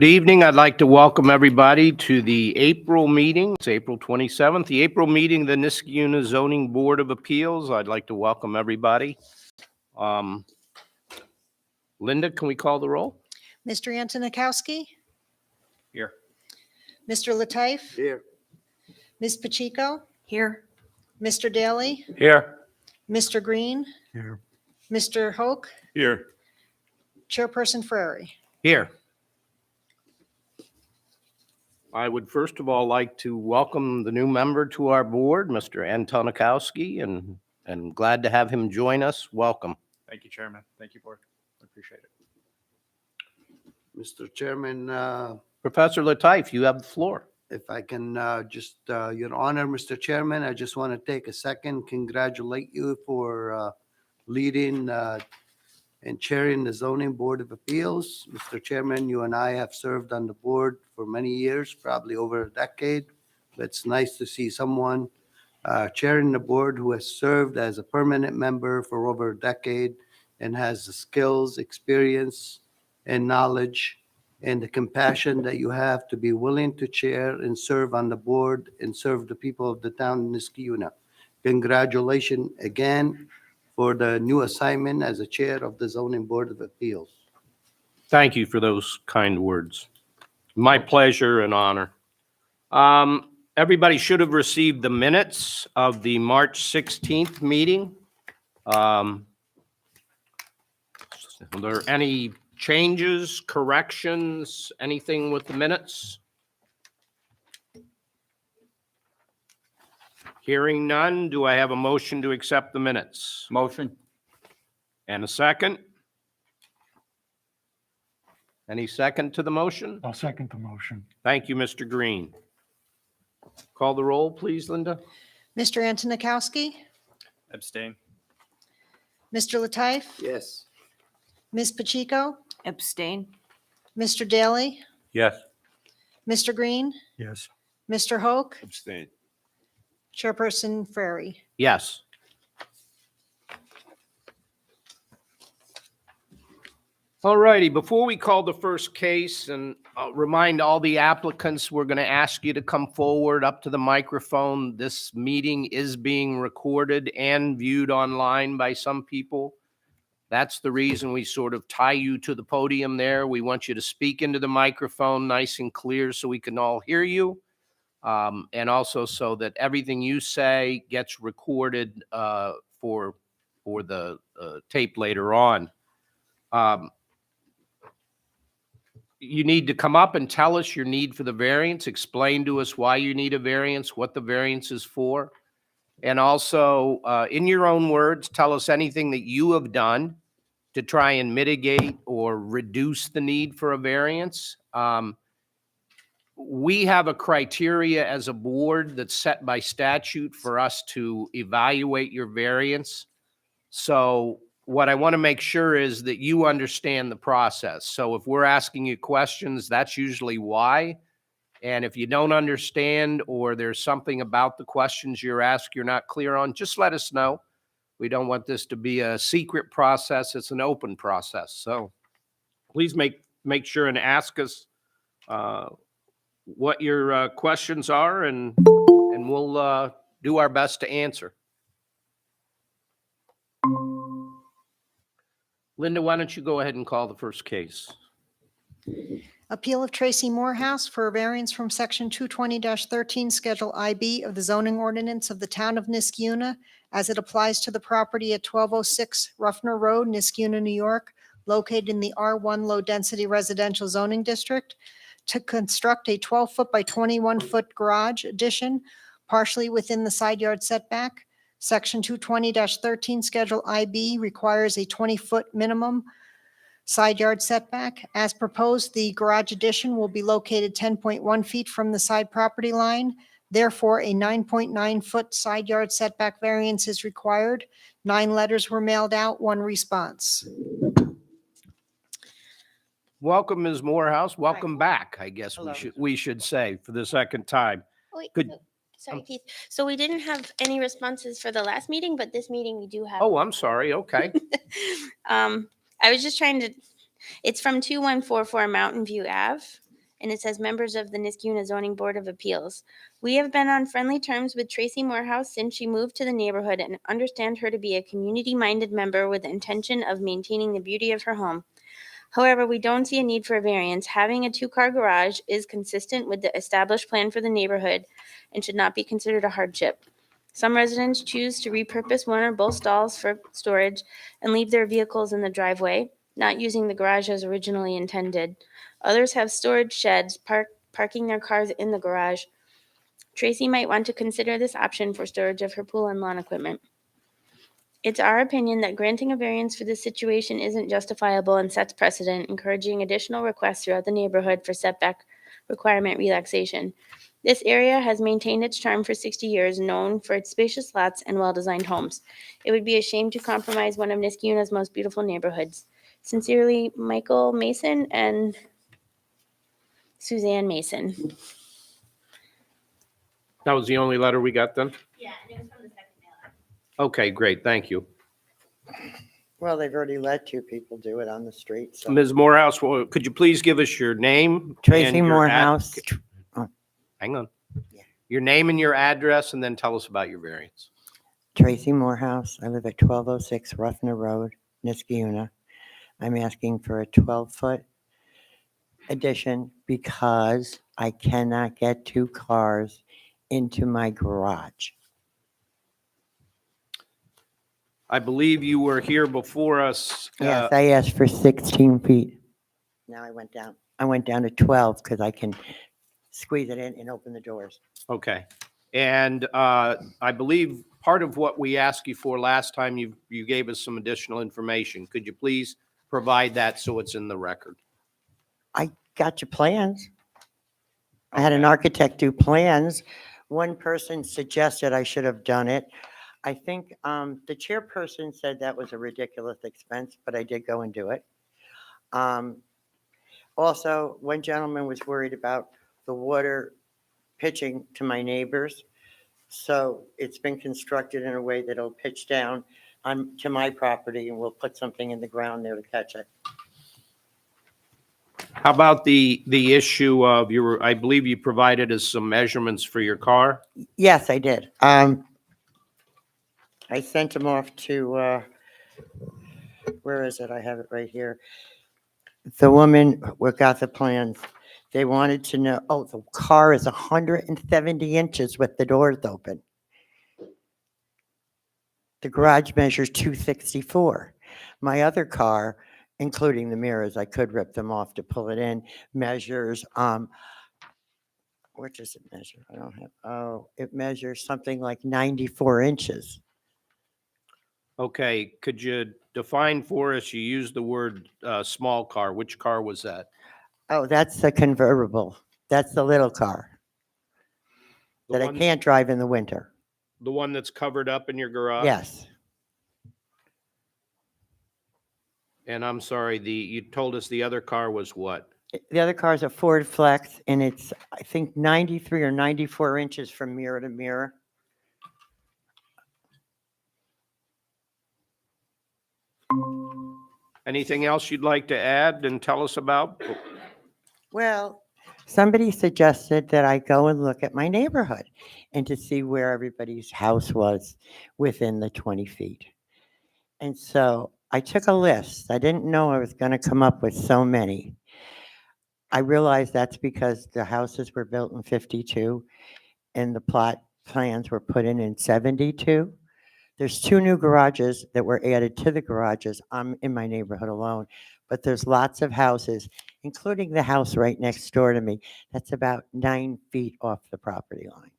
Good evening. I'd like to welcome everybody to the April meeting. It's April 27th, the April meeting of the Niskayuna Zoning Board of Appeals. I'd like to welcome everybody. Linda, can we call the roll? Mr. Antonikowski, Here. Mr. Lateif, Here. Ms. Pacheco, Here. Mr. Daly, Here. Mr. Green, Here. Mr. Hoke, Here. Chairperson Frary. Here. I would first of all like to welcome the new member to our board, Mr. Antonikowski, and glad to have him join us. Welcome. Thank you, Chairman. Thank you, Board. I appreciate it. Mr. Chairman, Professor Lateif, you have the floor. if I can Your Honor, Mr. Chairman, I just want to take a second, congratulate you for leading and chairing the Zoning Board of Appeals. Mr. Chairman, you and I have served on the board for many years, probably over a decade. But it's nice to see someone chairing the board who has served as a permanent member for over a decade and has the skills, experience, and knowledge and the compassion that you have to be willing to chair and serve on the board and serve the people of the town of Niskayuna. Congratulations again for the new assignment as a chair of the Zoning Board of Appeals. Thank you for those kind words. My pleasure and honor. Everybody should have received the minutes of the March 16th meeting. Are there any changes, corrections, anything with the minutes? Hearing none, do I have a motion to accept the minutes? Motion. And a second? Any second to the motion? I'll second the motion. Thank you, Mr. Green. Call the roll, please, Linda. Mr. Antonikowski, Abstain. Mr. Lateif, Yes. Ms. Pacheco, Abstain. Mr. Daly, Yes. Mr. Green, Yes. Mr. Hoke, Abstain. Chairperson Frary. Yes. All righty, before we call the first case, and I'll remind all the applicants, we're going to ask you to come forward up to the microphone. This meeting is being recorded and viewed online by some people. That's the reason we sort of tie you to the podium there. We want you to speak into the microphone nice and clear so we can all hear you. And also so that everything you say gets recorded for the tape later on. You need to come up and tell us your need for the variance, explain to us why you need a variance, what the variance is for. And also, in your own words, tell us anything that you have done to try and mitigate or reduce the need for a variance. We have a criteria as a board that's set by statute for us to evaluate your variance. So what I want to make sure is that you understand the process. So if we're asking you questions, that's usually why. And if you don't understand or there's something about the questions you're asked you're not clear on, just let us know. We don't want this to be a secret process. It's an open process. So please make sure and ask us what your questions are, and we'll do our best to answer. Linda, why don't you go ahead and call the first case? Appeal of Tracy Morehouse for a variance from Section 220-13, Schedule IB of the zoning ordinance of the town of Niskayuna as it applies to the property at 1206 Ruffner Road, Niskayuna, New York, located in the R1 low-density residential zoning district, to construct a 12-foot by 21-foot garage addition partially within the side yard setback. Section 220-13, Schedule IB requires a 20-foot minimum side yard setback. As proposed, the garage addition will be located 10.1 feet from the side property line. Therefore, a 9.9-foot side yard setback variance is required. 9 letters were mailed out, 1 response. Welcome, Ms. Morehouse. Welcome back, I guess Hello. we should say, for the second time. Wait, Good. no, sorry, Keith. So we didn't have any responses for the last meeting, but this meeting we do have. Oh, I'm sorry. Okay. I was just trying to, it's from 2144 Mountain View Ave. and it says members of the Niskuna Zoning Board of Appeals. We have been on friendly terms with Tracy Morehouse since she moved to the neighborhood and understand her to be a community-minded member with the intention of maintaining the beauty of her home. However, we don't see a need for a variance. Having a two-car garage is consistent with the established plan for the neighborhood and should not be considered a hardship. Some residents choose to repurpose one or both stalls for storage and leave their vehicles in the driveway, not using the garage as originally intended. Others have storage sheds, parking their cars in the garage. Tracy might want to consider this option for storage of her pool and lawn equipment. It's our opinion that granting a variance for this situation isn't justifiable and sets precedent, encouraging additional requests throughout the neighborhood for setback requirement relaxation. This area has maintained its charm for 60 years, known for its spacious lots and well-designed homes. It would be a shame to compromise one of Niskuna's most beautiful neighborhoods. Sincerely, Michael Mason and Suzanne Mason. That was the only letter we got then? Yeah, and it was from the second mail. Okay, great, thank you. Well, they've already let two people do it on the street, so. Ms. Morehouse, could you please give us your name? Tracy and your Morehouse. Hang on. Yeah. Your name and your address, and then tell us about your variance. Tracy Morehouse. I live at 1206 Ruffner Road, Niskuna. I'm asking for a 12-foot addition because I cannot get two cars into my garage. I believe you were here before us. Yes, I asked for 16 feet. Now I went down to 12 because I can squeeze it in and open the doors. Okay. And I believe part of what we asked you for last time, you gave us some additional information. Could you please provide that so it's in the record? I got your plans. I had an Okay. architect do plans. One person suggested I should have done it. I think the chairperson said that was a ridiculous expense, but I did go and do it. Also, one gentleman was worried about the water pitching to my neighbors. So it's been constructed in a way that it'll pitch down to my property, and we'll put something in the ground there to catch it. How about the issue of I believe you provided us some measurements for your car? Yes, I did. I sent them off to, where is it? I have it right here. The woman who got the plans, they wanted to know, the car is 170 inches with the doors open. The garage measures 264. My other car, including the mirrors, I could rip them off to pull it in, measures, what does it measure? I don't have, it measures something like 94 inches. Okay, could you define for us, you used the word small car. Which car was that? Oh, that's the convertible. That's the little car The that I one- can't drive in the winter. The one that's covered up in your garage? Yes. And I'm sorry, you told us the other car was what? The other car is a Ford Flex, and it's, I think, 93 or 94 inches from mirror to mirror. Anything else you'd like to add and tell us about? Well, somebody suggested that I go and look at my neighborhood and to see where everybody's house was within the 20 feet. And so I took a list. I didn't know I was going to come up with so many. I realized that's because the houses were built in 52 and the plot plans were put in 72. There's 2 new garages that were added to the garages. I'm in my neighborhood alone, but there's lots of houses, including the house right next door to me, that's about 9 feet off the property line.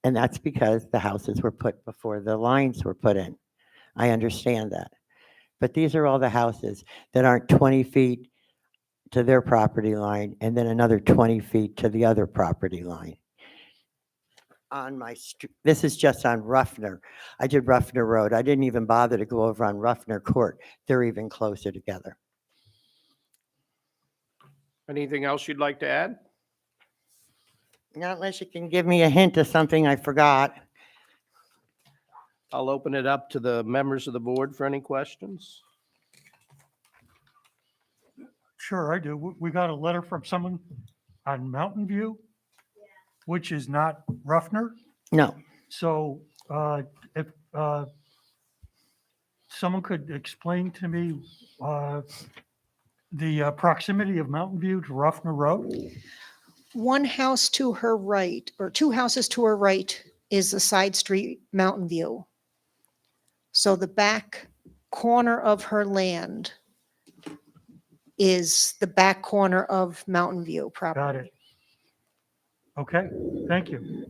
And that's because the houses were put before the lines were put in. I understand that. But these are all the houses that aren't 20 feet to their property line and then another 20 feet to the other property line. On my street, this is just on Ruffner. I did Ruffner Road. I didn't even bother to go over on Ruffner Court. They're even closer together. Anything else you'd like to add? Not unless you can give me a hint of something I forgot. I'll open it up to the members of the board for any questions. Sure, I do. We got a letter from someone on Mountain View, which is not Ruffner. No, So if someone could explain to me the proximity of Mountain View to Ruffner Road? One house to her right, or two houses to her right, is a side street, Mountain View. So the back corner of her land is the back corner of Mountain View property. Got it. Okay, thank you.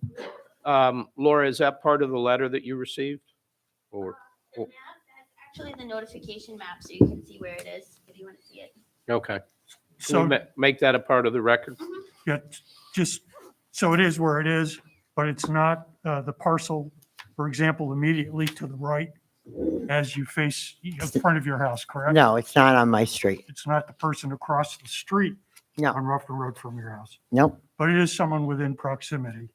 Laura, is that part of the letter that you received? Or, The map, that's actually the notification map, so you can see where it is if you want to see it. okay. Can So, we make that a part of the record? yeah, just, so it is where it is, but it's not the parcel, for example, immediately to the right as you face in front of your house, correct? no, it's not on my street. It's not the person across the street No. on Ruffner Road from your house, Nope, but it is someone within proximity.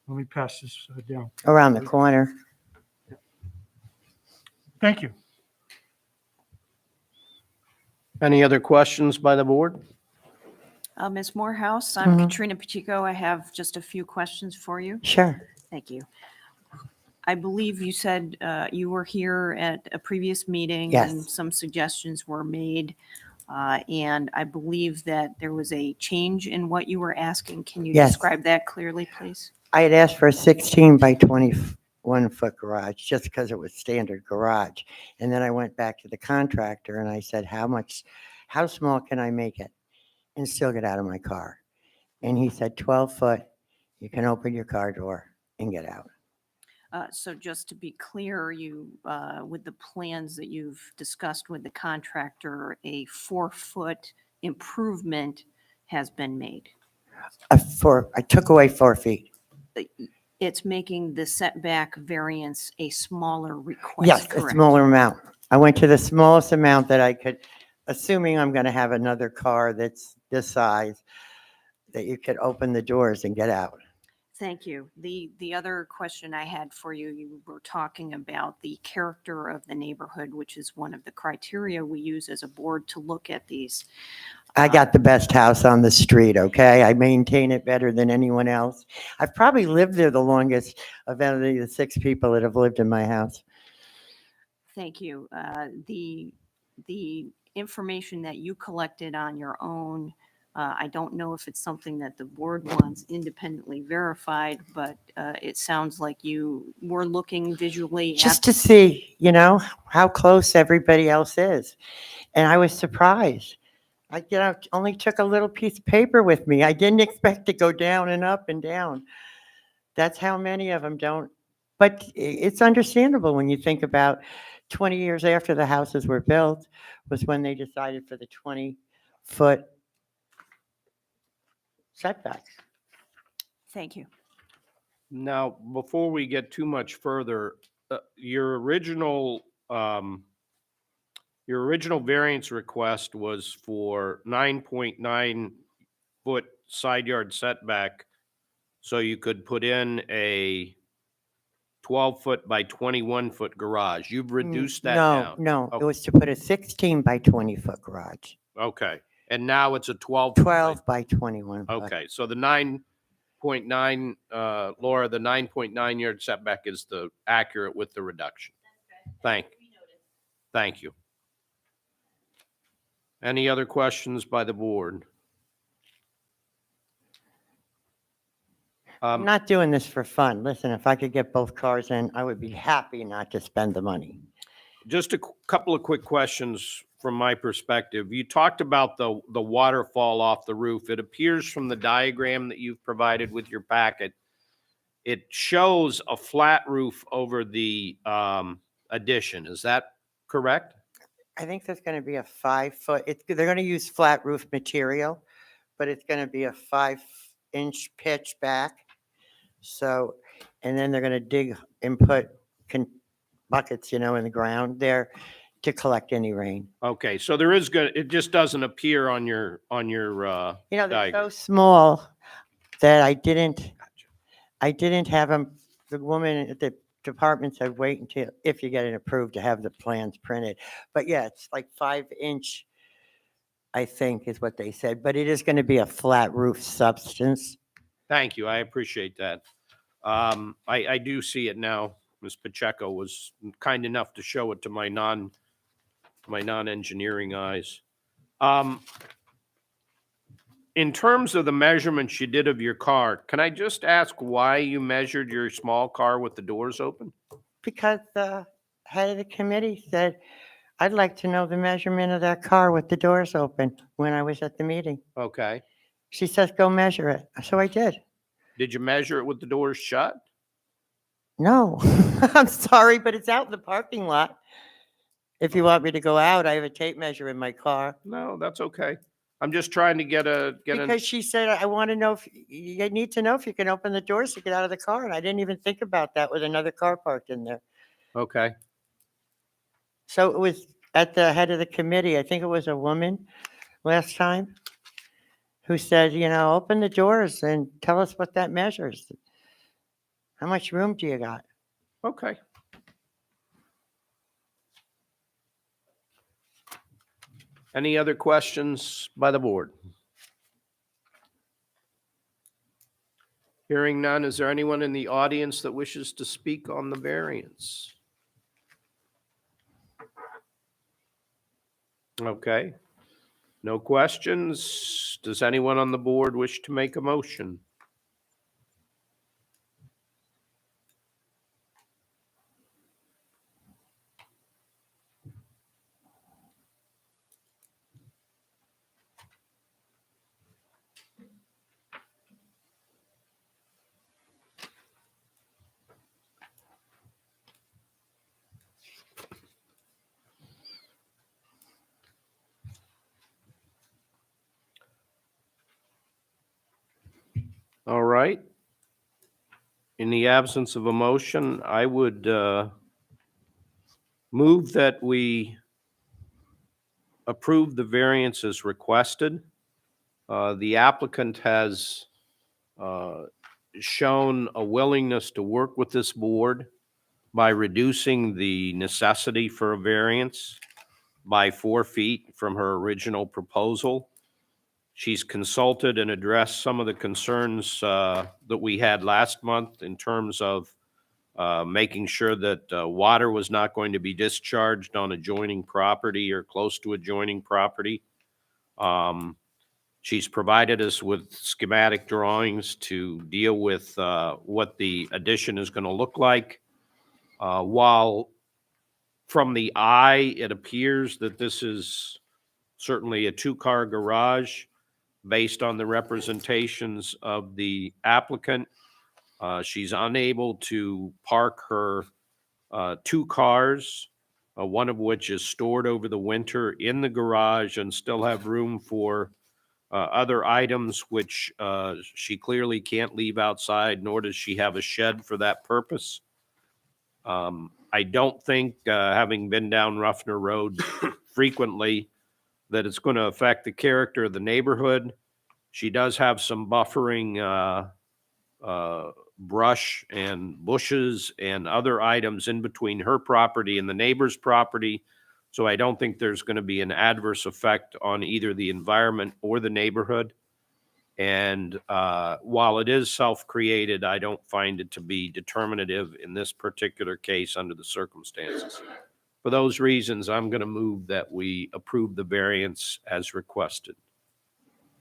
Let me pass this down. around the corner. Thank you. Any other questions by the board? Ms. Morehouse, I'm Mhm. Katrina Pacheco. I have just a few questions for you. Sure. Thank you. I believe you said you were here at a previous meeting. Yes. And some suggestions were made. And I believe that there was a change in what you were asking. Can you Yes. describe that clearly, please? I had asked for a 16 by 21 foot garage just because it was standard garage. And then I went back to the contractor and I said, how small can I make it and still get out of my car? And he said, 12 foot, you can open your car door and get out. So just to be clear, you, with the plans that you've discussed with the contractor, a 4-foot improvement has been made. I took away 4 feet. It's making the setback variance a smaller request, Yes, a correct? smaller amount. I went to the smallest amount that I could, assuming I'm going to have another car that's this size, that you could open the doors and get out. Thank you. The other question I had for you, you were talking about the character of the neighborhood, which is one of the criteria we use as a board to look at these. I got the best house on the street, okay? I maintain it better than anyone else. I've probably lived there the longest of any of the 6 people that have lived in my house. Thank you. The information that you collected on your own, I don't know if it's something that the board wants independently verified, but it sounds like you were looking visually Just at. to see, how close everybody else is. And I was surprised. I only took a little piece of paper with me. I didn't expect to go down and up and down. That's how many of them don't. But it's understandable when you think about 20 years after the houses were built was when they decided for the 20-foot setbacks. Thank you. Now, before we get too much further, your original variance request was for 9.9 foot side yard setback, so you could put in a 12 foot by 21 foot garage. You've reduced that down. No, Oh. it was to put a 16 by 20 foot garage, Okay, and now it's a 12. foot by- 12 by 21 foot. Okay, so the 9.9, Laura, the 9.9 yard setback is the accurate with the reduction. Thank you. Any other questions by the board? I'm not doing this for fun. Listen, if I could get both cars in, I would be happy not to spend the money. Just a couple of quick questions from my perspective. You talked about the waterfall off the roof. It appears from the diagram that you've provided with your packet, it shows a flat roof over the addition. Is that correct? I think there's going to be a 5 foot, they're going to use flat roof material, but it's going to be a 5-inch pitch back. So, and then they're going to dig and put buckets, in the ground there to collect any rain. Okay, so there is it just doesn't appear on your They're so diagram. small that I didn't have them, the woman at the department said, wait until, if you get it approved, to have the plans printed. But yeah, it's like 5-inch I think is what they said, but it is going to be a flat roof substance. Thank you. I appreciate that. I do see it now. Ms. Pacheco was kind enough to show it to my non-engineering eyes. In terms of the measurements you did of your car, can I just ask why you measured your small car with the doors open? Because the head of the committee said, I'd like to know the measurement of that car with the doors open when I was at the meeting. Okay. She says, go measure it. So I did. Did you measure it with the doors shut? No, I'm sorry, but it's out in the parking lot. If you want me to go out, I have a tape measure in my car. No, that's okay. I'm just trying to get an, Because she said, I want to know if, you need to know if you can open the doors to get out of the car. And I didn't even think about that with another car parked in there. okay. So it was at the head of the committee, I think it was a woman last time, who said, open the doors and tell us what that measures. How much room do you got? Okay. Any other questions by the board? Hearing none, is there anyone in the audience that wishes to speak on the variance? Okay. No questions. Does anyone on the board wish to make a motion? All right. In the absence of a motion, I would move that we approve the variance as requested. The applicant has shown a willingness to work with this board by reducing the necessity for a variance by 4 feet from her original proposal. She's consulted and addressed some of the concerns that we had last month in terms of making sure that water was not going to be discharged on adjoining property or close to adjoining property. She's provided us with schematic drawings to deal with what the addition is going to look like. While from the eye, it appears that this is certainly a two-car garage based on the representations of the applicant. She's unable to park her 2 cars, one of which is stored over the winter in the garage, and still have room for other items which she clearly can't leave outside, nor does she have a shed for that purpose. I don't think, having been down Ruffner Road frequently, that it's going to affect the character of the neighborhood. She does have some buffering brush and bushes and other items in between her property and the neighbor's property. So I don't think there's going to be an adverse effect on either the environment or the neighborhood. And while it is self-created, I don't find it to be determinative in this particular case under the circumstances. For those reasons, I'm going to move that we approve the variance as requested.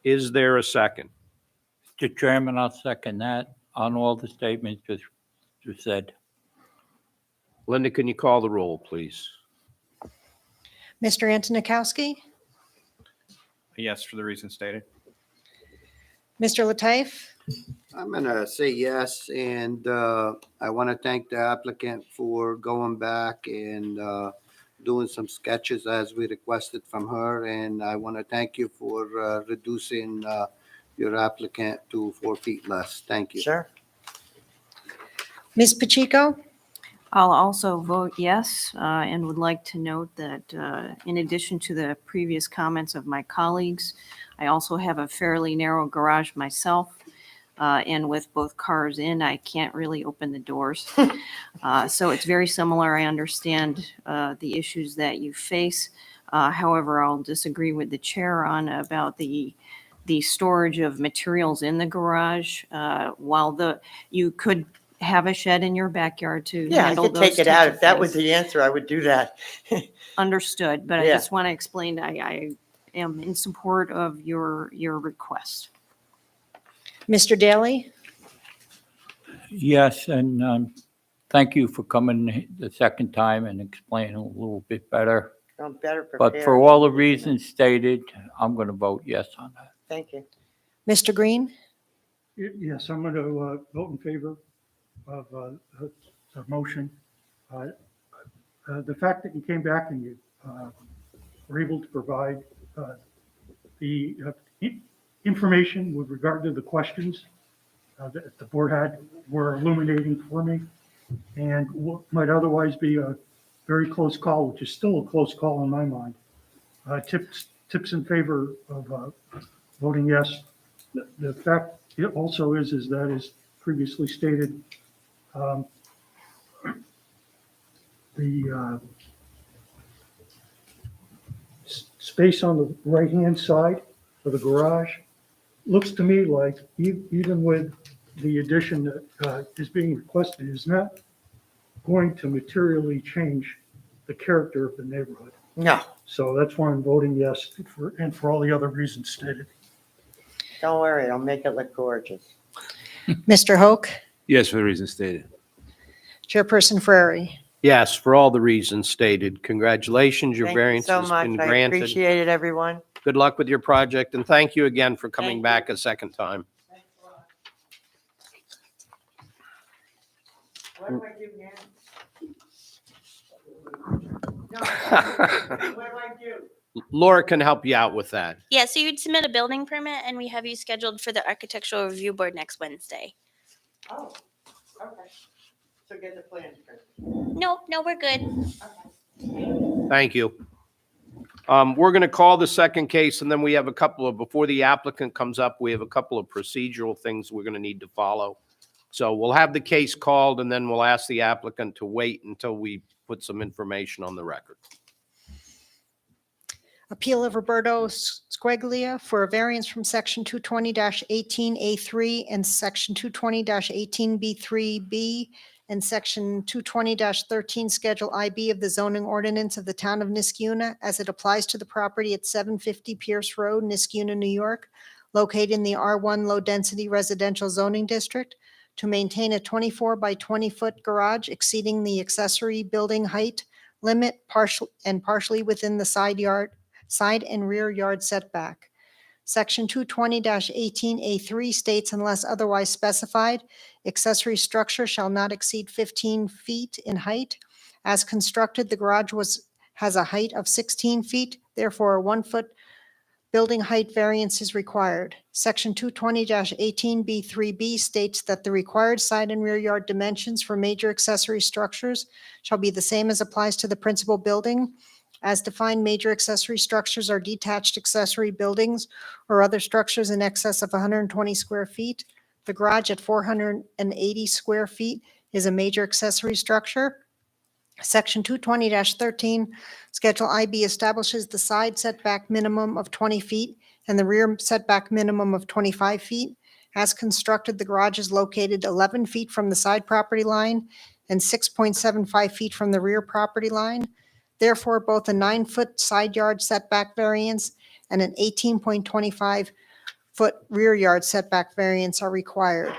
Is there a second? Mr. Chairman, I'll second that on all the statements just said. Linda, can you call the roll, please? Mr. Antonikowski, Yes, for the reasons stated. Mr. Lataif, I'm gonna say yes, and I want to thank the applicant for going back and doing some sketches as we requested from her, and I want to thank you for reducing your applicant to 4 feet less. Thank you. Sure. Ms. Pacheco, I'll also vote yes, and would like to note that in addition to the previous comments of my colleagues, I also have a fairly narrow garage myself. And with both cars in, I can't really open the doors. So it's very similar. I understand the issues that you face. However, I'll disagree with the chair on about the storage of materials in the garage. While you could have a shed in your backyard to Yeah, I handle could those take it out. types of If that was things. the answer, I would do that. Understood, but I Yeah. just want to explain, I am in support of your request. Mr. Daly? Yes, and thank you for coming the second time and explaining a little bit better. I'm better But prepared. for all the reasons stated, I'm going to vote yes on that. Thank you. Mr. Green? Yes, I'm going to vote in favor of the motion. The fact that you came back and you were able to provide the information with regard to the questions that the board had were illuminating for me. And what might otherwise be a very close call, which is still a close call in my mind, tips in favor of voting yes. The fact it also is that, as previously stated, the space on the right-hand side of the garage looks to me like even with the addition that is being requested is not going to materially change the character of the neighborhood. No, So that's why I'm voting yes and for all the other reasons stated. don't worry. I'll make it look gorgeous. Mr. Hoke? Yes, for the reasons stated. Chairperson Ferrari? Yes, for all the reasons stated. Congratulations, your Thank you variance so has much. been I granted. appreciate it, everyone. Good luck with your project, and thank you again for coming Thank back a second time. What do I do now? What do I do? Laura can help you out with that. Yeah, so you'd submit a building permit and we have you scheduled for the Architectural Review Board next Wednesday. Oh, okay. So get the plans first. No, we're good. Thank you. We're going to call the second case, and then we have a couple of, before the applicant comes up, we have a couple of procedural things we're going to need to follow. So we'll have the case called, and then we'll ask the applicant to wait until we put some information on the record. Appeal of Roberto Squiglia for a variance from Section 220-18A3 and Section 220-18B3B and Section 220-13 Schedule IB of the zoning ordinance of the town of Niskuna as it applies to the property at 750 Pierce Road, Niskuna, New York, located in the R1 Low Density Residential Zoning District, to maintain a 24 by 20 foot garage exceeding the accessory building height limit partially within the side and rear yard setback. Section 220-18A3 states, unless otherwise specified, accessory structure shall not exceed 15 feet in height. As constructed, the garage has a height of 16 feet, therefore a 1 foot building height variance is required. Section 220-18B3B states that the required side and rear yard dimensions for major accessory structures shall be the same as applies to the principal building. As defined, major accessory structures are detached accessory buildings or other structures in excess of 120 square feet. The garage at 480 square feet is a major accessory structure. Section 220-13, Schedule IB establishes the side setback minimum of 20 feet and the rear setback minimum of 25 feet. As constructed, the garage is located 11 feet from the side property line and 6.75 feet from the rear property line. Therefore, both a 9-foot side yard setback variance and an 18.25-foot rear yard setback variance are required.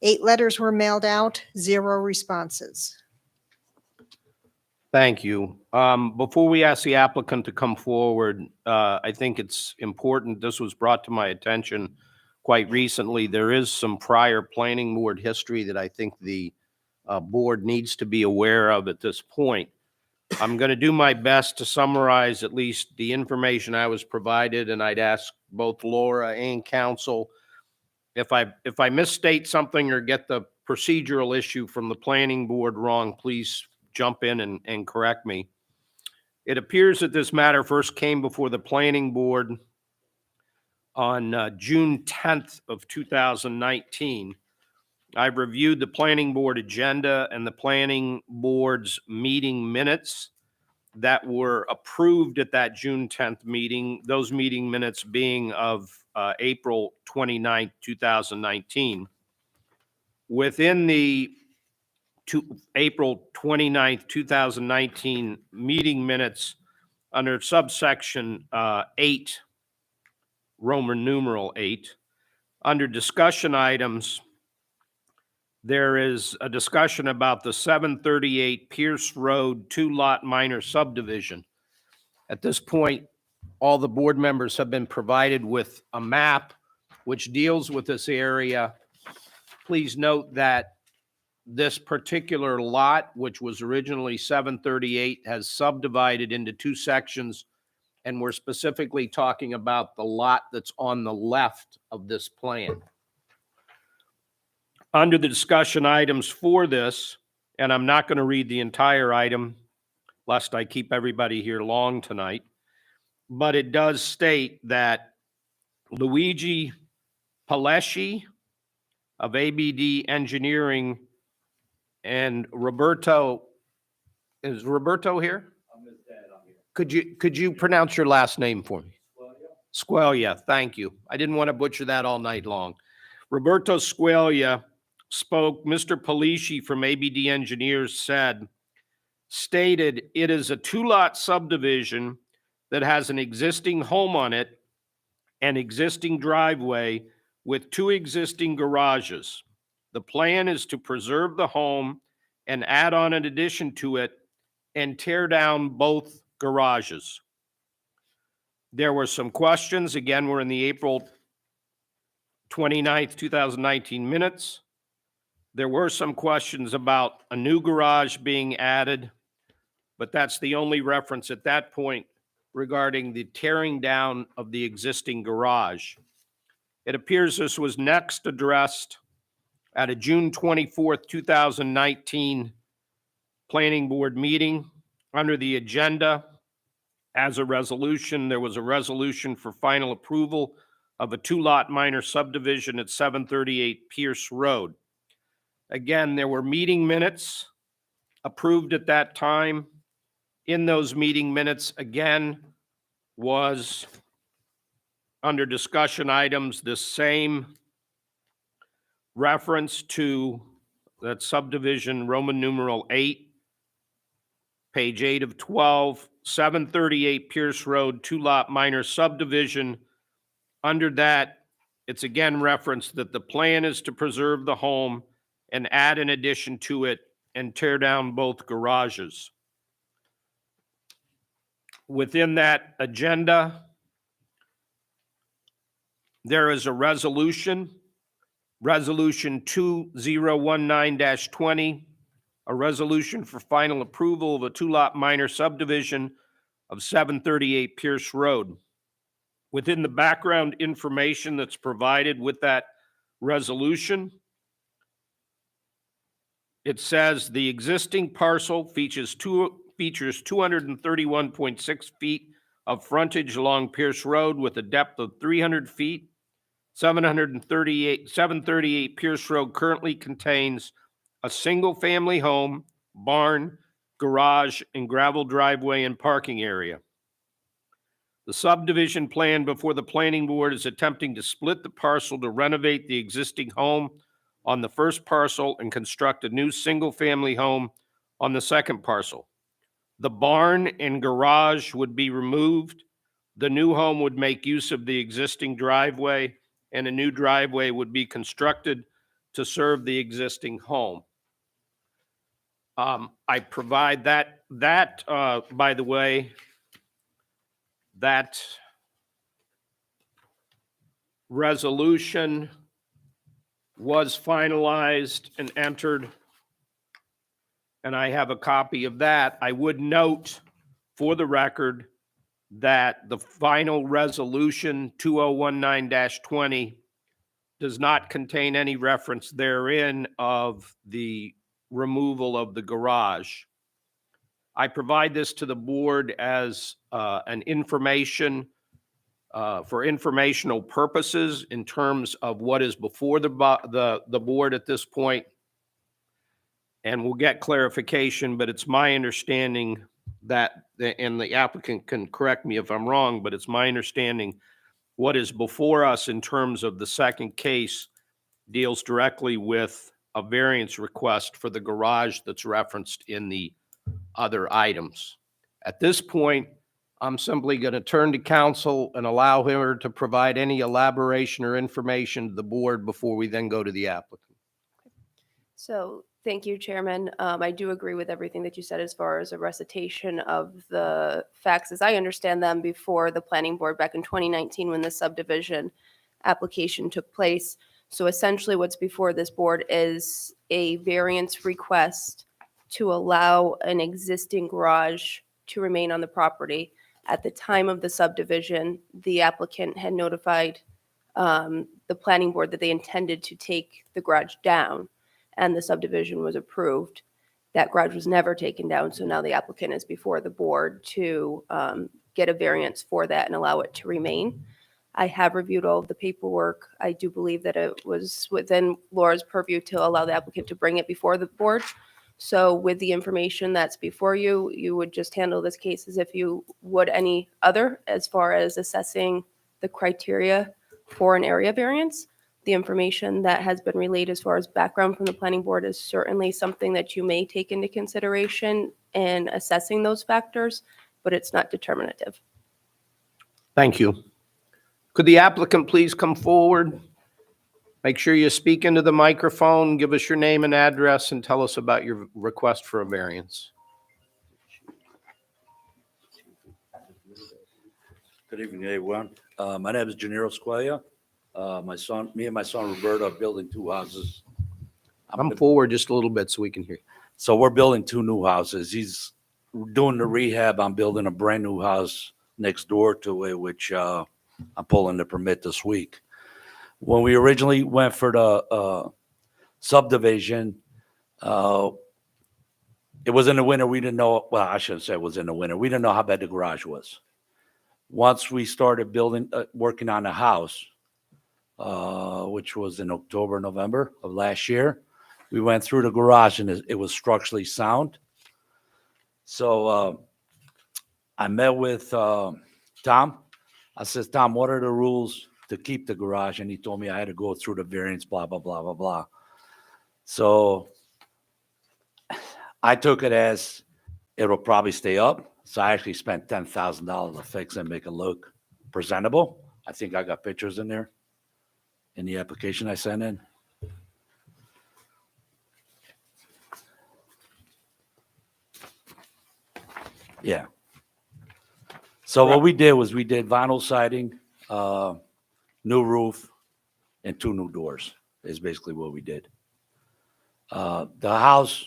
8 letters were mailed out, 0 responses. Thank you. Before we ask the applicant to come forward, I think it's important, this was brought to my attention quite recently. There is some prior planning board history that I think the board needs to be aware of at this point. I'm going to do my best to summarize at least the information I was provided, and I'd ask both Laura and counsel if I misstate something or get the procedural issue from the planning board wrong, please jump in and correct me. It appears that this matter first came before the planning board on June 10th of 2019. I've reviewed the planning board agenda and the planning board's meeting minutes. that were approved at that June 10th meeting, those meeting minutes being of April 29th, 2019. Within the April 29th, 2019 meeting minutes, under subsection 8, Roman numeral 8, under discussion items, there is a discussion about the 738 Pierce Road 2-lot minor subdivision. At this point, all the board members have been provided with a map which deals with this area. Please note that this particular lot, which was originally 738, has subdivided into 2 sections, and we're specifically talking about the lot that's on the left of this plan. Under the discussion items for this, and I'm not going to read the entire item, lest I keep everybody here long tonight, but it does state that Luigi Palesci of ABD Engineering and Roberto, is Roberto here? Could you pronounce your last name for me? Squalia, thank you. I didn't want to butcher that all night long. Roberto Squalia spoke. Mr. Palesci from ABD Engineers stated it is a 2-lot subdivision that has an existing home on it, an existing driveway with 2 existing garages. The plan is to preserve the home and add on an addition to it and tear down both garages. There were some questions. Again, we're in the April 29th, 2019 minutes. There were some questions about a new garage being added, but that's the only reference at that point regarding the tearing down of the existing garage. It appears this was next addressed at a June 24th, 2019 Planning Board meeting. Under the agenda, as a resolution, there was a resolution for final approval of a 2-lot minor subdivision at 738 Pierce Road. Again, there were meeting minutes approved at that time. In those meeting minutes, again, was under discussion items, the same reference to that subdivision, Roman numeral 8, page 8 of 12, 738 Pierce Road, 2-lot minor subdivision. Under that, it's again referenced that the plan is to preserve the home and add an addition to it and tear down both garages. Within that agenda, there is a resolution, Resolution 2019-20, a resolution for final approval of a 2-lot minor subdivision of 738 Pierce Road. Within the background information that's provided with that resolution, it says the existing parcel features 231.6 feet of frontage along Pierce Road with a depth of 300 feet. 738 Pierce Road currently contains a single-family home, barn, garage, and gravel driveway and parking area. The subdivision plan before the planning board is attempting to split the parcel to renovate the existing home on the first parcel and construct a new single-family home on the second parcel. The barn and garage would be removed. The new home would make use of the existing driveway, and a new driveway would be constructed to serve the existing home. I provide that by the way, that resolution was finalized and entered, and I have a copy of that. I would note for the record that the final resolution 2019-20 does not contain any reference therein of the removal of the garage. I provide this to the board as an information for informational purposes in terms of what is before the board at this point, and we'll get clarification, but it's my understanding that, and the applicant can correct me if I'm wrong, but it's my understanding what is before us in terms of the second case deals directly with a variance request for the garage that's referenced in the other items. At this point, I'm simply going to turn to counsel and allow her to provide any elaboration or information to the board before we then go to the applicant. So, thank you, Chairman. I do agree with everything that you said as far as a recitation of the facts as I understand them before the planning board back in 2019 when the subdivision application took place. So essentially what's before this board is a variance request to allow an existing garage to remain on the property. At the time of the subdivision, the applicant had notified the planning board that they intended to take the garage down, and the subdivision was approved. That garage was never taken down, so now the applicant is before the board to get a variance for that and allow it to remain. I have reviewed all of the paperwork. I do believe that it was within Laura's purview to allow the applicant to bring it before the board. So with the information that's before you, you would just handle this case as if you would any other as far as assessing the criteria for an area variance. The information that has been relayed as far as background from the planning board is certainly something that you may take into consideration in assessing those factors, but it's not determinative. Thank you. Could the applicant please come forward? Make sure you speak into the microphone, give us your name and address, and tell us about your request for a variance. Good evening, everyone. My name is Gennaro Squalia. Me and my son Roberto are building two houses. Come forward just a little bit so we can hear you. So we're building two new houses. He's doing the rehab. I'm building a brand new house next door to it, which I'm pulling the permit this week. When we originally went for the subdivision, it was in the winter. We didn't know, well, I shouldn't say it was in the winter. We didn't know how bad the garage was. Once we started building, working on the house, which was in October, November of last year, we went through the garage and it was structurally sound. So I met with Tom. I said, Tom, what are the rules to keep the garage? And he told me I had to go through the variance, blah, blah, blah, blah, blah. So I took it as it'll probably stay up. So I actually spent $10,000 to fix and make it look presentable. I think I got pictures in there in the application I sent in. Yeah. So what we did was we did vinyl siding, new roof, and two new doors is basically what we did. The house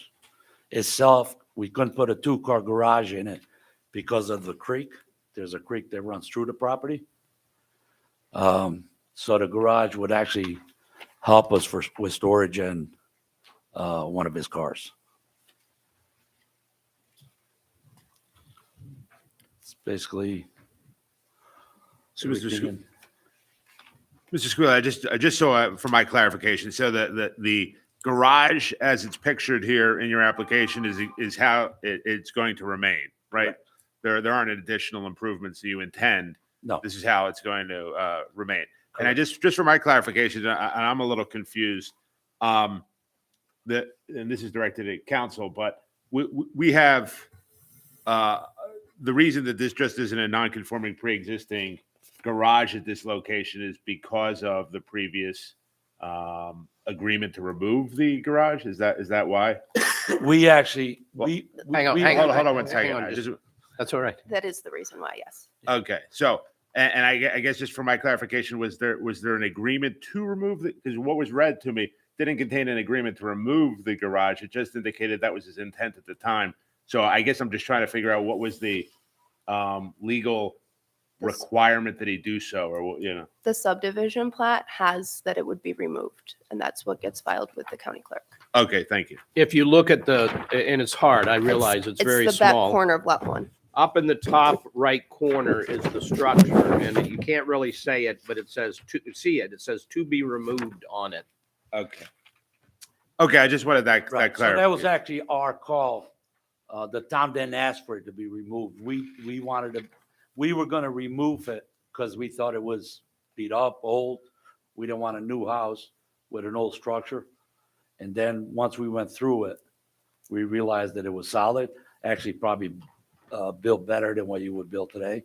itself, we couldn't put a two-car garage in it because of the creek. There's a creek that runs through the property. So the garage would actually help us with storage and one of his cars. It's basically. So, Mr. Squilla, I just saw for my clarification. So the garage, as it's pictured here in your application, is how it's going to remain, right? There aren't additional improvements that you intend. No. This is how it's going to remain. And I just for my clarification, I'm a little confused. And this is directed at council, but we have the reason that this just isn't a non-conforming pre-existing garage at this location is because of the previous agreement to remove the garage. Is that why? We actually Hang on, hold on one second. Hang on, that's all right. That is the reason why, yes. Okay, so and I guess just for my clarification, was there an agreement to remove the? Because what was read to me didn't contain an agreement to remove the garage. It just indicated that was his intent at the time. So I guess I'm just trying to figure out what was the legal requirement that he do so, or The subdivision plat has that it would be removed, and that's what gets filed with the county clerk. Okay, thank you. If you look at and it's hard, I realize it's very It's the back small. corner of lot 1. Up in the top right corner is the structure, and you can't really say it, but it says it says to be removed on it. Okay, I just wanted that Right. So clarification. that was actually our call The town didn't ask for it to be removed. We wanted to, we were gonna remove it because we thought it was beat up, old. We didn't want a new house with an old structure. And then once we went through it, we realized that it was solid, actually probably built better than what you would build today.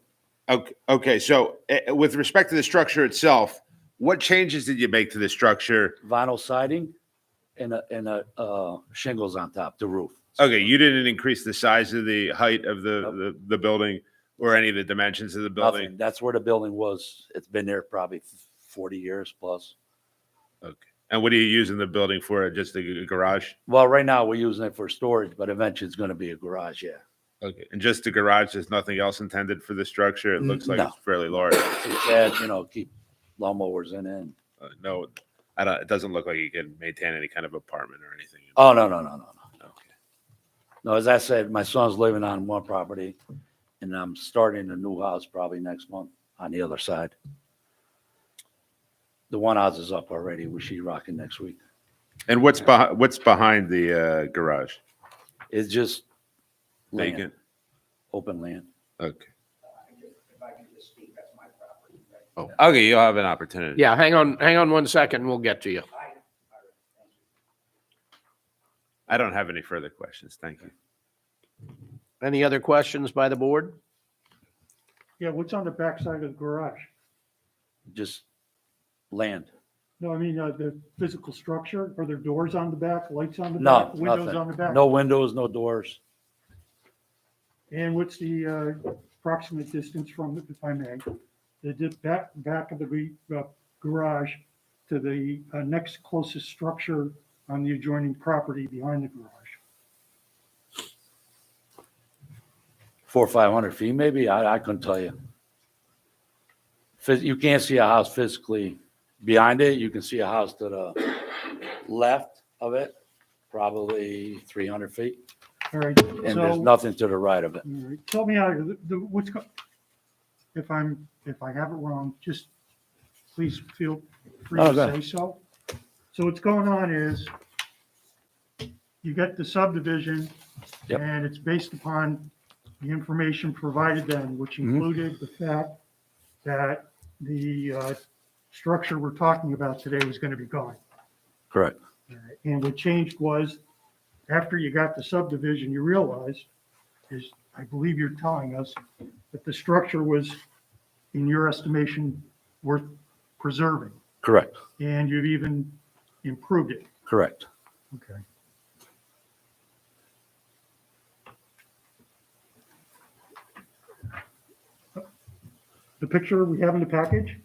Okay, so with respect to the structure itself, what changes did you make to the structure? Vinyl siding and shingles on top, the roof. Okay, you didn't increase the size of the height of the building or any of the dimensions of the building? Nothing. That's where the building was. It's been there probably 40 years plus. Okay. And what are you using the building for? Just a garage? Well, right now we're using it for storage, but eventually it's going to be a garage, yeah. Okay. And just the garage, there's nothing else intended for the structure? It looks like No. it's fairly large. It's sad, keep lawnmowers in it. No, I don't, it doesn't look like you can maintain any kind of apartment or anything. Oh, no. Okay. No, as I said, my son's living on one property and I'm starting a new house probably next month on the other side. The one house is up already. We're sheetrocking next week. And what's behind the garage? It's just land, Vacant? open land. Okay. Oh, okay, you'll have an opportunity. Yeah, hang on 1 second. We'll get to you. I don't have any further questions. Thank you. Any other questions by the board? Yeah, what's on the backside of the garage? Just land. No, I mean, the physical structure, are there doors on the back, lights on the No, back, windows on the back? no windows, no doors. And what's the approximate distance from, if I may, the back of the garage to the next closest structure on the adjoining property behind the garage? 400 or 500 feet, maybe. I couldn't tell you. You can't see a house physically behind it. You can see a house to the left of it, probably 300 feet. All right, And there's so, nothing to the right of it. all right, tell me how, if I have it wrong, just please feel free Oh, to go say ahead. so. So what's going on is you get the subdivision Yep. and it's based upon the information provided then, which Mhm. included the fact that the structure we're talking about today was going to be gone. Correct. All right, and what changed was after you got the subdivision, you realized is, I believe you're telling us that the structure was, in your estimation, worth preserving, Correct. and you've even improved it. Correct. Okay. The picture we have in the package,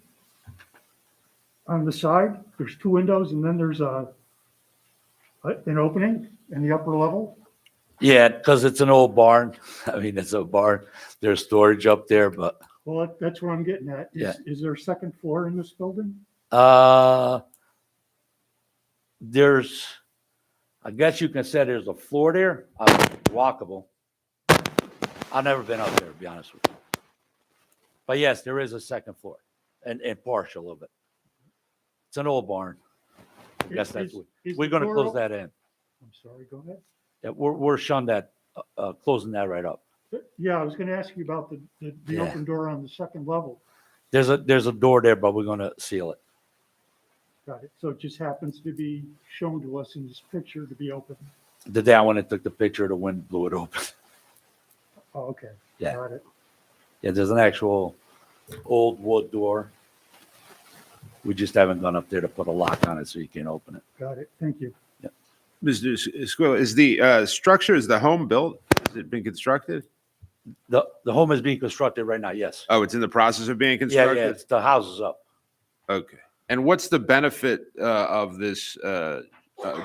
on the side, there's two windows and then there's an opening in the upper level. Yeah, because it's an old barn. I mean, it's a barn. There's storage up there, but Well, that's what I'm getting at. Yeah. Is there a second floor in this building? there's, I guess you can say there's a floor there, walkable. I've never been up there, to be honest with you. But yes, there is a second floor and partial of it. It's an old barn. I guess that's, Is we're the gonna door close op- that in. I'm sorry, go ahead. Yeah, we're shunning that, closing that right up. Yeah, I was going to ask you about the Yeah. open door on the second level. There's a door there, but we're gonna seal it. Got it. So it just happens to be shown to us in this picture to be open. The day I went and took the picture, the wind blew it open. Oh, okay. Yeah. Got it. Yeah, there's an actual old wood door. We just haven't gone up there to put a lock on it so you can open it. Got it. Thank you. Mr. Squilla, is the structure, is the home built? Has it been constructed? The home is being constructed right now, yes. Oh, it's in the process of being Yeah, constructed? yeah, it's, the house is up. Okay. And what's the benefit of this,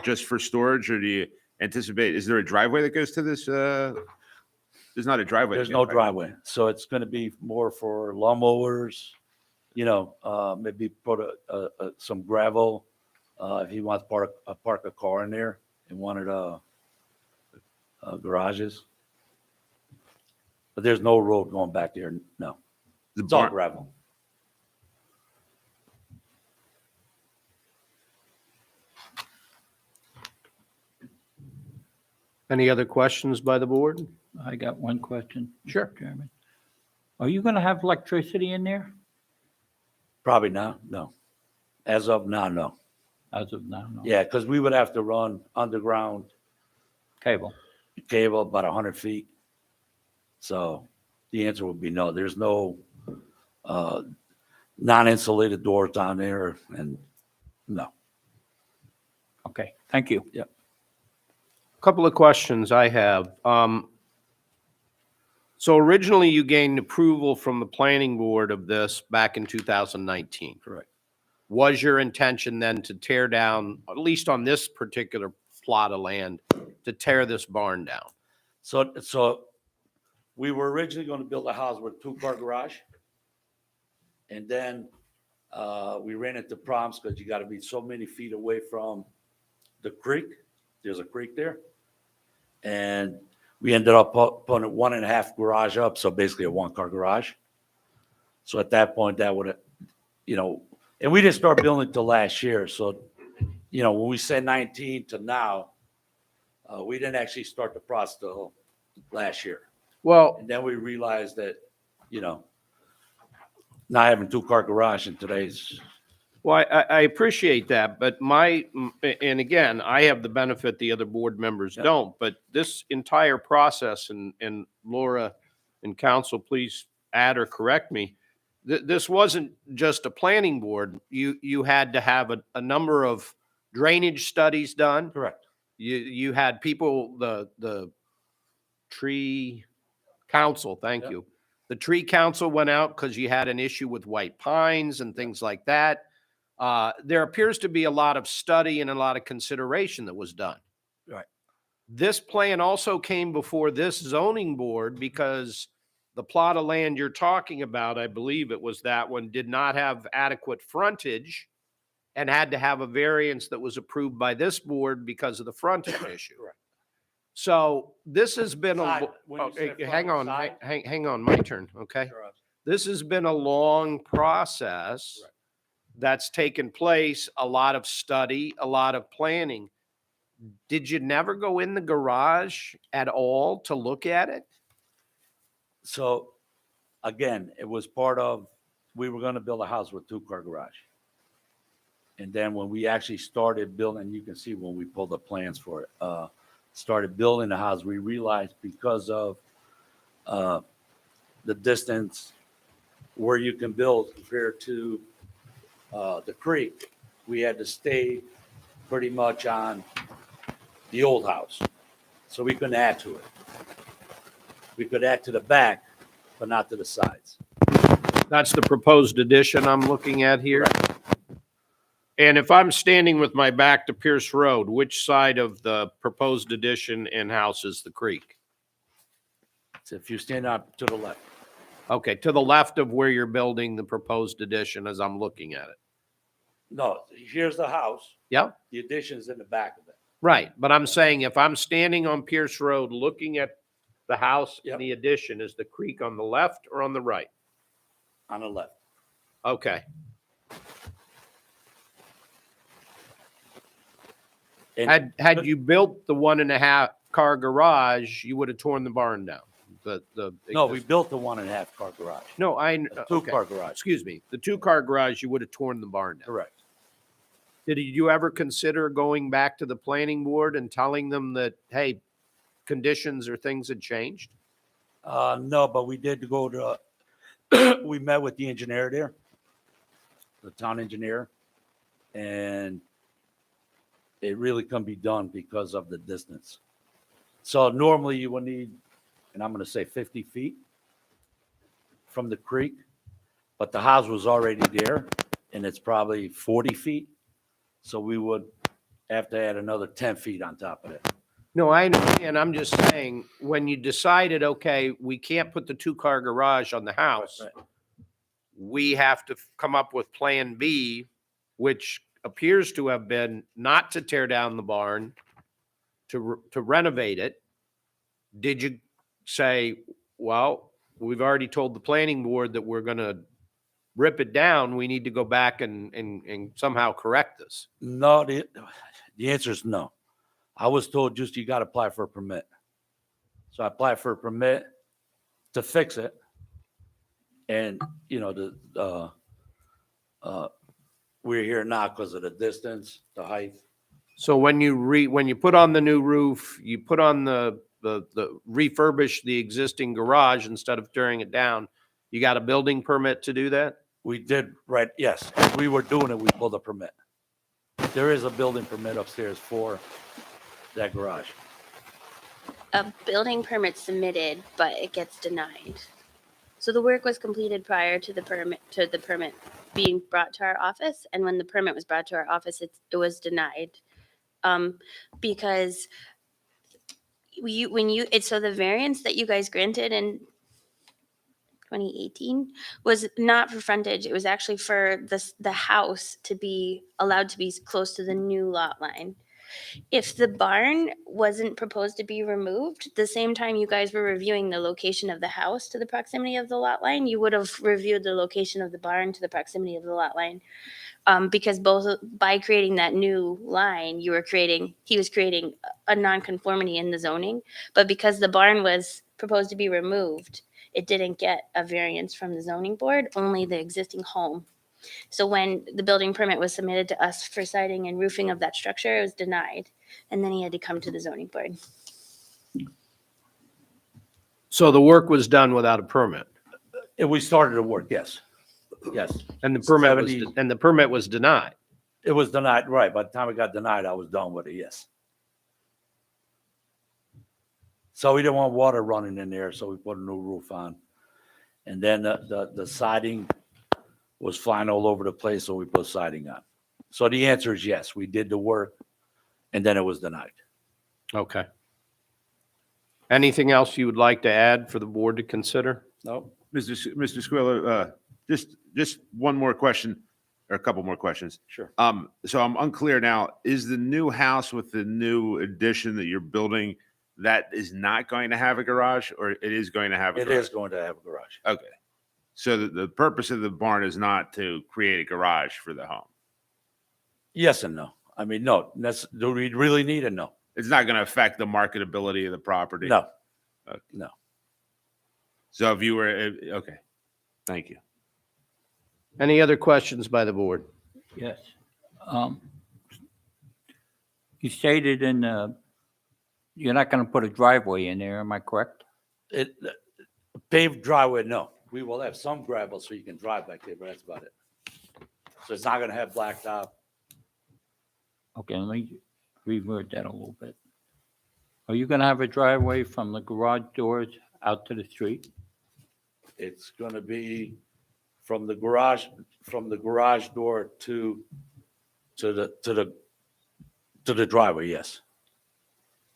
just for storage, or do you anticipate, is there a driveway that goes to this? There's not a driveway. There's that no goes back. driveway, so it's gonna be more for lawnmowers, maybe put some gravel, if he wants park a car in there in one of the garages. But there's no road going back there, no. The It's all barn, gravel. Any other questions by the board? I got one question. Mr. Sure. Chairman. Are you going to have electricity in there Probably not, no. As of now, no. as of now? No. Yeah, because we would have to run underground Cable. cable about 100 feet. So the answer would be no. There's no non-insulated doors down there, and no. Okay, thank you. Couple of questions I have. So originally you gained approval from the planning board of this back in 2019. Correct. Was your intention then to tear down, at least on this particular plot of land, to tear this barn down? So we were originally going to build a house with a two-car garage. And then we ran into problems because you got to be so many feet away from the creek. There's a creek there. And we ended up putting a 1.5 garage up, so basically a one-car garage. So at that point, that would have, and we didn't start building until last year. So, when we say 19 to now, we didn't actually start the process till last year. Well, And then we realized that, not having two-car garage in today's, well, I appreciate that, but and again, I have the benefit the other board members Yeah. don't, but this entire process, and Laura and council, please add or correct me, this wasn't just a planning board. You had to have a number of drainage studies done. correct. You had people, the tree council, thank Yep. you. The tree council went out because you had an issue with white pines and things like that. There appears to be a lot of study and a lot of consideration that was done. Right. This plan also came before this zoning board because the plot of land you're talking about, I believe it was that one, did not have adequate frontage and had to have a variance that was approved by this board because of the frontage issue. Correct. So this has been Side, when you say front, hang on, side? hang on, my turn, okay? This has been a long process Right. that's taken place, a lot of study, a lot of planning. Did you never go in the garage at all to look at it? So again, it was part of, we were going to build a house with two-car garage. And then when we actually started building, you can see when we pulled the plans for it, started building the house, we realized because of the distance where you can build compared to the creek, we had to stay pretty much on the old house. So we couldn't add to it. We could add to the back, but not to the sides. That's the proposed addition I'm looking at here. And if I'm standing with my back to Pierce Road, which side of the proposed addition and house is the creek? So if you stand up to the left, Okay, to the left of where you're building the proposed addition as I'm looking at it. no, here's the house. Yep. The addition's in the back of it. Right, but I'm saying if I'm standing on Pierce Road looking at the house Yep. and the addition, is the creek on the left or on the right? On the left. Okay, And had you built the 1.5 car garage, you would have torn the barn down. no, we built the 1.5 car garage. No, A okay. two-car garage. Excuse me, the 2-car garage, you would have torn the barn down. Correct. Did you ever consider going back to the planning board and telling them that, hey, conditions or things had changed? No, but we did go to, we met with the engineer there, the town engineer, and it really can be done because of the distance. So normally you would need, and I'm going to say 50 feet from the creek, but the house was already there and it's probably 40 feet. So we would have to add another 10 feet on top of it. No, I understand. I'm just saying, when you decided, okay, we can't put the 2-car garage on the house, Right. we have to come up with Plan B, which appears to have been not to tear down the barn, to renovate it. Did you say, well, we've already told the planning board that we're going to rip it down, we need to go back and somehow correct this? No, the answer is no. I was told just you got to apply for a permit. So I applied for a permit to fix it. And, you know, we're here now because of the distance, the height. So when you put on the new roof, you put on the refurbish the existing garage instead of tearing it down, you got a building permit to do that? We did, right, yes. As we were doing it, we pulled a permit. There is a building permit upstairs for that garage. A building permit submitted, but it gets denied. So the work was completed prior to the permit being brought to our office, and when the permit was brought to our office, it was denied. Because so the variance that you guys granted in 2018 was not for frontage. It was actually for the house to be allowed to be close to the new lot line. If the barn wasn't proposed to be removed, the same time you guys were reviewing the location of the house to the proximity of the lot line, you would have reviewed the location of the barn to the proximity of the lot line. Because both by creating that new line, he was creating a nonconformity in the zoning. But because the barn was proposed to be removed, it didn't get a variance from the zoning board, only the existing home. So when the building permit was submitted to us for siding and roofing of that structure, it was denied. And then he had to come to the zoning board. So the work was done without a permit, And we started to work, yes. Yes. and the 70 permit was denied. It was denied, right. By the time it got denied, I was done with it, yes. So we didn't want water running in there, so we put a new roof on. And then the siding was flying all over the place, so we put siding on. So the answer is yes, we did the work, and then it was denied. Okay. Anything else you would like to add for the board to consider? No, Mr. Squilla, just one more question, or a couple more questions. sure. So I'm unclear now, is the new house with the new addition that you're building, that is not going to have a garage, or it is going to have a It garage? is going to have a garage. Okay. So the purpose of the barn is not to create a garage for the home. Yes and no. I mean, no, do we really need a no? It's not going to affect the marketability of the property. No, Okay. no. So if you were, okay, thank you. Any other questions by the board? Yes. You stated you're not going to put a driveway in there, am I correct? Paved driveway, no. We will have some gravel so you can drive back there, but that's about it. So it's not gonna have blacktop. Okay, let me reword that a little bit. Are you going to have a driveway from the garage doors out to the street? It's gonna be from the garage door to the driveway, yes.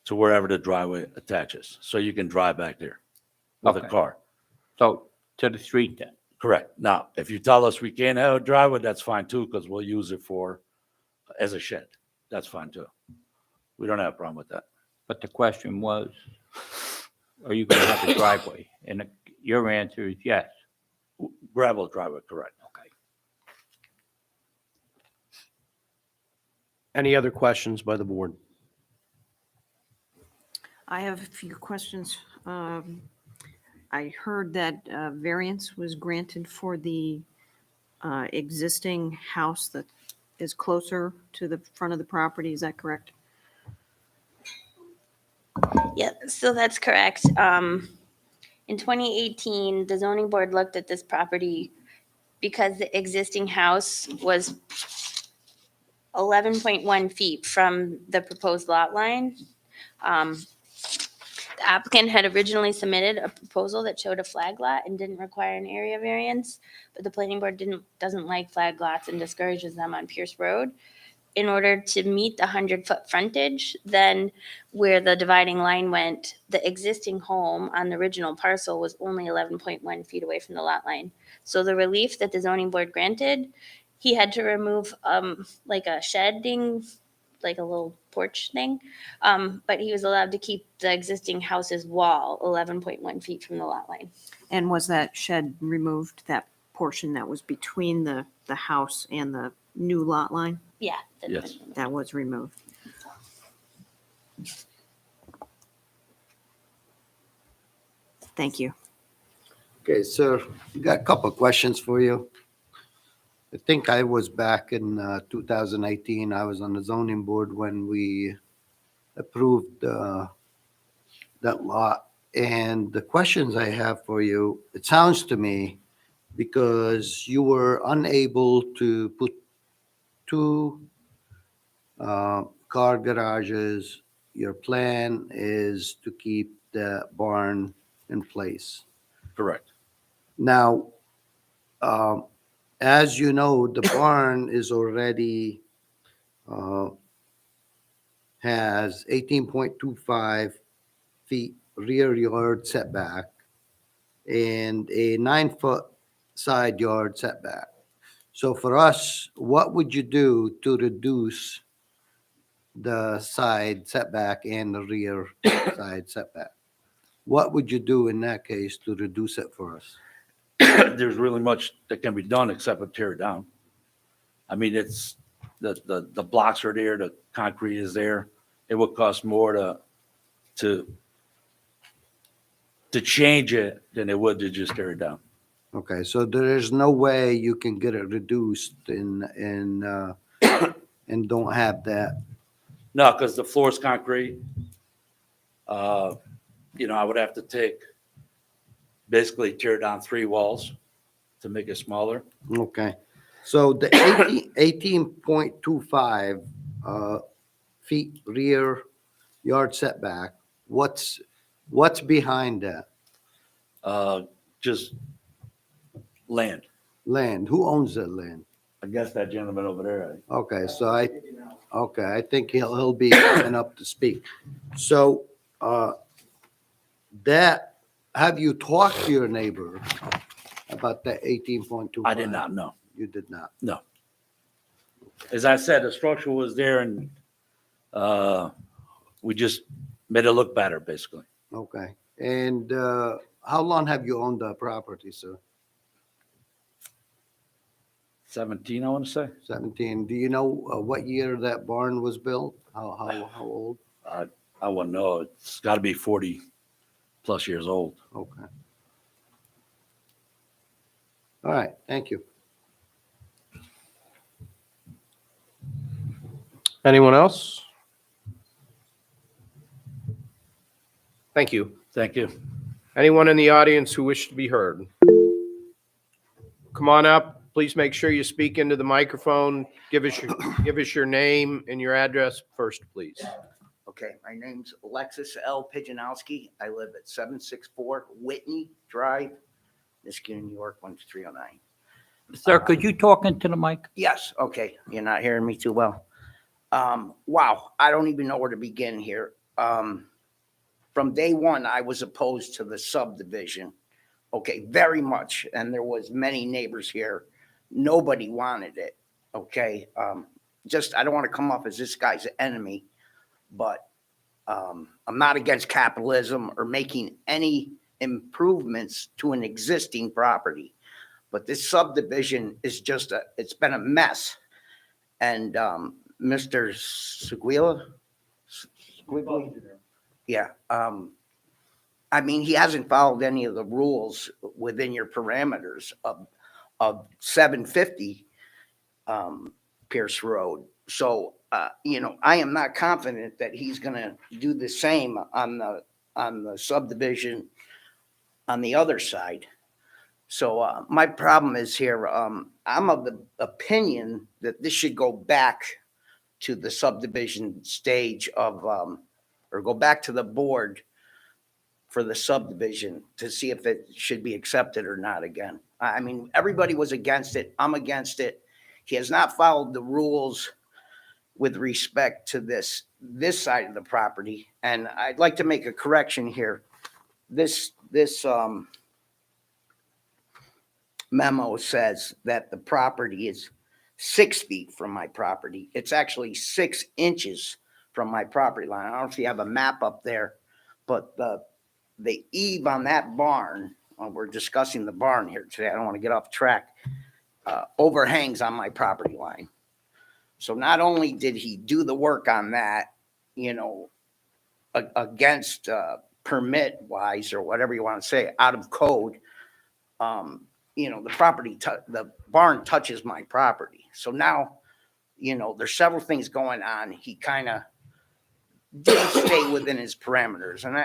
To wherever the driveway attaches, so you can drive back there with a Okay. car. So to the street then? Correct. Now, if you tell us we can't have a driveway, that's fine too, because we'll use it as a shed. That's fine too. We don't have a problem with that. But the question was, are you going to have a driveway? And your answer is yes. Gravel driveway, correct. Okay. Any other questions by the board? I have a few questions. I heard that variance was granted for the existing house that is closer to the front of the property. Is that correct? Yeah, so that's correct. In 2018, the zoning board looked at this property because the existing house was 11.1 feet from the proposed lot line. The applicant had originally submitted a proposal that showed a flag lot and didn't require an area variance, but the planning board doesn't like flag lots and discourages them on Pierce Road. In order to meet the 100-foot frontage, then where the dividing line went, the existing home on the original parcel was only 11.1 feet away from the lot line. So the relief that the zoning board granted, he had to remove like a shedding, like a little porch thing, but he was allowed to keep the existing house's wall 11.1 feet from the lot line. And was that shed removed, that portion that was between the house and the new lot line? Yeah. Yes. That was removed. Thank you. Okay, sir, we got a couple of questions for you. I think I was back in 2018. I was on the zoning board when we approved that lot. And the questions I have for you, it sounds to me, because you were unable to put two car garages, your plan is to keep the barn in place. Correct. Now, as you know, the barn is already uh, has 18.25 feet rear yard setback and a 9-foot side yard setback. So for us, what would you do to reduce the side setback and the rear side setback? What would you do in that case to reduce it for us? There's really much that can be done except for tear it down. I mean, it's, the blocks are there, the concrete is there. It would cost more to change it than it would to just tear it down. Okay, so there is no way you can get it reduced and don't have that. No, because the floor is concrete. I would have to basically tear down 3 walls to make it smaller. Okay, so the 18.25 feet rear yard setback, what's behind that? Just land. Land, who owns that land? I guess that gentleman over there. Okay, so I think he'll be coming up to speak. So, have you talked to your neighbor about that 18.25? I did not know. You did not? No. As I said, the structure was there and we just made it look better, basically. Okay, and how long have you owned the property, sir? 17, I want to say. 17. Do you know what year that barn was built? How old? I wouldn't know. It's got to be 40 plus years old. Okay. All right, thank you. Anyone else? Thank you. Thank you. Anyone in the audience who wish to be heard? Come on up. Please make sure you speak into the microphone. Give us your name and your address first, please. Okay, my name's Alexis L. Pijanowski. I live at 764 Whitney Drive, Niskuna, New York, 12309. Sir, could you talk into the mic? Yes, okay, you're not hearing me too well. Wow, I don't even know where to begin here. From day one, I was opposed to the subdivision. Okay, very much, and there was many neighbors here. Nobody wanted it, okay? I don't want to come off as this guy's enemy, but I'm not against capitalism or making any improvements to an existing property. But this subdivision is it's been a mess. And Mr. Seguila? Yeah. I mean, he hasn't followed any of the rules within your parameters of 750 Pierce Road. So, I am not confident that he's going to do the same on the subdivision on the other side. So my problem is here, I'm of the opinion that this should go back to the subdivision stage or go back to the board for the subdivision to see if it should be accepted or not again. I mean, everybody was against it. I'm against it. He has not followed the rules with respect to this side of the property. And I'd like to make a correction here. This memo says that the property is 6 feet from my property. It's actually 6 inches from my property line. I don't know if you have a map up there, but the eave on that barn, we're discussing the barn here today. I don't want to get off track, overhangs on my property line. So not only did he do the work on that, against permit wise, or whatever you want to say, out of code. The barn touches my property. So now, there's several things going on. He kind of didn't stay within his parameters. And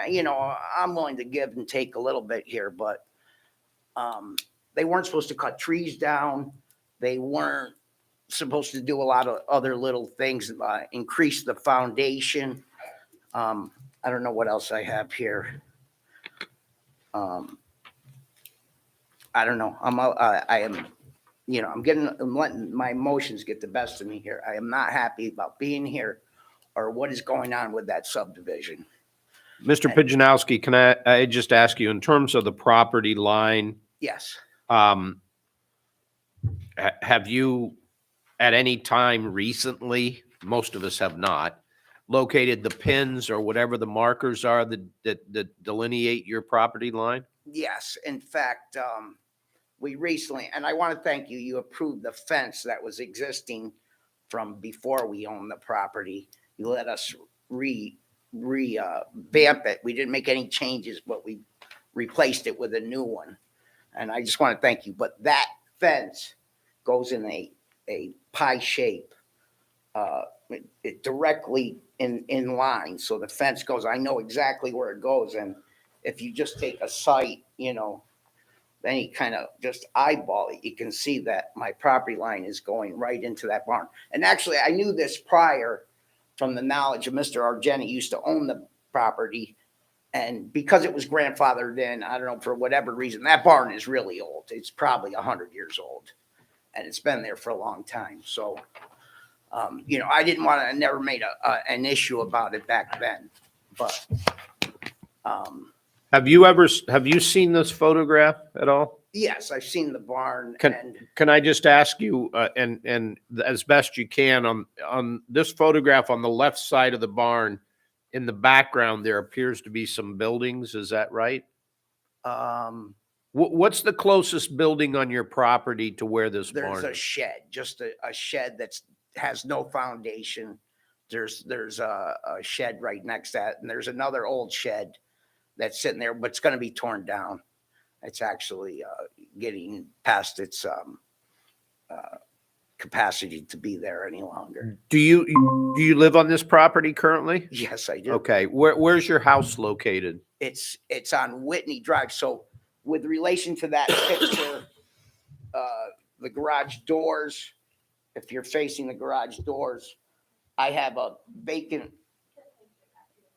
I'm willing to give and take a little bit here, but they weren't supposed to cut trees down. They weren't supposed to do a lot of other little things, increase the foundation. I don't know what else I have here. I don't know. I'm letting my emotions get the best of me here. I am not happy about being here or what is going on with that subdivision. Mr. Pijanowski, can I just ask you, in terms of the property line, Yes. have you at any time recently, most of us have not, located the pins or whatever the markers are that delineate your property line? Yes. In fact, we recently, and I want to thank you, you approved the fence that was existing from before we owned the property. You let us revamp it. We didn't make any changes, but we replaced it with a new one. And I just want to thank you. But that fence goes in a pie shape, it directly in line. So the fence goes, I know exactly where it goes. And if you just take a sight, then you kind of just eyeball it. You can see that my property line is going right into that barn. And actually, I knew this prior from the knowledge of Mr. Argenti used to own the property. And because it was grandfathered in, I don't know, for whatever reason, that barn is really old. It's probably 100 years old. And it's been there for a long time. So, I didn't want to, I never made an issue about it back then. But Have you seen this photograph at all? yes, I've seen the barn. Can I just ask you, and as best you can, on this photograph on the left side of the barn, in the background, there appears to be some buildings. Is that right? What's the closest building on your property to where this barn There's a is? shed, just a shed has no foundation. There's a shed right next to that, and there's another old shed that's sitting there, but it's going to be torn down. It's actually getting past its capacity to be there any longer. Do you live on this property currently? Yes, I do. Okay. Where's your house located? It's on Whitney Drive. So with relation to that picture, the garage doors, if you're facing the garage doors, I have a vacant.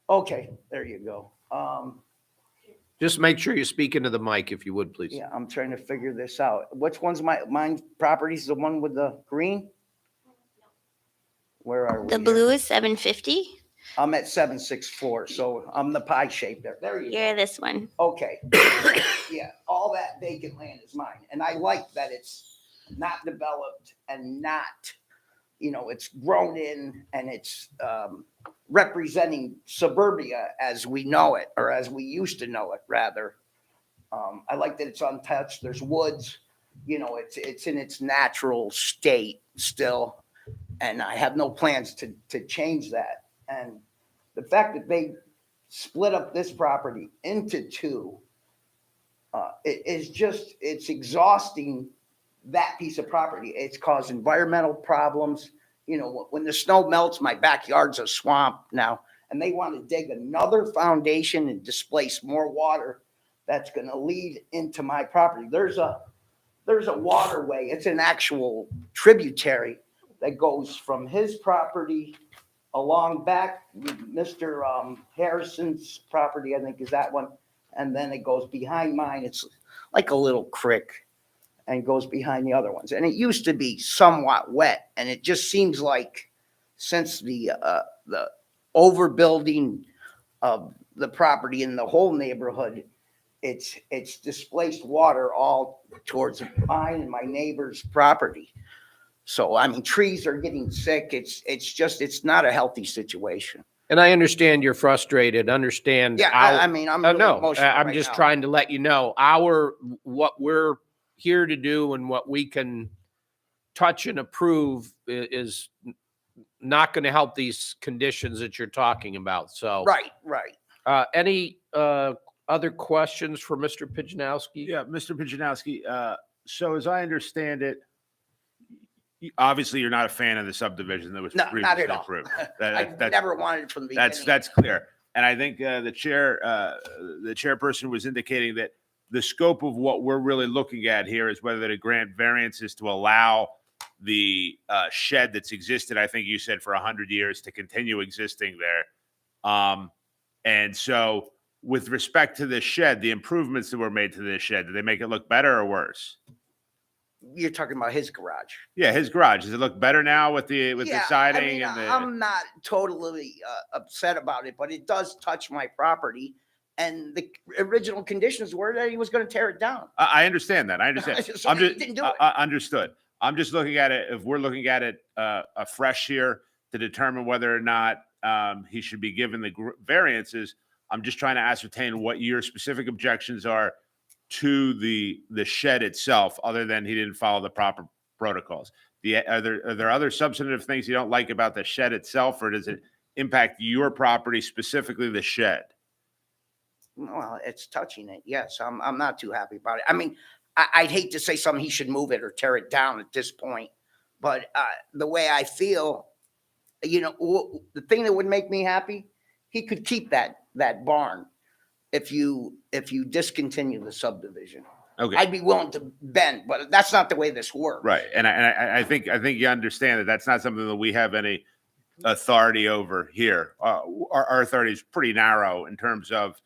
Okay, there you go. Just make sure you speak into the mic if you would, please. Yeah, I'm trying to figure this out. Which one's mine properties? The one with the green? Where are we? The here? blue is 750. I'm at 764, so I'm the pie shape there. There you go. You're this one. Okay. Yeah, all that vacant land is mine. And I like that it's not developed and not, it's grown in and it's representing suburbia as we know it, or as we used to know it, rather. I like that it's untouched. There's woods, it's in its natural state still. And I have no plans to change that. And the fact that they split up this property into two, it's exhausting that piece of property. It's caused environmental problems. When the snow melts, my backyard's a swamp now, and they want to dig another foundation and displace more water that's going to lead into my property. There's a waterway. It's an actual tributary that goes from his property along back, Mr. Harrison's property, I think is that one. And then it goes behind mine. It's like a little creek and goes behind the other ones. And it used to be somewhat wet. And it just seems like since the overbuilding of the property in the whole neighborhood, it's displaced water all towards mine and my neighbor's property. So, trees are getting sick. It's not a healthy situation. And I understand you're frustrated. Understand. Yeah, I'm really emotional I'm right just now. trying to let you know what we're here to do and what we can touch and approve is not going to help these conditions that you're talking about. So, Right, right. Any other questions for Mr. Pijanowski? Yeah, Mr. Pijanowski, so as I understand it, obviously you're not a fan of the subdivision that was No, not previously at all. approved. I never wanted it from the beginning. That's clear. And I think the chairperson was indicating that the scope of what we're really looking at here is whether to grant variances to allow the shed that's existed, I think you said for 100 years, to continue existing there. And so with respect to this shed, the improvements that were made to this shed, did they make it look better or worse? You're talking about his garage. Yeah, his garage. Does it look better now with the Yeah, siding I mean, and the? I'm not totally upset about it, but it does touch my property. And the original conditions were that he was going to tear it down. I understand that. I understand. So he didn't do it. Understood. I'm just looking at it. If we're looking at it afresh here to determine whether or not he should be given the variances, I'm just trying to ascertain what your specific objections are to the shed itself, other than he didn't follow the proper protocols. Are there other substantive things you don't like about the shed itself, or does it impact your property, specifically the shed? Well, it's touching it. Yes, I'm not too happy about it. I mean, I'd hate to say something, he should move it or tear it down at this point. But the way I feel, the thing that would make me happy, he could keep that barn if you discontinue the subdivision. Okay. I'd be willing to bend, but that's not the way this works. Right. And I think you understand that that's not something that we have any authority over here. Our authority is pretty narrow in terms of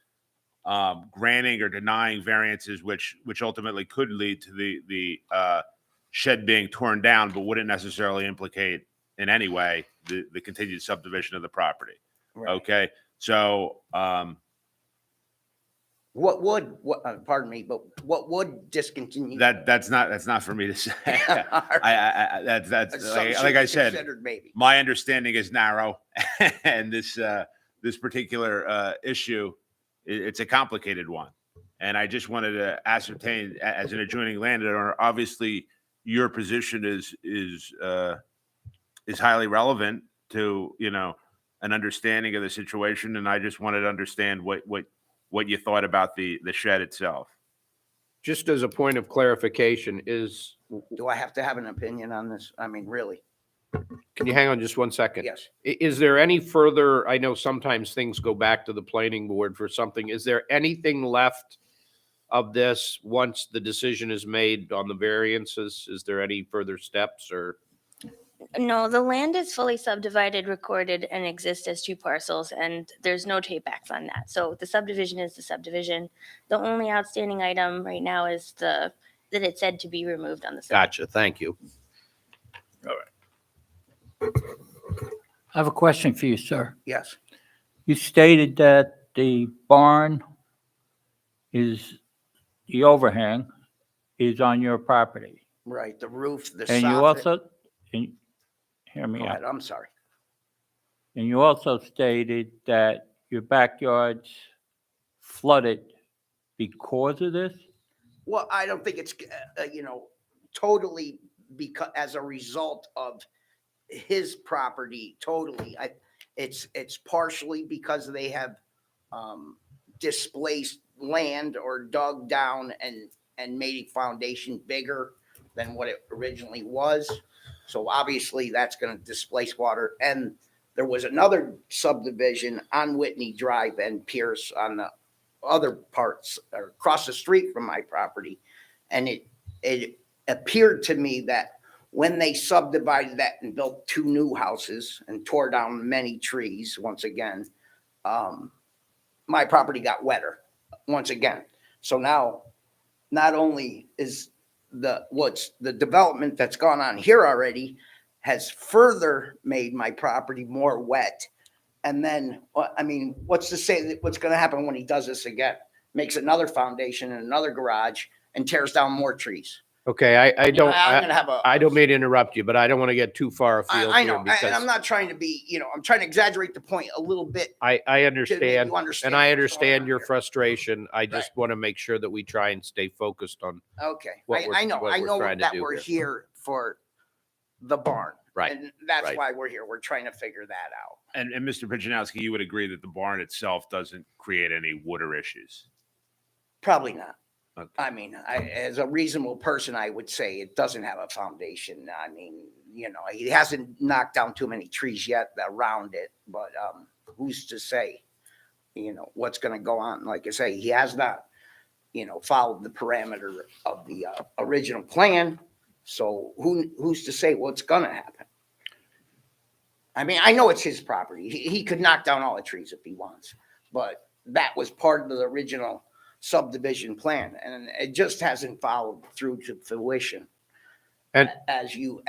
granting or denying variances, which ultimately could lead to the shed being torn down, but wouldn't necessarily implicate in any way the continued subdivision of the property. Right. Okay. So, pardon me, but what would discontinue? that's not for me to say. That's Something should like be I said, considered maybe. my understanding is narrow, and this particular issue, it's a complicated one. And I just wanted to ascertain, as an adjoining landowner, obviously your position is highly relevant to an understanding of the situation, and I just wanted to understand what you thought about the shed itself. Just as a point of clarification, Do I have to have an opinion on this? I mean, really? can you hang on just one second? Yes. Is there any further, I know sometimes things go back to the planning board for something. Is there anything left of this once the decision is made on the variances? Is there any further steps or? No, the land is fully subdivided, recorded, and exists as 2 parcels, and there's no takebacks on that. So the subdivision is the subdivision. The only outstanding item right now is that it said to be removed on the subdivision. Gotcha. Thank you. I have a question for you, sir. Yes. You stated that the barn the overhang is on your property. Right. The roof, the And you soffit. hear me Go out. ahead, I'm sorry. And you also stated that your backyard's flooded because of this? Well, I don't think it's, totally because as a result of his property, totally. It's partially because they have displaced land or dug down and made a foundation bigger than what it originally was. So obviously that's going to displace water. And there was another subdivision on Whitney Drive and Pierce on the other parts or across the street from my property. And it appeared to me that when they subdivided that and built 2 new houses and tore down many trees once again, my property got wetter once again. So now not only is the development that's gone on here already has further made my property more wet. And then, I mean, what's to say that what's going to happen when he does this again? Makes another foundation and another garage and tears down more trees. Okay, I don't, I'm gonna have I don't mean to interrupt you, but I don't want to get too far afield I here know, and because I'm not trying to be, I'm trying to exaggerate the point a little bit. I to make understand, you understand and I what's going understand on your here. frustration. I just want to make sure that we try and stay focused on. Okay, what we're- I know what we're trying to that do we're here. here for the barn. Right, And that's right. why we're here. We're trying to figure that out. And Mr. Pichanowski, you would agree that the barn itself doesn't create any water issues? Probably not. Okay. I mean, as a reasonable person, I would say it doesn't have a foundation. I mean, you know, he hasn't knocked down too many trees yet around it, but who's to say, you know, what's going to go on? Like I say, he has not, you know, followed the parameter of the original plan. So who's to say what's going to happen? I mean, I know it's his property. He could knock down all the trees if he wants, but that was part of the original subdivision plan, and it just hasn't followed through to fruition. And- as you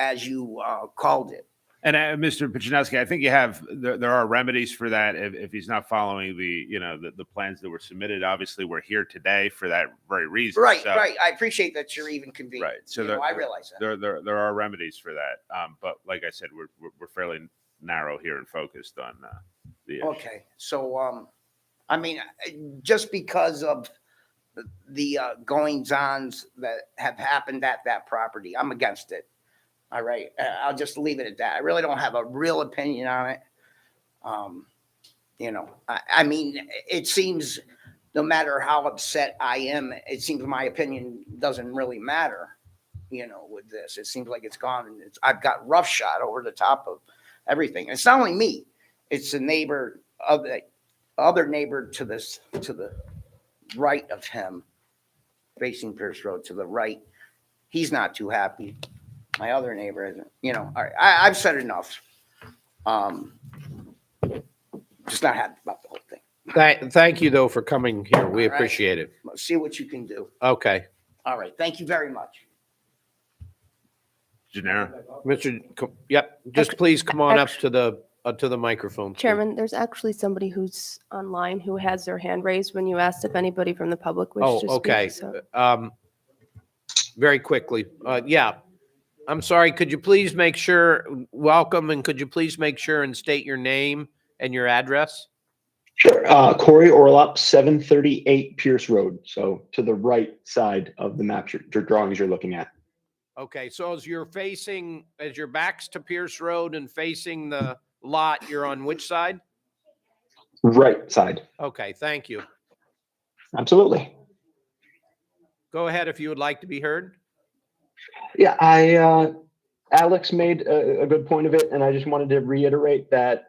called it. And Mr. Pichanowski, I think you have, there are remedies for that if he's not following the, you know, the plans that were submitted. Obviously, we're here today for that very reason. Right, So- right. I appreciate that you're even convened. Right. So You know, I realize that. there are remedies for that. But like I said, we're fairly narrow here and focused on the issue. Okay, so I mean, just because of the goings-ons that have happened at that property, I'm against it. All right, I'll just leave it at that. I really don't have a real opinion on it. You know, I mean, it seems no matter how upset I am, it seems my opinion doesn't really matter. You know, with this, it seems like it's gone. And I've got roughshod over the top of everything. It's not only me; it's the neighbor of the other neighbor to the right of him, facing Pierce Road to the right. He's not too happy. My other neighbor isn't. You know, all right, I've said enough. Just not happy about the whole thing. Thank you, though, for coming here. We All right. appreciate it. See what you can do. Okay. All right, thank you very much. Gennaro? Yep, just please come on up to the microphone. please. Chairman, there's actually somebody who's online who has their hand raised when you asked if anybody from the public wished to speak. Oh, okay. So Very quickly. Yeah. I'm sorry. Could you please make sure, welcome, and could you please make sure and state your name and your address? Sure. Corey Orlop, 738 Pierce Road. So to the right side of the map, your drawings you're looking at. Okay, so as your back's to Pierce Road and facing the lot, you're on which side? Right side. Okay, thank you. Absolutely. Go ahead if you would like to be heard. Yeah, Alex made a good point of it, and I just wanted to reiterate that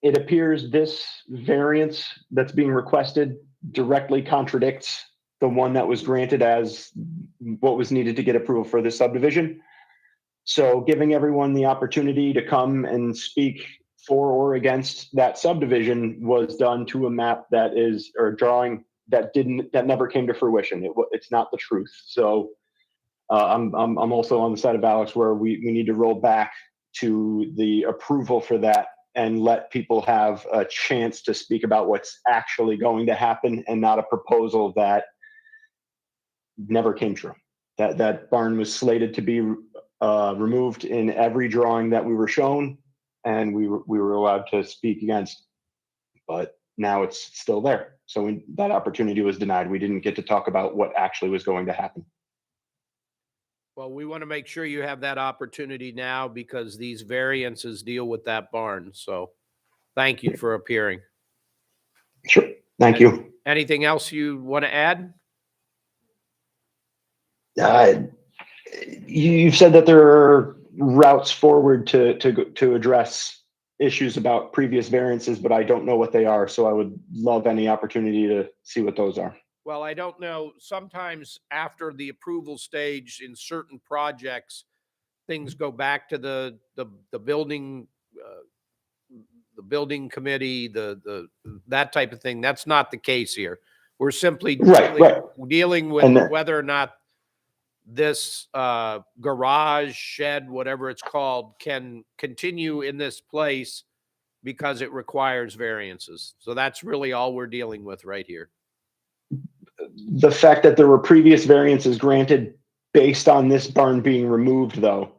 it appears this variance that's being requested directly contradicts the one that was granted as what was needed to get approval for this subdivision. So giving everyone the opportunity to come and speak for or against that subdivision was done to a map that is, or a drawing that never came to fruition. It's not the truth. So I'm also on the side of Alex where we need to roll back to the approval for that and let people have a chance to speak about what's actually going to happen and not a proposal that never came true. That barn was slated to be removed in every drawing that we were shown, and we were allowed to speak against, but now it's still there. So that opportunity was denied. We didn't get to talk about what actually was going to happen. Well, we want to make sure you have that opportunity now because these variances deal with that barn. So thank you for appearing. Sure. Thank you. Anything else you want to add? You've said that there are routes forward to address issues about previous variances, but I don't know what they are. So I would love any opportunity to see what those are. Well, I don't know. Sometimes after the approval stage in certain projects, things go back to the building, the building committee, that type of thing. That's not the case here. We're simply dealing with whether or not this garage, shed, whatever it's called, can continue in this place because it requires variances. So that's really all we're dealing with right here. The fact that there were previous variances granted based on this barn being removed, though,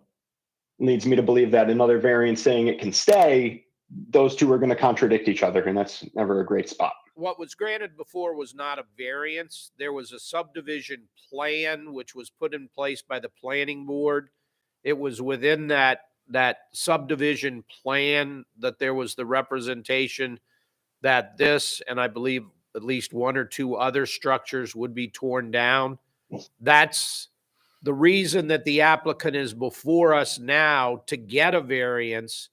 leads me to believe that another variance saying it can stay, those two are going to contradict each other, and that's never a great spot. What was granted before was not a variance. There was a subdivision plan which was put in place by the planning board. It was within that that subdivision plan, that there was the representation that this, and I believe at least one or two other structures would be torn down. That's the reason that the applicant is before us now to get a variance,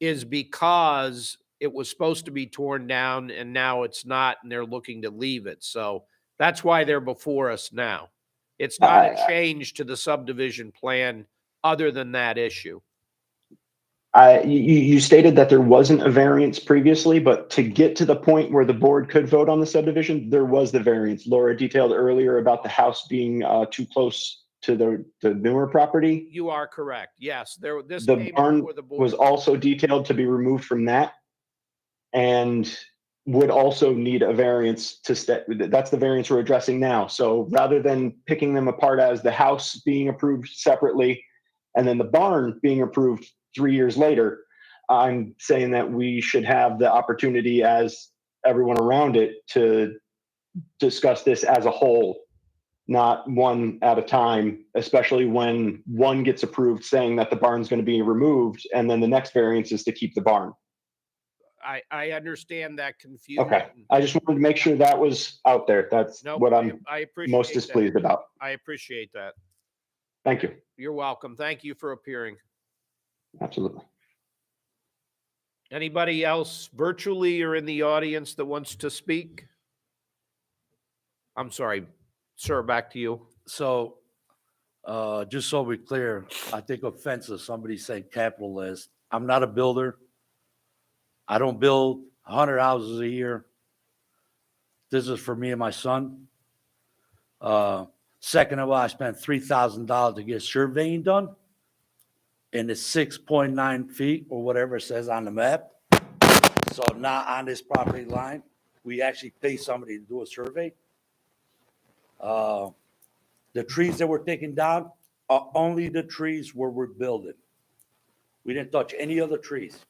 is because it was supposed to be torn down and now it's not, and they're looking to leave it. So that's why they're before us now. It's not a change to the subdivision plan other than that issue. You stated that there wasn't a variance previously, but to get to the point where the board could vote on the subdivision, there was the variance. Laura detailed earlier about the house being too close to the newer property. You are correct. Yes, this The came barn before the board. was also detailed to be removed from that and would also need a variance to stay. That's the variance we're addressing now. So rather than picking them apart as the house being approved separately and then the barn being approved 3 years later, I'm saying that we should have the opportunity as everyone around it to discuss this as a whole, not one at a time, especially when one gets approved saying that the barn's going to be removed and then the next variance is to keep the barn. I understand that confusion. Okay. I just wanted to make sure that was out there. That's Nope, what I'm I appreciate most that. displeased about. I appreciate that. Thank you. You're welcome. Thank you for appearing. Absolutely. Anybody else virtually or in the audience that wants to speak? I'm sorry, sir, back to you. So, just so we're clear, I take offense if somebody saying capitalist. I'm not a builder. I don't build 100 houses a year. This is for me and my son. Second of all, I spent $3,000 to get surveying done. And it's 6.9 feet or whatever it says on the map. So not on this property line. We actually pay somebody to do a survey. The trees that were taken down are only the trees where we're building. We didn't touch any other trees.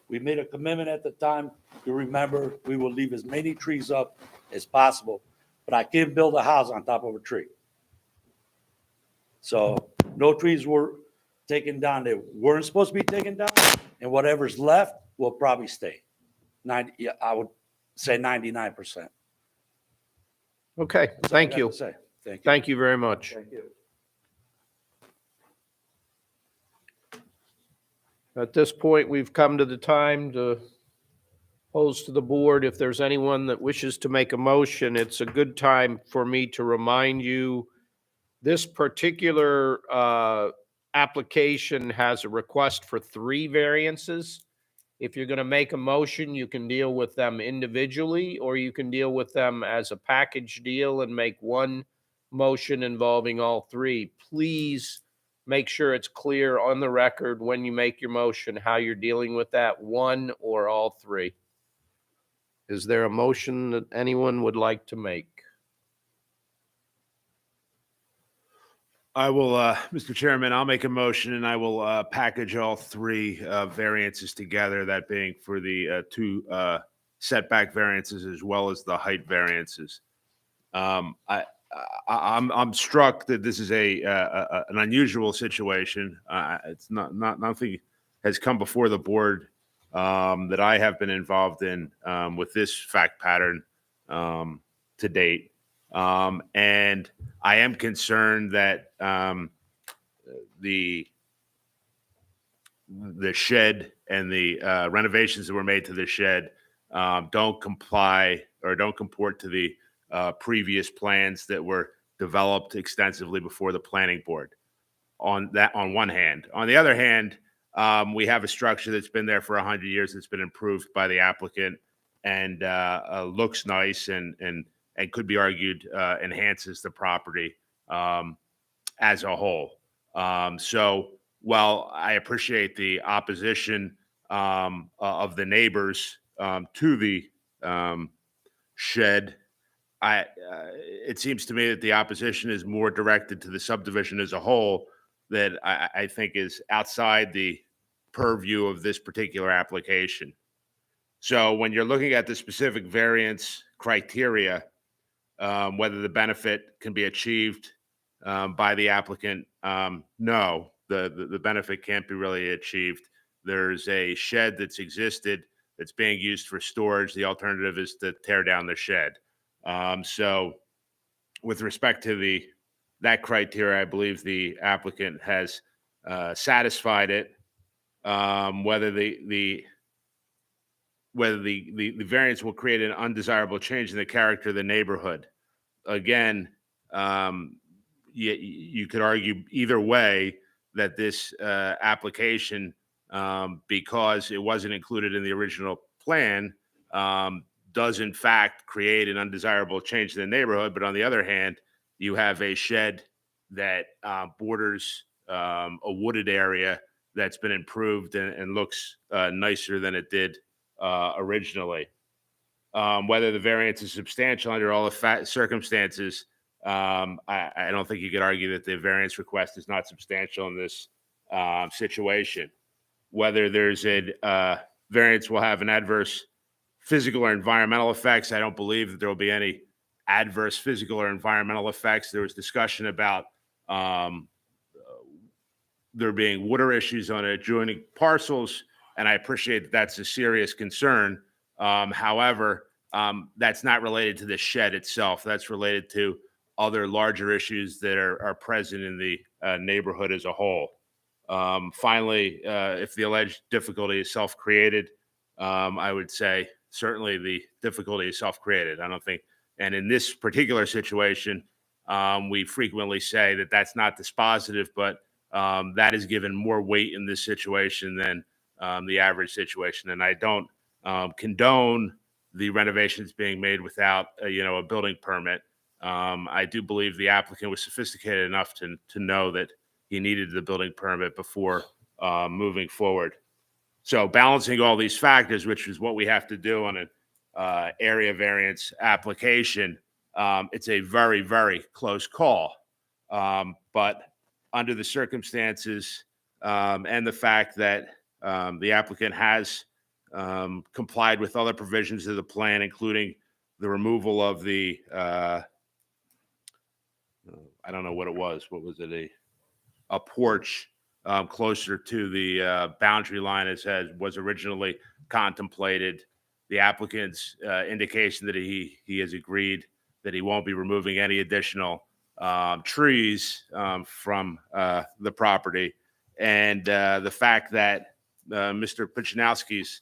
We made a commitment at the time. You remember, we will leave as many trees up as possible, but I can't build a house on top of a tree. So no trees were taken down that weren't supposed to be taken down, and whatever's left will probably stay. I would say 99%. Okay, thank you. Thank you. Thank you very much. Thank you. At this point, we've come to the time to pose to the board. If there's anyone that wishes to make a motion, it's a good time for me to remind you, this particular application has a request for 3 variances. If you're going to make a motion, you can deal with them individually, or you can deal with them as a package deal and make one motion involving all 3. Please make sure it's clear on the record when you make your motion how you're dealing with that, one or all 3. Is there a motion that anyone would like to make? I will, Mr. Chairman, I'll make a motion and I will package all 3 variances together, that being for the 2 setback variances as well as the height variances. I'm struck that this is an unusual situation. It's nothing has come before the board that I have been involved in with this fact pattern to date. And I am concerned that the shed and the renovations that were made to the shed don't comply or don't comport to the previous plans that were developed extensively before the planning board. On one hand. On the other hand, we have a structure that's been there for 100 years that's been improved by the applicant and looks nice and could be argued enhances the property as a whole. So while I appreciate the opposition of the neighbors to the shed, it seems to me that the opposition is more directed to the subdivision as a whole that I think is outside the purview of this particular application. So when you're looking at the specific variance criteria, whether the benefit can be achieved by the applicant, no. the benefit can't be really achieved. There's a shed that's existed that's being used for storage. The alternative is to tear down the shed. So with respect to that criteria, I believe the applicant has satisfied it. Whether the variance will create an undesirable change in the character of the neighborhood. Again, you could argue either way that this application, because it wasn't included in the original plan, does in fact create an undesirable change in the neighborhood. But on the other hand, you have a shed that borders a wooded area that's been improved and looks nicer than it did originally. Whether the variance is substantial under all the circumstances, I don't think you could argue that the variance request is not substantial in this situation. Whether there's a variance will have an adverse physical or environmental effects, I don't believe that there will be any adverse physical or environmental effects. There was discussion about there being water issues on adjoining parcels, and I appreciate that that's a serious concern. However, that's not related to the shed itself. That's related to other larger issues that are present in the neighborhood as a whole. Finally, if the alleged difficulty is self-created, I would say certainly the difficulty is self-created. I don't think, and in this particular situation, we frequently say that that's not dispositive, but that is given more weight in this situation than the average situation. And I don't condone the renovations being made without a building permit. I do believe the applicant was sophisticated enough to know that he needed the building permit before moving forward. So balancing all these factors, which is what we have to do on an area variance application, it's a very, very close call. But under the circumstances and the fact that the applicant has complied with other provisions of the plan, including the removal of the, I don't know what it was. What was it? A porch closer to the boundary line as was originally contemplated. The applicant's indication that he has agreed that he won't be removing any additional trees from the property. And the fact that Mr. Pichinowski's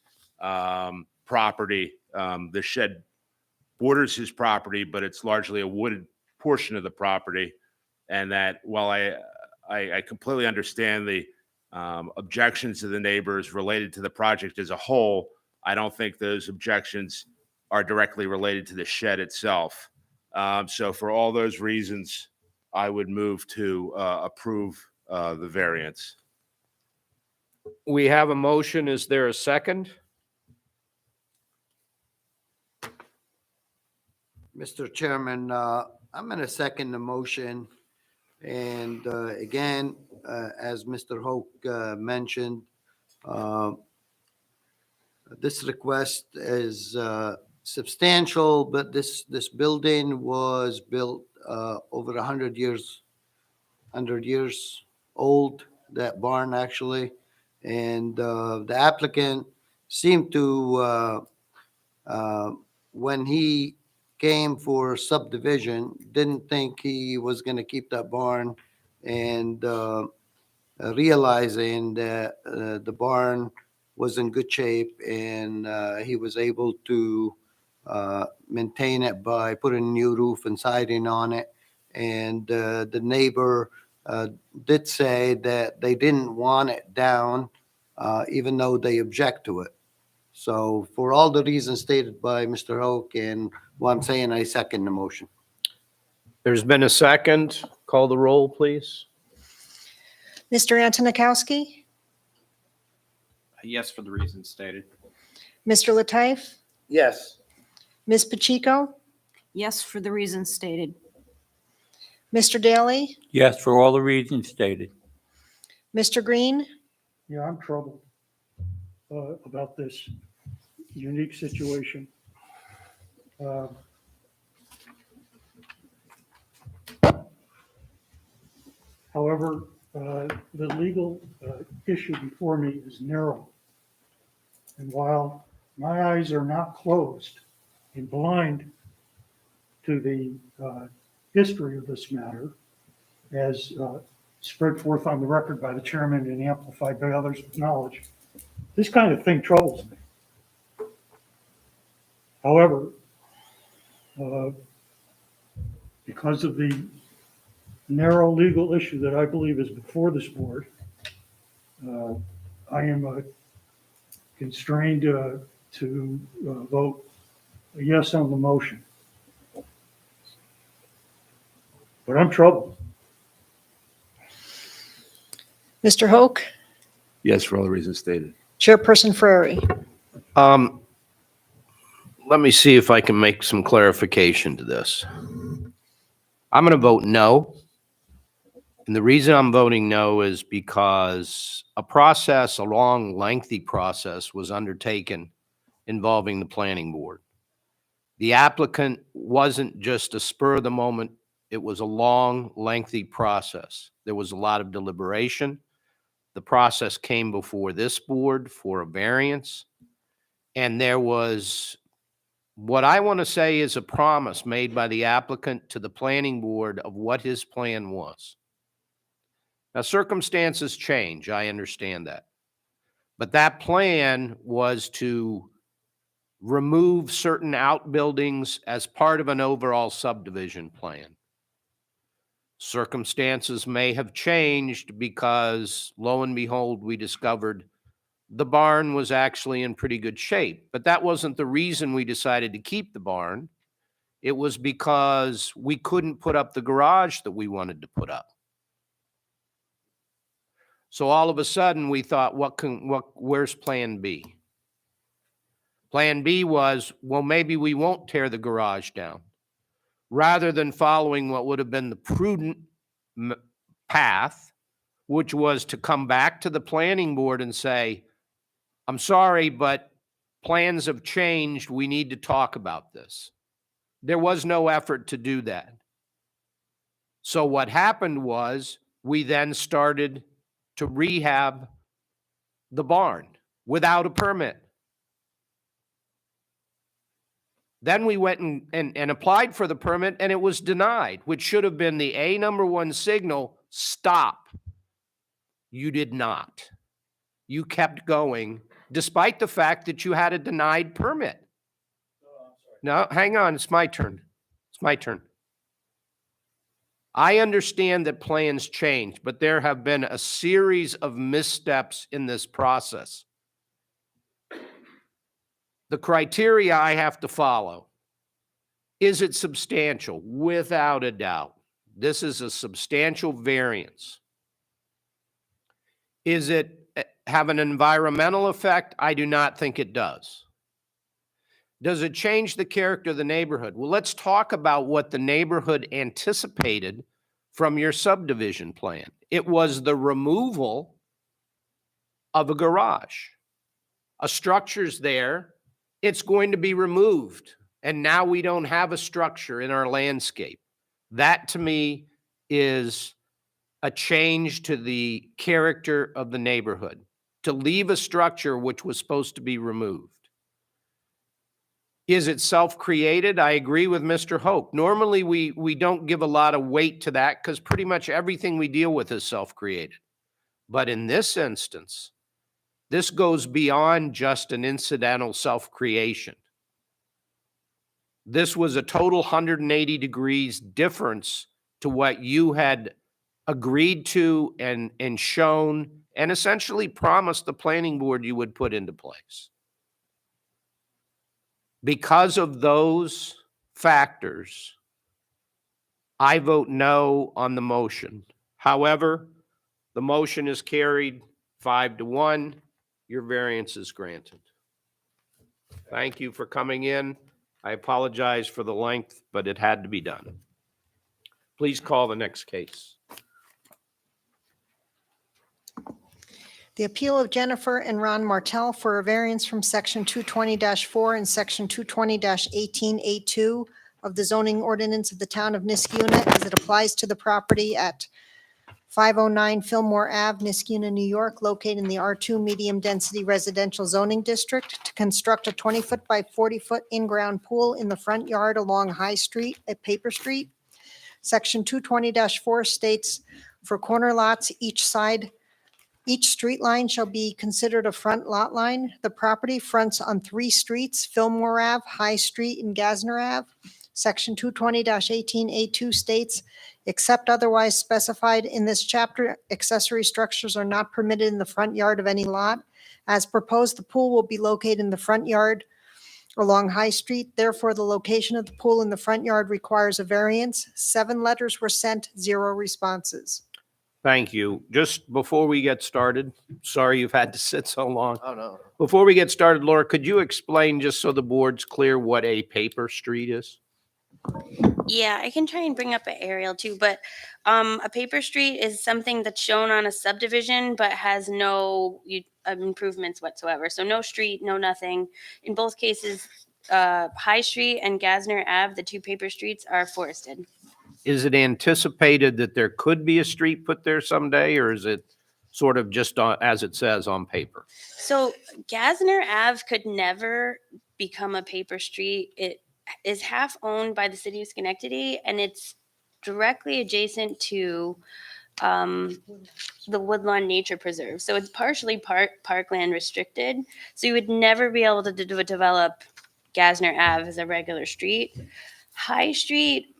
property, the shed borders his property, but it's largely a wooded portion of the property. And that while I completely understand the objections of the neighbors related to the project as a whole, I don't think those objections are directly related to the shed itself. So for all those reasons, I would move to approve the variance. We have a motion. Is there a second? Mr. Chairman, I'm going to second the motion. And again, as Mr. Hoke mentioned, this request is substantial, but this building was built over 100 years old, that barn actually. And the applicant seemed to, when he came for subdivision, didn't think he was going to keep that barn, and realizing that the barn was in good shape, and he was able to maintain it by putting a new roof and siding on it. And the neighbor did say that they didn't want it down, even though they object to it. So for all the reasons stated by Mr. Hoke and what I'm saying, I second the motion. There's been a second. Call the roll, please. Mr. Antonikowski, Yes, for the reasons stated. Mr. Lataif, Yes. Ms. Pacheco, Yes, for the reasons stated. Mr. Daly, Yes, for all the reasons stated. Mr. Green, Yeah, I'm troubled about this unique situation. However, The legal issue before me is narrow. And while my eyes are not closed and blind to the history of this matter, as spread forth on the record by the chairman and amplified by others with knowledge, this kind of thing troubles me. However, because of the narrow legal issue that I believe is before this board, I am constrained to vote a yes on the motion. But I'm troubled. Mr. Hoke, Yes, for all the reasons stated. Chairperson Ferrari. Let me see if I can make some clarification to this. I'm going to vote no. And the reason I'm voting no is because a long, lengthy process was undertaken involving the planning board. The applicant wasn't just a spur of the moment. It was a long, lengthy process. There was a lot of deliberation. The process came before this board for a variance. And there was what I want to say is a promise made by the applicant to the planning board of what his plan was. Now, circumstances change. I understand that. But that plan was to remove certain outbuildings as part of an overall subdivision plan. Circumstances may have changed because, lo and behold, we discovered the barn was actually in pretty good shape. But that wasn't the reason we decided to keep the barn. It was because we couldn't put up the garage that we wanted to put up. So all of a sudden we thought, where's plan B? Plan B was, well, maybe we won't tear the garage down. Rather than following what would have been the prudent path, which was to come back to the planning board and say, I'm sorry, but plans have changed. We need to talk about this. There was no effort to do that. So what happened was we then started to rehab the barn without a permit. Then we went and applied for the permit, and it was denied, which should have been the number one signal, stop. You did not. You kept going, despite the fact that you had a denied permit. No, hang on, it's my turn. It's my turn. I understand that plans change, but there have been a series of missteps in this process. The criteria I have to follow. Is it substantial? Without a doubt. This is a substantial variance. Is it have an environmental effect? I do not think it does. Does it change the character of the neighborhood? Well, let's talk about what the neighborhood anticipated from your subdivision plan. It was the removal of a garage. A structure's there. It's going to be removed. And now we don't have a structure in our landscape. That to me is a change to the character of the neighborhood. To leave a structure which was supposed to be removed. Is it self-created? I agree with Mr. Hoke. Normally, we don't give a lot of weight to that because pretty much everything we deal with is self-created. But in this instance, this goes beyond just an incidental self-creation. This was a total 180 degrees difference to what you had agreed to and shown and essentially promised the planning board you would put into place. Because of those factors, I vote no on the motion. However, the motion is carried 5-1. Your variance is granted. Thank you for coming in. I apologize for the length, but it had to be done. Please call the next case. The appeal of Jennifer and Ron Martell for a variance from section 220-4 and section 220-18A2 of the zoning ordinance of the town of Niskiuna as it applies to the property at 509 Fillmore Ave, Niskuna, New York, located in the R2 Medium Density Residential Zoning District, to construct a 20-foot by 40-foot in-ground pool in the front yard along High Street at Paper Street. Section 220-4 states, for corner lots, each street line shall be considered a front lot line. The property fronts on 3 streets, Fillmore Ave, High Street, and Gasner Ave. Section 220-18A2 states, except otherwise specified in this chapter, accessory structures are not permitted in the front yard of any lot. As proposed, the pool will be located in the front yard along High Street. Therefore, the location of the pool in the front yard requires a variance. 7 letters were sent, 0 responses. Thank you. Just before we get started, sorry you've had to sit so long. Oh, no. Before we get started, Laura, could you explain, just so the board's clear, what a paper street is? Yeah, I can try and bring up an aerial too, but a paper street is something that's shown on a subdivision but has no improvements whatsoever. So no street, no nothing. In both cases, High Street and Gasner Ave, the 2 paper streets, are forested. Is it anticipated that there could be a street put there someday, or is it sort of just as it says on paper? So Gasner Ave could never become a paper street. It is half owned by the city of Schenectady, and it's directly adjacent to the Woodlawn Nature Preserve. So it's partially parkland restricted. So you would never be able to develop Gasner Ave as a regular street. High Street,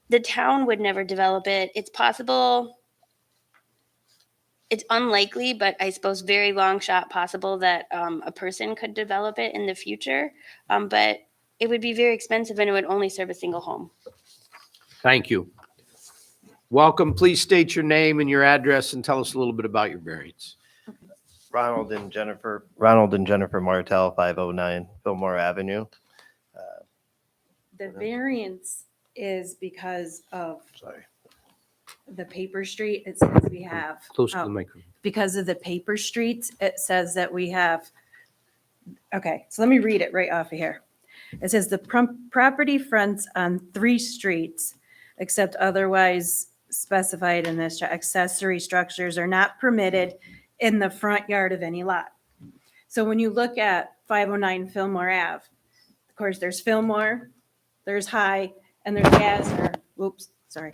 the town would never develop it. It's possible, it's unlikely, but I suppose very long shot possible that a person could develop it in the future. But it would be very expensive and it would only serve a single home. Thank you. Welcome. Please state your name and your address and tell us a little bit about your variance. Ronald and Jennifer Martell, 509 Fillmore Avenue. The variance is because of Sorry. the paper street. It says we have. Close to oh, the microphone. Because of the paper streets, it says that we have, okay, so let me read it right off of here. It says the property fronts on 3 streets, except otherwise specified in this. Accessory structures are not permitted in the front yard of any lot. So when you look at 509 Fillmore Ave, of course, there's Fillmore, there's High, and there's Gasner. Oops, sorry.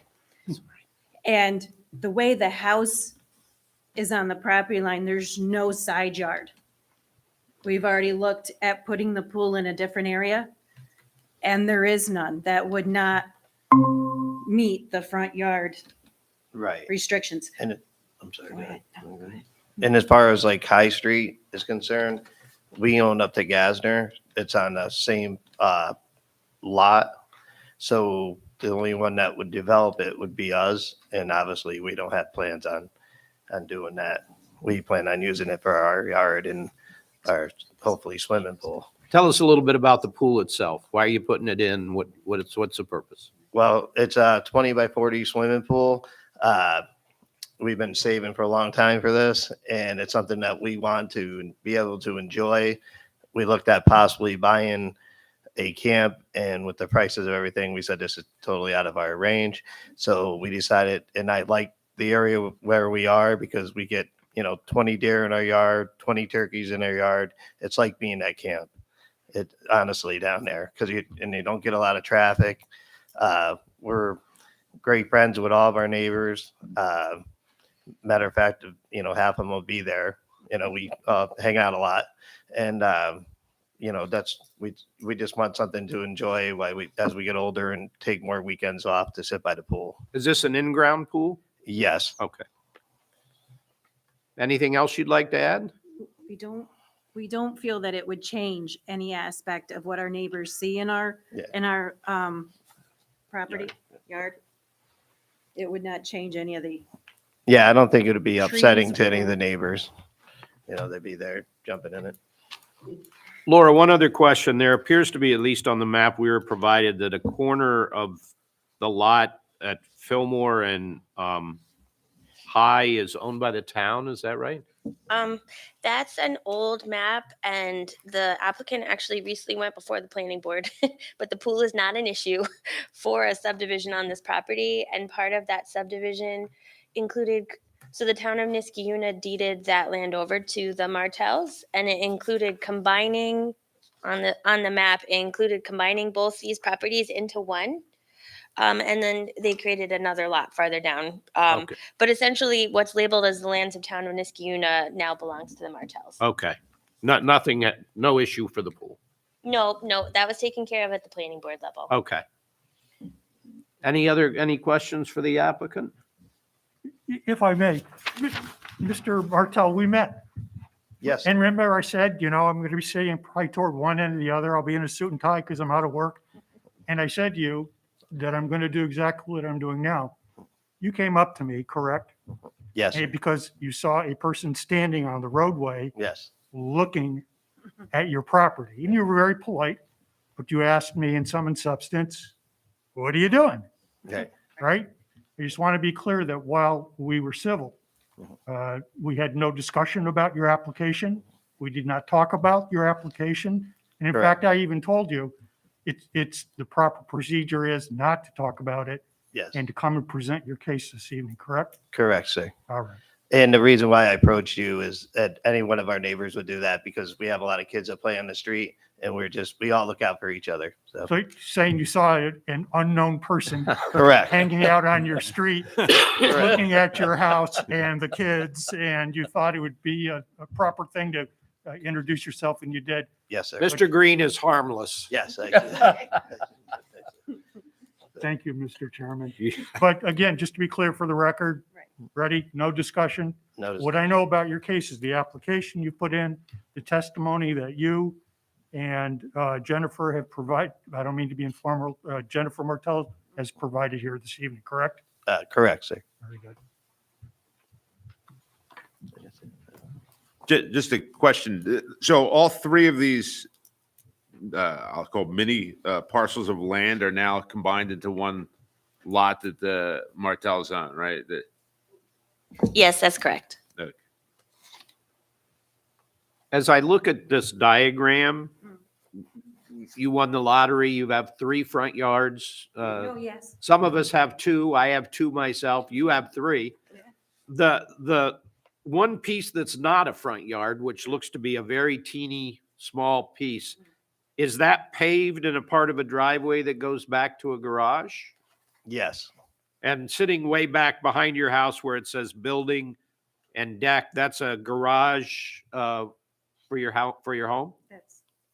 And the way the house is on the property line, there's no side yard. We've already looked at putting the pool in a different area, and there is none. That would not meet the front yard Right. restrictions. And I'm sorry. Go go ahead. ahead. And as far as like High Street is concerned, we own up to Gasner. It's on the same lot. So the only one that would develop it would be us. And obviously we don't have plans on doing that. We plan on using it for our yard and our hopefully swimming pool. Tell us a little bit about the pool itself. Why are you putting it in? What's the purpose? Well, it's a 20 by 40 swimming pool. We've been saving for a long time for this, and it's something that we want to be able to enjoy. We looked at possibly buying a camp, and with the prices of everything, we said this is totally out of our range. So we decided, and I like the area where we are because we get, 20 deer in our yard, 20 turkeys in our yard. It's like being at camp. It honestly down there because you don't get a lot of traffic. We're great friends with all of our neighbors. Matter of fact, half of them will be there. We hang out a lot, and that's we just want something to enjoy as we get older and take more weekends off to sit by the pool. Is this an in-ground pool? Yes. Okay. Anything else you'd like to add? We don't feel that it would change any aspect of what our neighbors see in our property yard. It would not change any of the. Yeah, I don't think it would be upsetting Trees to any or- of the neighbors. They'd be there jumping in it. Laura, one other question. There appears to be, at least on the map we were provided, that a corner of the lot at Fillmore and High is owned by the town. Is that right? That's an old map, and the applicant actually recently went before the planning board, but the pool is not an issue for a subdivision on this property. And part of that subdivision included, so the town of Niskiuna deeded that land over to the Martells, and it included combining, on the map, it included combining both these properties into one. And then they created another lot farther down. Okay. But essentially, what's labeled as the lands of town of Niskiuna now belongs to the Martells. Okay. Nothing, no issue for the pool. No, that was taken care of at the planning board level. Okay. Any questions for the applicant? If I may, Mr. Martell, we met. Yes. And remember I said, I'm going to be sitting probably toward one end or the other. I'll be in a suit and tie because I'm out of work. And I said to you that I'm going to do exactly what I'm doing now. You came up to me, correct? Yes. And because you saw a person standing on the roadway Yes. looking at your property. And you were very polite, but you asked me in sum and substance, what are you doing? Okay. Right? I just want to be clear that while we were civil, we had no discussion about your application. We did not talk about your application. And in Correct. fact, I even told you, it's the proper procedure is not to talk about it Yes. and to come and present your case this evening, correct? Correct, sir. All right. And the reason why I approached you is that any one of our neighbors would do that because we have a lot of kids that play on the street and we all look out for each other. So, So you're saying you saw an unknown person correct. hanging out on your street, looking at your house and the kids, and you thought it would be a proper thing to introduce yourself, and you did. Yes, sir. Mr. Green is harmless. Yes. Thank you, Mr. Chairman. But again, just to be clear for the record, ready? No discussion. No, What I know about your case is the application you put in, the testimony that you and Jennifer have provided. I don't mean to be informal. Jennifer Martell has provided here this evening, correct? correct, sir. Very good. Just a question. So all three of these, I'll call mini parcels of land are now combined into one lot that the Martells own, right? Yes, that's correct. As I look at this diagram, you won the lottery, you have 3 front yards. Oh, yes. Some of us have 2. I have 2 myself. You have 3. The one piece that's not a front yard, which looks to be a very teeny small piece, is that paved in a part of a driveway that goes back to a garage? Yes. And sitting way back behind your house where it says building and deck, that's a garage for your house, for your home?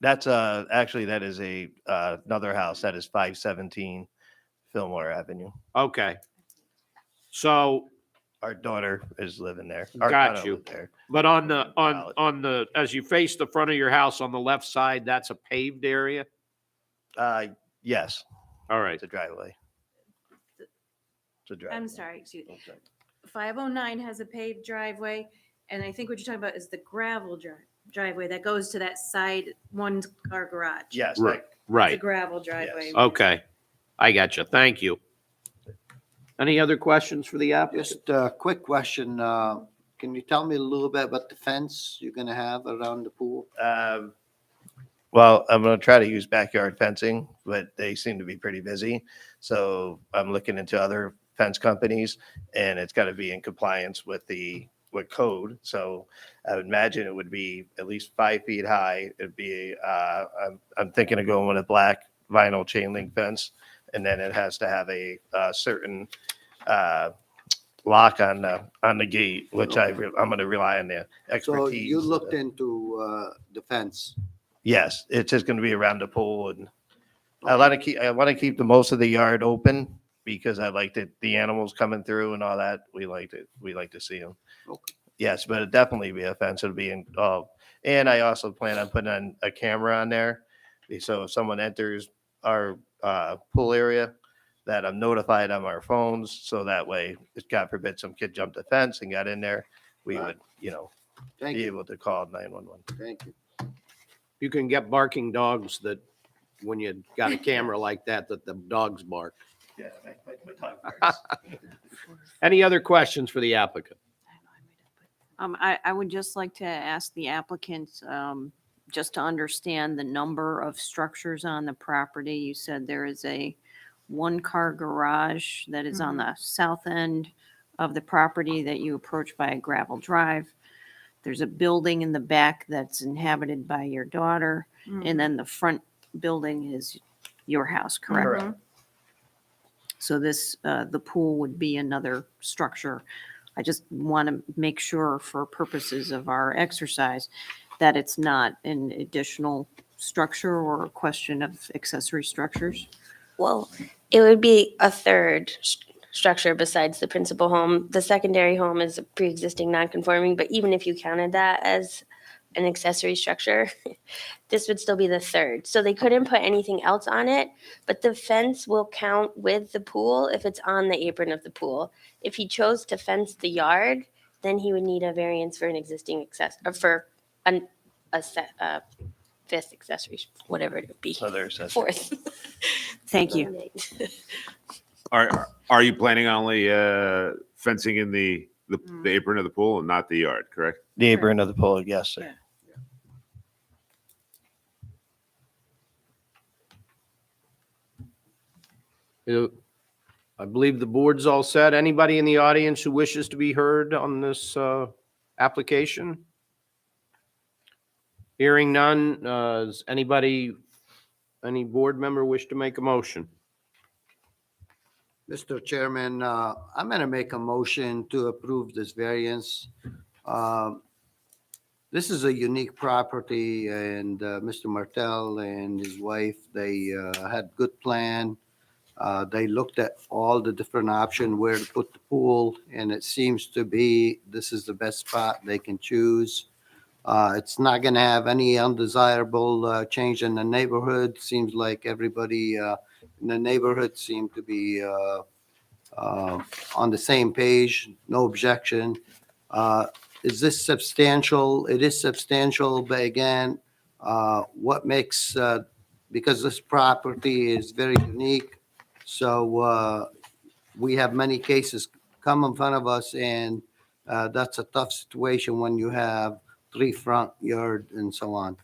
That's actually that is another house. That is 517 Fillmore Avenue. Okay. So Our daughter is living there. got you. But on the as you face the front of your house on the left side, that's a paved area? Yes. All right. It's a driveway. It's a driveway. I'm sorry, excuse me. 509 has a paved driveway, and I think what you're talking about is the gravel driveway that goes to that side one-car garage. Yes. Right. It's a Right. gravel driveway. Okay. I got you. Thank you. Any other questions for the applicant? Just a quick question. Can you tell me a little bit about the fence you're going to have around the pool? Well, I'm going to try to use backyard fencing, but they seem to be pretty busy. So I'm looking into other fence companies, and it's got to be in compliance with code. So I would imagine it would be at least 5 feet high. It'd be, I'm thinking of going with a black vinyl chain link fence, and then it has to have a certain lock on the gate, which I'm going to rely on the So expertise. you looked into the fence. Yes, it's just going to be around the pool, and I want to keep the most of the yard open because I like the animals coming through and all that. We like to see them. Okay. Yes, but it'd definitely be a fence. It'll be and I also plan on putting on a camera on there, so if someone enters our pool area, that I'm notified on our phones, so that way, if God forbid some kid jumped the fence and got in there, we would, Thank be you. able to call 911. Thank you. You can get barking dogs that when you got a camera like that the dogs bark. Any other questions for the applicant? I would just like to ask the applicant, just to understand the number of structures on the property. You said there is a one-car garage that is on the south end of the property that you approach by a gravel drive. There's a building in the back that's inhabited by your daughter, and then the front building is your house, correct? Correct. So this, the pool would be another structure. I just want to make sure for purposes of our exercise that it's not an additional structure or a question of accessory structures. Well, it would be a third structure besides the principal home. The secondary home is a pre-existing non-conforming, but even if you counted that as an accessory structure, this would still be the third. So they couldn't put anything else on it, but the fence will count with the pool if it's on the apron of the pool. If he chose to fence the yard, then he would need a variance for an existing for a fifth accessory, whatever it would be. Other accessory. Fourth. Thank you. Are you planning on only fencing in the apron of the pool and not the yard, correct? The apron of the pool, yes, sir. I believe the board's all set. Anybody in the audience who wishes to be heard on this application? Hearing none, does any board member wish to make a motion? Mr. Chairman, I'm going to make a motion to approve this variance. This is a unique property, and Mr. Martel and his wife, they had good plan. They looked at all the different options where to put the pool, and it seems to be this is the best spot they can choose. It's not going to have any undesirable change in the neighborhood. Seems like everybody in the neighborhood seem to be on the same page, no objection. Is this substantial? It is substantial, but again, what makes, because this property is very unique, so we have many cases come in front of us, and that's a tough situation when you have 3 front yard and so on.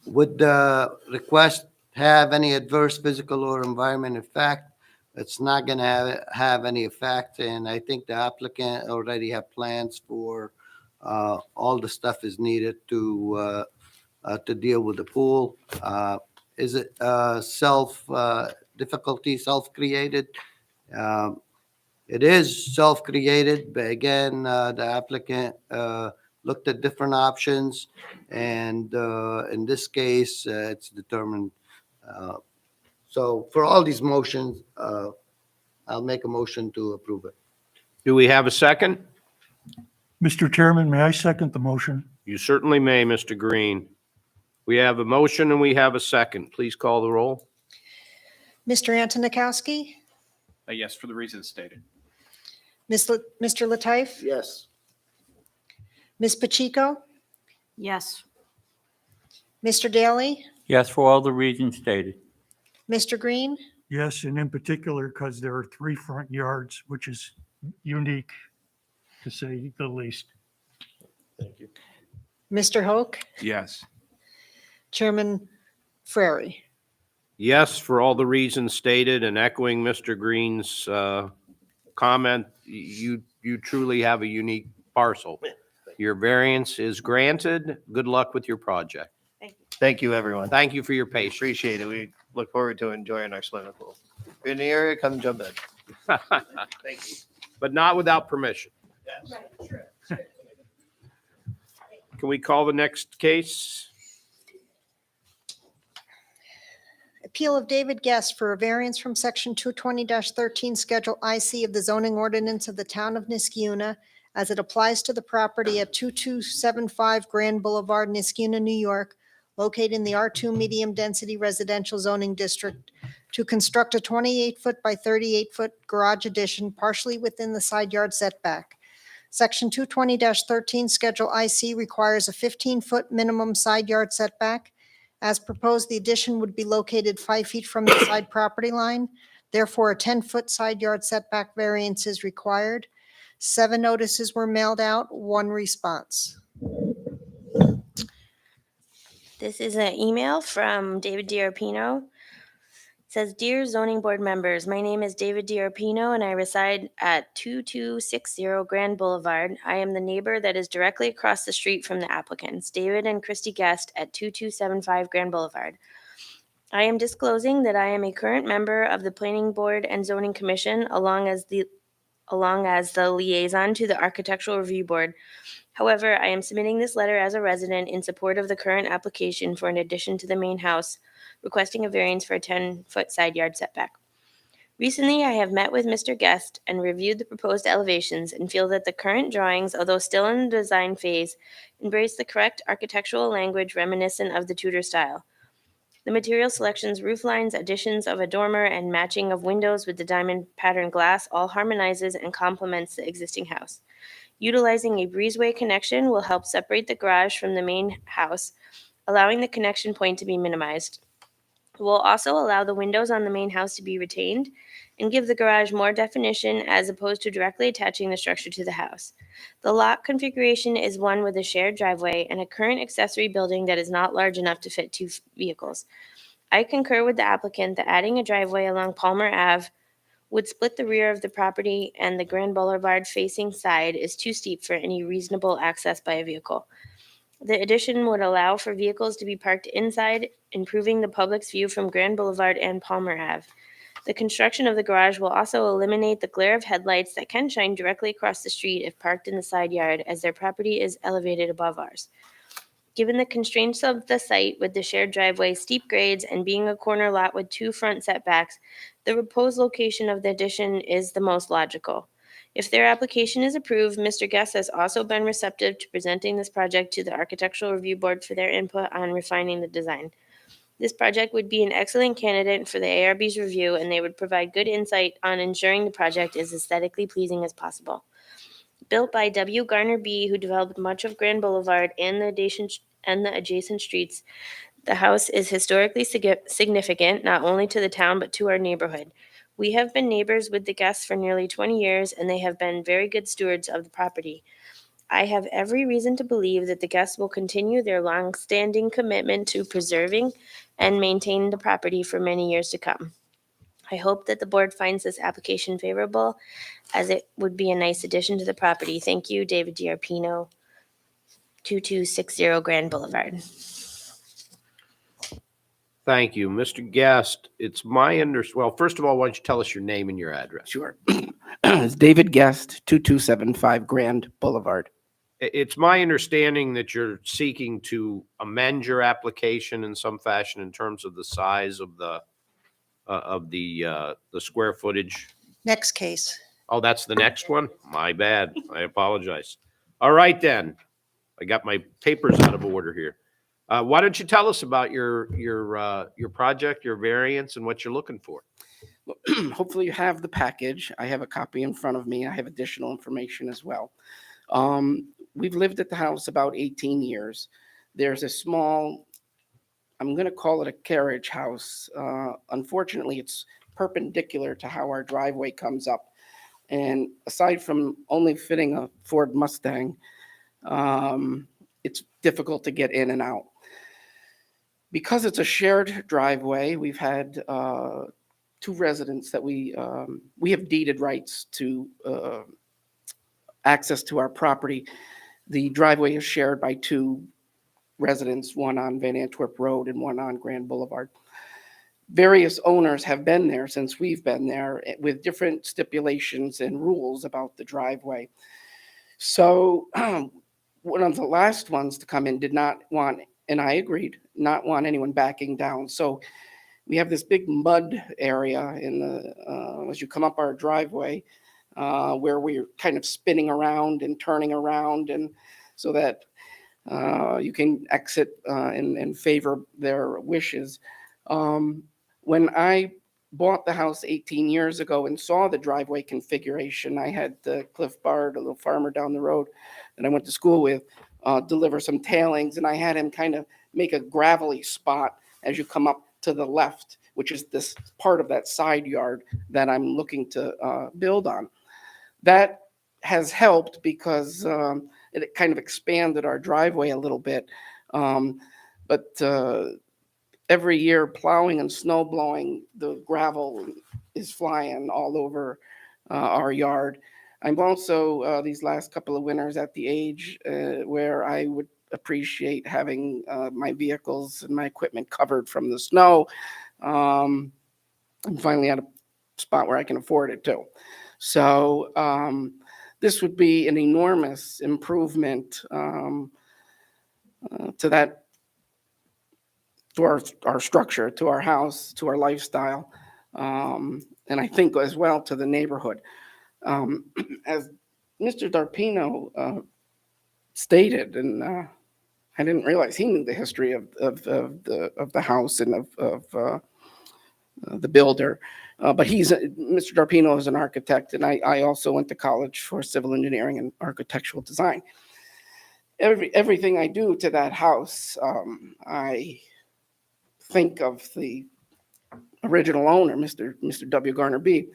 Would the request have any adverse physical or environment effect? It's not going to have any effect, and I think the applicant already have plans for all the stuff is needed to deal with the pool. Is it self-created? It is self-created, but again, the applicant looked at different options, and in this case, it's determined. So for all these motions, I'll make a motion to approve it. Do we have a second? Mr. Chairman, may I second the motion? You certainly may, Mr. Green. We have a motion and we have a second. Please call the roll. Mr. Antonikowski, A yes for the reasons stated. Mr. Lataif, Yes. Ms. Pacheco, Yes. Mr. Daly, Yes, for all the reasons stated. Mr. Green, Yes, and in particular, because there are 3 front yards, which is unique, to say the least. Thank you. Mr. Hoke, Yes. Chairman Frary. Yes, for all the reasons stated, and echoing Mr. Green's comment, you truly have a unique parcel. Your variance is granted. Good luck with your project. Thank you, everyone. Thank you for your patience. Appreciate it. We look forward to enjoying our swimming pool. If you're in the area, come jump in. Thank you. But not without permission. Can we call the next case? Appeal of David Guest for a variance from section 220-13 Schedule IC of the zoning ordinance of the town of Niskiuna as it applies to the property at 2275 Grand Boulevard, Niskiuna, New York, located in the R2 Medium Density Residential Zoning District, to construct a 28-foot by 38-foot garage addition partially within the side yard setback. Section 220-13 Schedule IC requires a 15-foot minimum side yard setback. As proposed, the addition would be located 5 feet from the side property line. Therefore, a 10-foot side yard setback variance is required. 7 notices were mailed out, 1 response. This is an email from David DiArpino says, Dear zoning board members, my name is David D'Arpino and I reside at 2260 Grand Boulevard. I am the neighbor that is directly across the street from the applicants, David and Christy Guest at 2275 Grand Boulevard. I am disclosing that I am a current member of the Planning Board and Zoning Commission, along as the liaison to the Architectural Review Board. However, I am submitting this letter as a resident in support of the current application for an addition to the main house, requesting a variance for a 10-foot side yard setback. Recently, I have met with Mr. Guest and reviewed the proposed elevations and feel that the current drawings, although still in the design phase, embrace the correct architectural language reminiscent of the Tudor style. The material selections, roof lines, additions of a dormer, and matching of windows with the diamond pattern glass all harmonizes and complements the existing house. Utilizing a breezeway connection will help separate the garage from the main house, allowing the connection point to be minimized. It will also allow the windows on the main house to be retained and give the garage more definition as opposed to directly attaching the structure to the house. The lot configuration is one with a shared driveway and a current accessory building that is not large enough to fit 2 vehicles. I concur with the applicant that adding a driveway along Palmer Ave would split the rear of the property, and the Grand Boulevard facing side is too steep for any reasonable access by a vehicle. The addition would allow for vehicles to be parked inside, improving the public's view from Grand Boulevard and Palmer Ave. The construction of the garage will also eliminate the glare of headlights that can shine directly across the street if parked in the side yard, as their property is elevated above ours. Given the constraints of the site with the shared driveway, steep grades, and being a corner lot with 2 front setbacks, the proposed location of the addition is the most logical. If their application is approved, Mr. Guest has also been receptive to presenting this project to the Architectural Review Board for their input on refining the design. This project would be an excellent candidate for the ARB's review, and they would provide good insight on ensuring the project is aesthetically pleasing as possible. Built by W. Garner B., who developed much of Grand Boulevard and the adjacent streets, the house is historically significant not only to the town but to our neighborhood. We have been neighbors with the Guests for nearly 20 years, and they have been very good stewards of the property. I have every reason to believe that the Guests will continue their long-standing commitment to preserving and maintaining the property for many years to come. I hope that the board finds this application favorable, as it would be a nice addition to the property. Thank you, David D'Arpino, 2260 Grand Boulevard. Thank you. Mr. Guest, it's my well, first of all, why don't you tell us your name and your address? Sure. It's David Guest, 2275 Grand Boulevard. It's my understanding that you're seeking to amend your application in some fashion in terms of the size of the square footage. Next case. Oh, that's the next one? My bad. I apologize. All right, then. I got my papers out of order here. Why don't you tell us about your project, your variance, and what you're looking for? Hopefully you have the package. I have a copy in front of me. I have additional information as well. We've lived at the house about 18 years. There's a small, I'm going to call it a carriage house. Unfortunately, it's perpendicular to how our driveway comes up. And aside from only fitting a Ford Mustang, it's difficult to get in and out. Because it's a shared driveway, we've had 2 residents that we have deeded rights to access to our property. The driveway is shared by 2 residents, one on Van Antwerp Road and one on Grand Boulevard. Various owners have been there since we've been there with different stipulations and rules about the driveway. So one of the last ones to come in did not want, and I agreed, not want anyone backing down. So we have this big mud area in the as you come up our driveway where we're kind of spinning around and turning around, and so that you can exit and favor their wishes. When I bought the house 18 years ago and saw the driveway configuration, I had Cliff Bard, a little farmer down the road that I went to school with, deliver some tailings, and I had him kind of make a gravelly spot as you come up to the left, which is this part of that side yard that I'm looking to build on. That has helped because it kind of expanded our driveway a little bit. But every year plowing and snow blowing, the gravel is flying all over our yard. I'm also, these last couple of winters, at the age where I would appreciate having my vehicles and my equipment covered from the snow. I'm finally at a spot where I can afford it too. So this would be an enormous improvement to that, to our structure, to our house, to our lifestyle, and I think as well to the neighborhood. As Mr. Darpino stated, and I didn't realize he knew the history of the house and of the builder. But Mr. Darpino is an architect, and I also went to college for civil engineering and architectural design. Everything I do to that house, I think of the original owner, Mr. W. Garner B.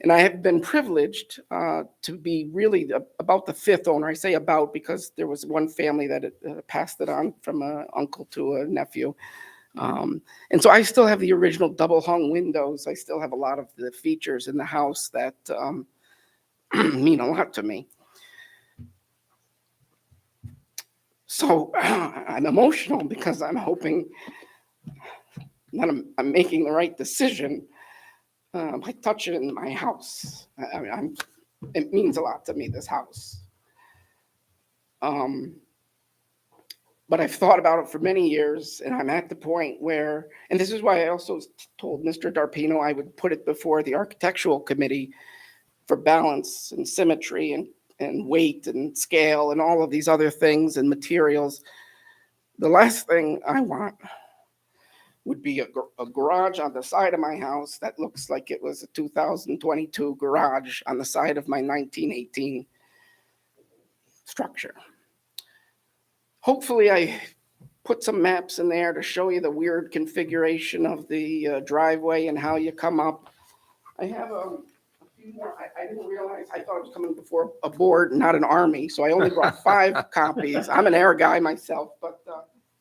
And I have been privileged to be really about the fifth owner. I say about because there was one family that passed it on from an uncle to a nephew. And so I still have the original double hung windows. I still have a lot of the features in the house that mean a lot to me. So I'm emotional because I'm hoping that I'm making the right decision by touching my house. It means a lot to me, this house. But I've thought about it for many years, and I'm at the point where, and this is why I also told Mr. Darpino I would put it before the architectural committee for balance and symmetry and weight and scale and all of these other things and materials. The last thing I want would be a garage on the side of my house that looks like it was a 2022 garage on the side of my 1918 structure. Hopefully I put some maps in there to show you the weird configuration of the driveway and how you come up. I have a few more. I didn't realize, I thought it was coming before a board, not an army, so I only brought 5 copies. I'm an air guy myself, but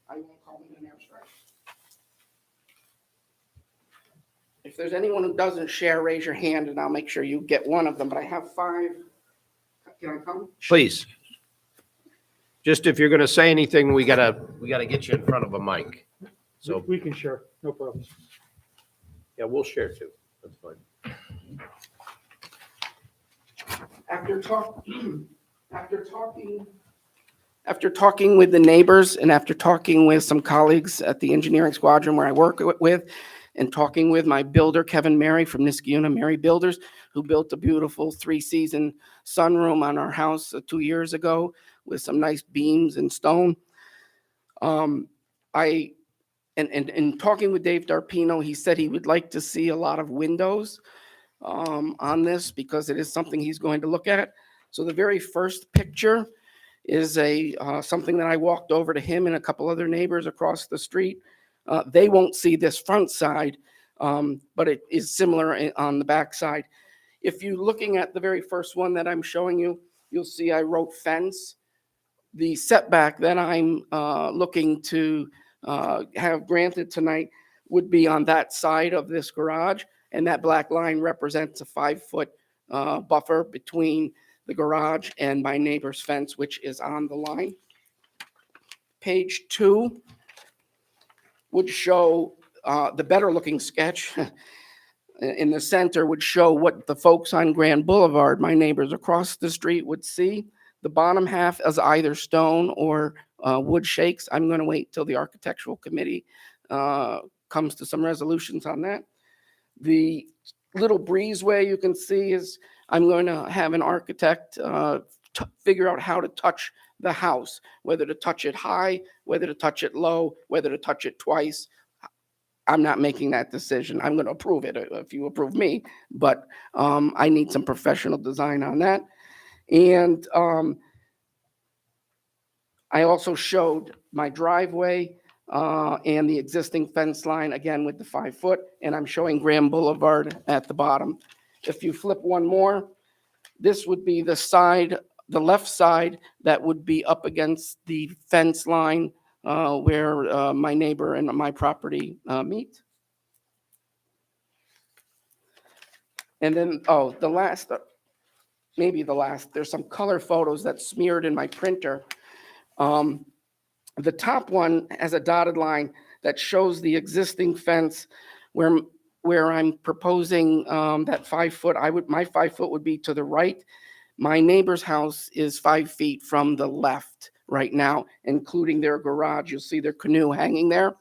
I won't call it an airstrike. If there's anyone who doesn't share, raise your hand and I'll make sure you get one of them, but I have 5. Can I come? Please. Just if you're going to say anything, we gotta get you in front of a mic. So We can share, no problem. yeah, we'll share too. That's fine. After talking with the neighbors and after talking with some colleagues at the engineering squadron where I work with, and talking with my builder, Kevin Mary from Niskayuna Mary Builders, who built a beautiful 3-season sunroom on our house 2 years ago with some nice beams and stone. And talking with Dave Darpino, he said he would like to see a lot of windows on this because it is something he's going to look at. So the very first picture is something that I walked over to him and a couple other neighbors across the street. They won't see this front side, but it is similar on the back side. If you're looking at the very first one that I'm showing you, you'll see I wrote fence. The setback that I'm looking to have granted tonight would be on that side of this garage, and that black line represents a 5-foot buffer between the garage and my neighbor's fence, which is on the line. Page 2 would show the better looking sketch in the center would show what the folks on Grand Boulevard, my neighbors across the street, would see. The bottom half as either stone or wood shakes. I'm going to wait till the architectural committee comes to some resolutions on that. The little breezeway you can see is I'm going to have an architect figure out how to touch the house, whether to touch it high, whether to touch it low, whether to touch it twice. I'm not making that decision. I'm going to approve it if you approve me, but I need some professional design on that. And I also showed my driveway and the existing fence line, again with the 5-foot, and I'm showing Grand Boulevard at the bottom. If you flip one more, this would be the side, the left side that would be up against the fence line where my neighbor and my property meet. And then, oh, the last, maybe the last, there's some color photos that's smeared in my printer. The top one has a dotted line that shows the existing fence where I'm proposing that 5 foot, my 5 foot would be to the right. My neighbor's house is 5 feet from the left right now, including their garage. You'll see their canoe hanging there.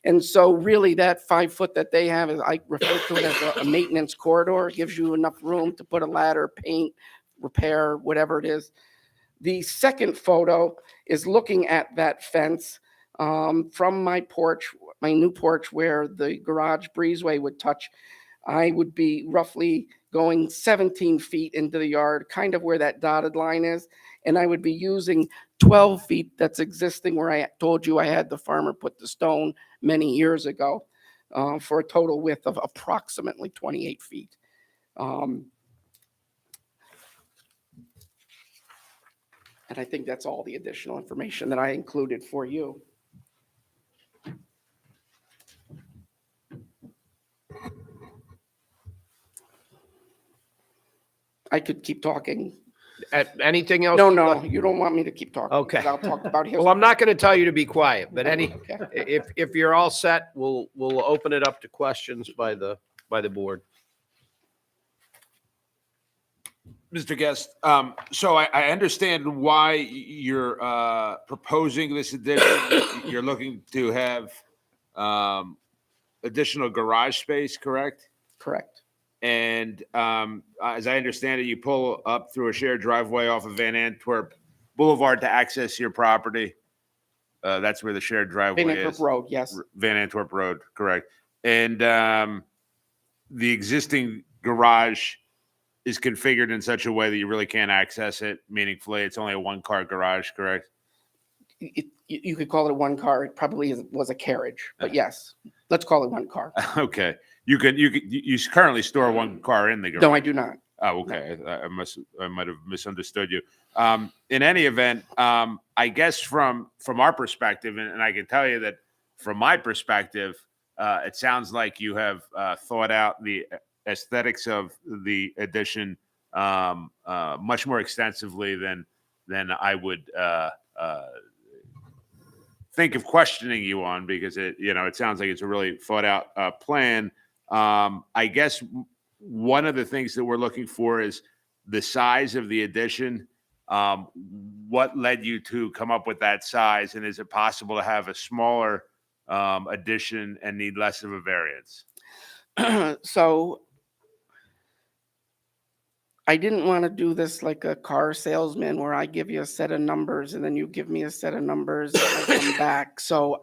And so really that 5 foot that they have is, I refer to it as a maintenance corridor. It gives you enough room to put a ladder, paint, repair, whatever it is. The second photo is looking at that fence from my porch, my new porch where the garage breezeway would touch. I would be roughly going 17 feet into the yard, kind of where that dotted line is. And I would be using 12 feet that's existing where I told you I had the farmer put the stone many years ago for a total width of approximately 28 feet. And I think that's all the additional information that I included for you. I could keep talking. Anything else? No, you don't want me to keep talking. Okay. 'Cause I'll talk about history. Well, I'm not going to tell you to be quiet, but Okay. if you're all set, we'll open it up to questions by the board. Mr. Guest, so I understand why you're proposing this addition. You're looking to have additional garage space, correct? Correct. And as I understand it, you pull up through a shared driveway off of Van Antwerp Boulevard to access your property. That's where the shared driveway Van is. Antwerp Road, yes. Van Antwerp Road, correct. And the existing garage is configured in such a way that you really can't access it meaningfully. It's only a one-car garage, correct? You could call it a one car. It probably was a carriage, but yes, let's call it one car. Okay. You currently store one car in the garage. No, I do not. Oh, okay. I might have misunderstood you. In any event, I guess from our perspective, and I can tell you that from my perspective, it sounds like you have thought out the aesthetics of the addition much more extensively than I would think of questioning you on, because it sounds like it's a really thought out plan. I guess one of the things that we're looking for is the size of the addition. What led you to come up with that size, and is it possible to have a smaller addition and need less of a variance? So I didn't want to do this like a car salesman where I give you a set of numbers and then you give me a set of numbers and I come back. So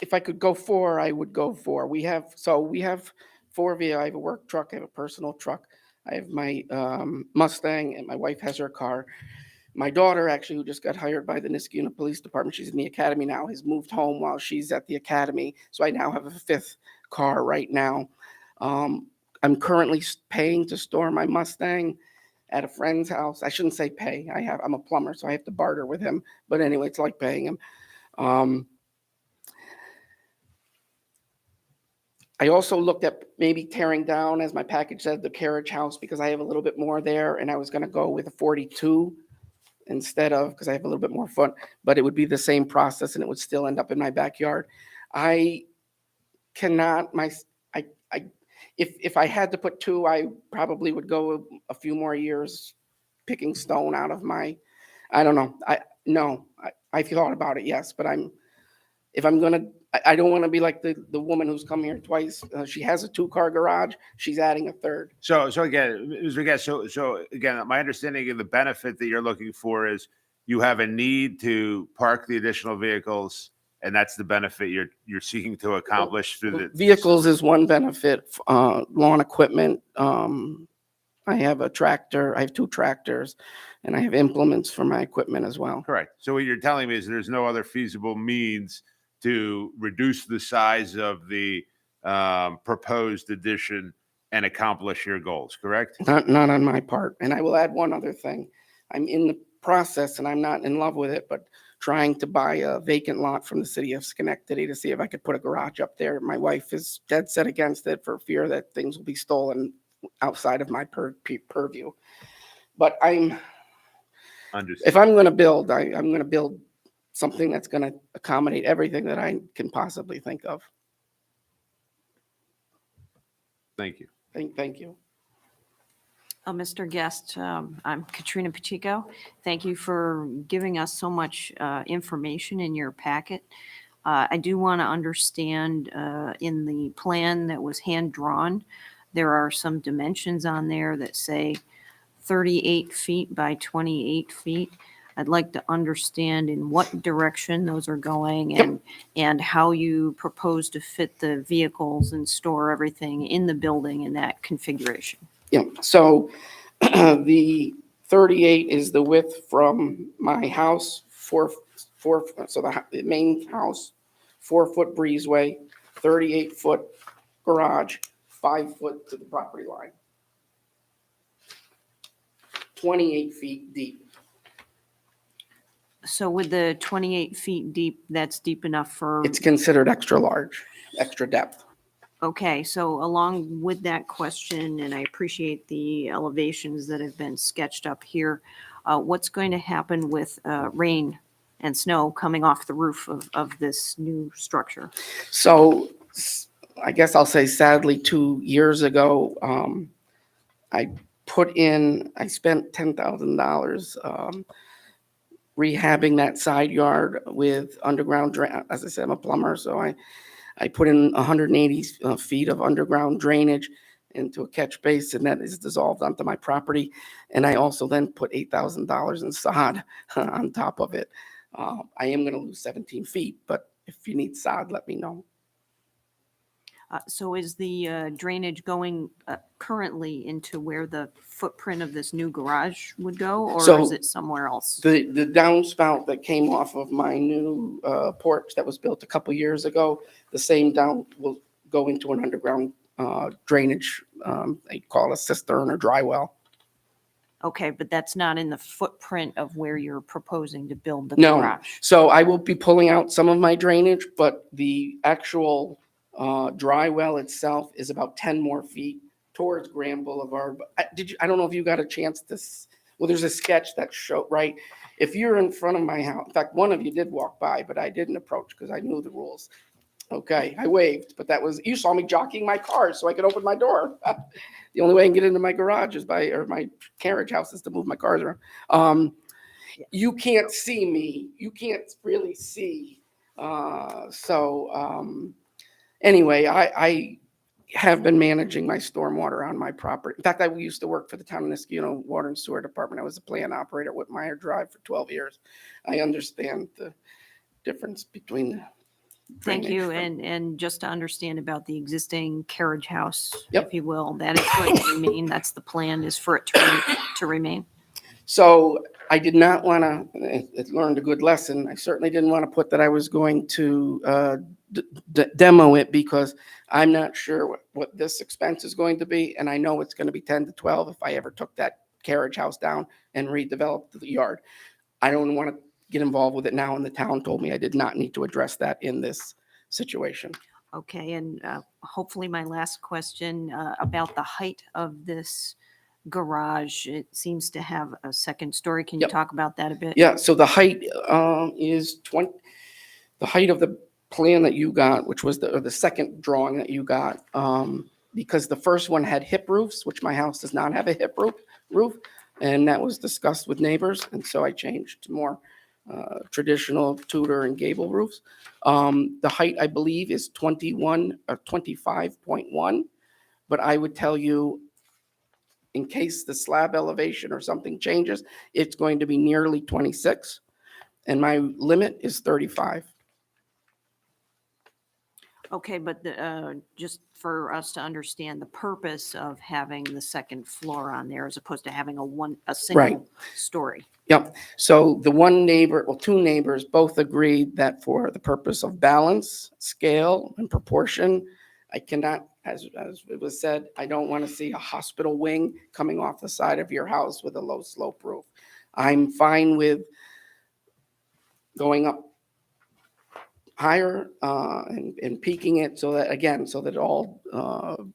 if I could go 4, I would go 4. We have 4 vehicles. I have a work truck. I have a personal truck. I have my Mustang, and my wife has her car. My daughter, actually, who just got hired by the Niskayuna Police Department, she's in the academy now, has moved home while she's at the academy. So I now have a 5th car right now. I'm currently paying to store my Mustang at a friend's house. I shouldn't say pay. I'm a plumber, so I have to barter with him. But anyway, it's like paying him. I also looked at maybe tearing down, as my package said, the carriage house, because I have a little bit more there, and I was going to go with a 42 instead of, because I have a little bit more fun, but it would be the same process and it would still end up in my backyard. I cannot, if I had to put 2, I probably would go a few more years picking stone out of my, I don't know. I thought about it, yes, but I don't want to be like the woman who's come here twice. She has a 2-car garage. She's adding a 3rd. So again, my understanding of the benefit that you're looking for is you have a need to park the additional vehicles, and that's the benefit you're seeking to accomplish through the Vehicles is one benefit. Lawn equipment. I have a tractor. I have 2 tractors, and I have implements for my equipment as well. Correct. So what you're telling me is there's no other feasible means to reduce the size of the proposed addition and accomplish your goals, correct? Not on my part. And I will add one other thing. I'm in the process, and I'm not in love with it, but trying to buy a vacant lot from the city of Schenectady to see if I could put a garage up there. My wife is dead set against it for fear that things will be stolen outside of my purview. But if I'm going to build, I'm going to build something that's going to accommodate everything that I can possibly think of. Thank you. Thank you. Mr. Guest, I'm Katrina Pacheco. Thank you for giving us so much information in your packet. I do want to understand in the plan that was hand-drawn, there are some dimensions on there that say 38 feet by 28 feet. I'd like to understand in what direction those are going and how you propose to fit the vehicles and store everything in the building in that configuration. Yeah, so the 38 is the width from my house, so the main house, 4-foot breezeway, 38-foot garage, 5 foot to the property line. 28 feet deep. So with the 28 feet deep, that's deep enough for, It's considered extra large, extra depth. okay, so along with that question, and I appreciate the elevations that have been sketched up here, what's going to happen with rain and snow coming off the roof of this new structure? So I guess I'll say sadly, 2 years ago, I spent $10,000 rehabbing that side yard with underground drain. As I said, I'm a plumber, so I put in 180 feet of underground drainage into a catch basin that is dissolved onto my property. And I also then put $8,000 in sod on top of it. I am going to lose 17 feet, but if you need sod, let me know. So is the drainage going currently into where the footprint of this new garage would go, or So is it somewhere else? The downspout that came off of my new porch that was built a couple years ago, the same down will go into an underground drainage. They call it a cistern or dry well. Okay, but that's not in the footprint of where you're proposing to build the No, garage. so I will be pulling out some of my drainage, but the actual dry well itself is about 10 more feet towards Grand Boulevard. But I don't know if you got a chance to, well, there's a sketch that showed, right? If you're in front of my house, in fact, one of you did walk by, but I didn't approach because I knew the rules. Okay, I waved, but you saw me jockeying my car so I could open my door. The only way I can get into my garage is or my carriage house is to move my cars around. You can't see me. You can't really see. Anyway, I have been managing my stormwater on my property. In fact, I used to work for the town of Niskuna Water and Sewer Department. I was a plant operator at Whitmire Drive for 12 years. I understand the difference between the Thank you, and just to understand about the existing carriage house, if you will, that is going to remain, that's the plan, is for it to remain. So I did not want to, I learned a good lesson. I certainly didn't want to put that I was going to demo it because I'm not sure what this expense is going to be. And I know it's going to be 10 to 12 if I ever took that carriage house down and redeveloped the yard. I don't want to get involved with it now, and the town told me I did not need to address that in this situation. Okay, and hopefully my last question about the height of this garage. It seems to have a second story. Can you talk about that a bit? Yeah, so the height is the height of the plan that you got, which was the second drawing that you got, because the first one had hip roofs, which my house does not have a hip roof, and that was discussed with neighbors, and so I changed to more traditional Tudor and gable roofs. The height, I believe, is 25.1, but I would tell you, in case the slab elevation or something changes, it's going to be nearly 26, and my limit is 35. Okay, but just for us to understand the purpose of having the second floor on there as opposed to having a single story. Yep. So the two neighbors both agreed that for the purpose of balance, scale, and proportion, I cannot, as it was said, I don't want to see a hospital wing coming off the side of your house with a low slope roof. I'm fine with going up higher and peaking it so that, again, so that it all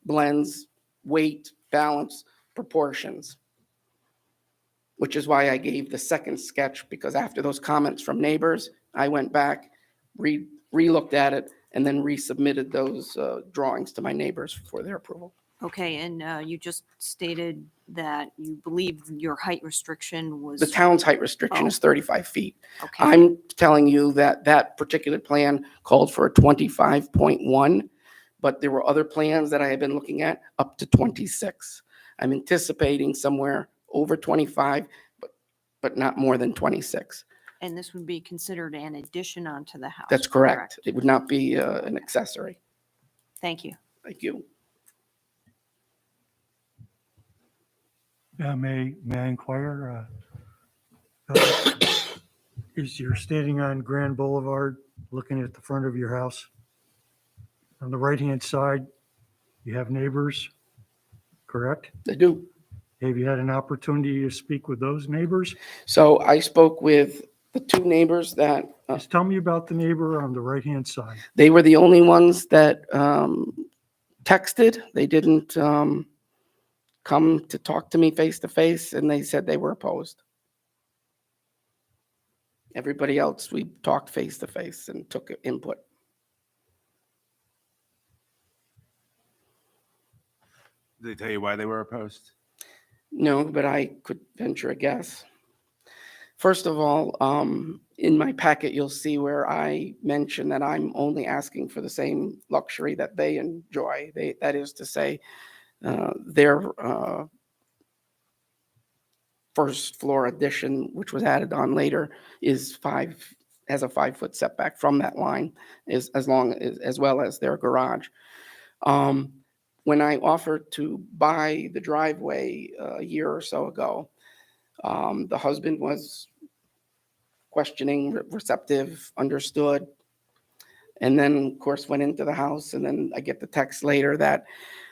blends, weight, balance, proportions. Which is why I gave the second sketch, because after those comments from neighbors, I went back, re-looked at it, and then resubmitted those drawings to my neighbors for their approval. Okay, and you just stated that you believe your height restriction was. The town's height restriction Oh. is 35 feet. Okay. I'm telling you that that particular plan called for a 25.1, but there were other plans that I had been looking at up to 26. I'm anticipating somewhere over 25, but not more than 26. And this would be considered an addition onto the house. That's correct. It would not be an accessory. Thank you. Thank you. May I inquire? Is you're standing on Grand Boulevard, looking at the front of your house? On the right-hand side, you have neighbors, correct? I do. Have you had an opportunity to speak with those neighbors? So I spoke with the two neighbors that Just tell me about the neighbor on the right-hand side. they were the only ones that texted. They didn't come to talk to me face to face, and they said they were opposed. Everybody else, we talked face to face and took input. Did they tell you why they were opposed? No, but I could venture a guess. First of all, in my packet, you'll see where I mention that I'm only asking for the same luxury that they enjoy. That is to say, their first floor addition, which was added on later, has a 5-foot setback from that line, as well as their garage. When I offered to buy the driveway a year or so ago, the husband was questioning, receptive, understood, and then, of course, went into the house. And then I get the text later that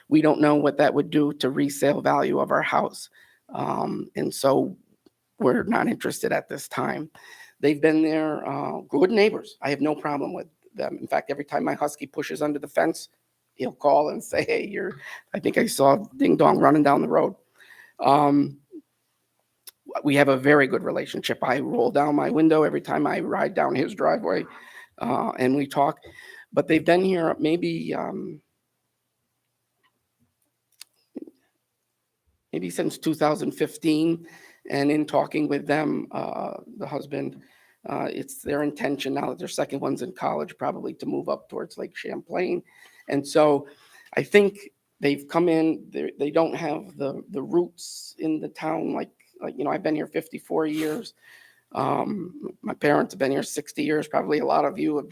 we don't know what that would do to resale value of our house. And so we're not interested at this time. They've been there, good neighbors. I have no problem with them. In fact, every time my husky pushes under the fence, he'll call and say, hey, I think I saw Ding Dong running down the road. We have a very good relationship. I roll down my window every time I ride down his driveway, and we talk. But they've been here maybe since 2015. And in talking with them, the husband, it's their intention now that their second one's in college, probably to move up towards Lake Champlain. And so I think they've come in, they don't have the roots in the town. Like, I've been here 54 years. My parents have been here 60 years. Probably a lot of you have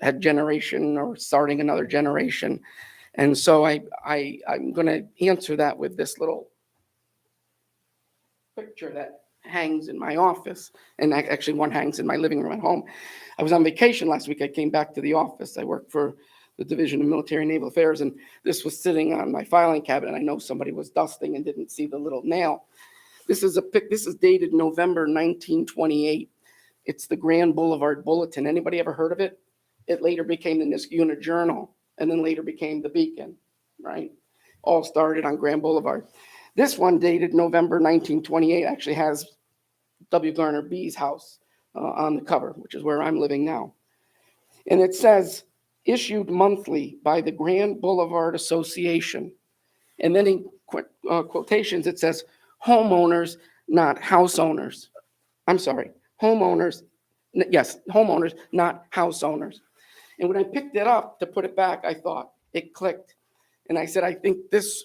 had generation or starting another generation. And so I'm going to answer that with this little picture that hangs in my office. And actually one hangs in my living room at home. I was on vacation last week. I came back to the office. I work for the Division of Military and Naval Affairs, and this was sitting on my filing cabinet. I know somebody was dusting and didn't see the little nail. This is dated November 1928. It's the Grand Boulevard Bulletin. Anybody ever heard of it? It later became the Niskayuna Journal, and then later became the Beacon, right? All started on Grand Boulevard. This one, dated November 1928, actually has W. Garner B's house on the cover, which is where I'm living now. And it says, issued monthly by the Grand Boulevard Association. And then in quotations, it says, homeowners, not house owners. I'm sorry, homeowners, homeowners, not house owners. And when I picked it up to put it back, I thought it clicked. And I said, I think this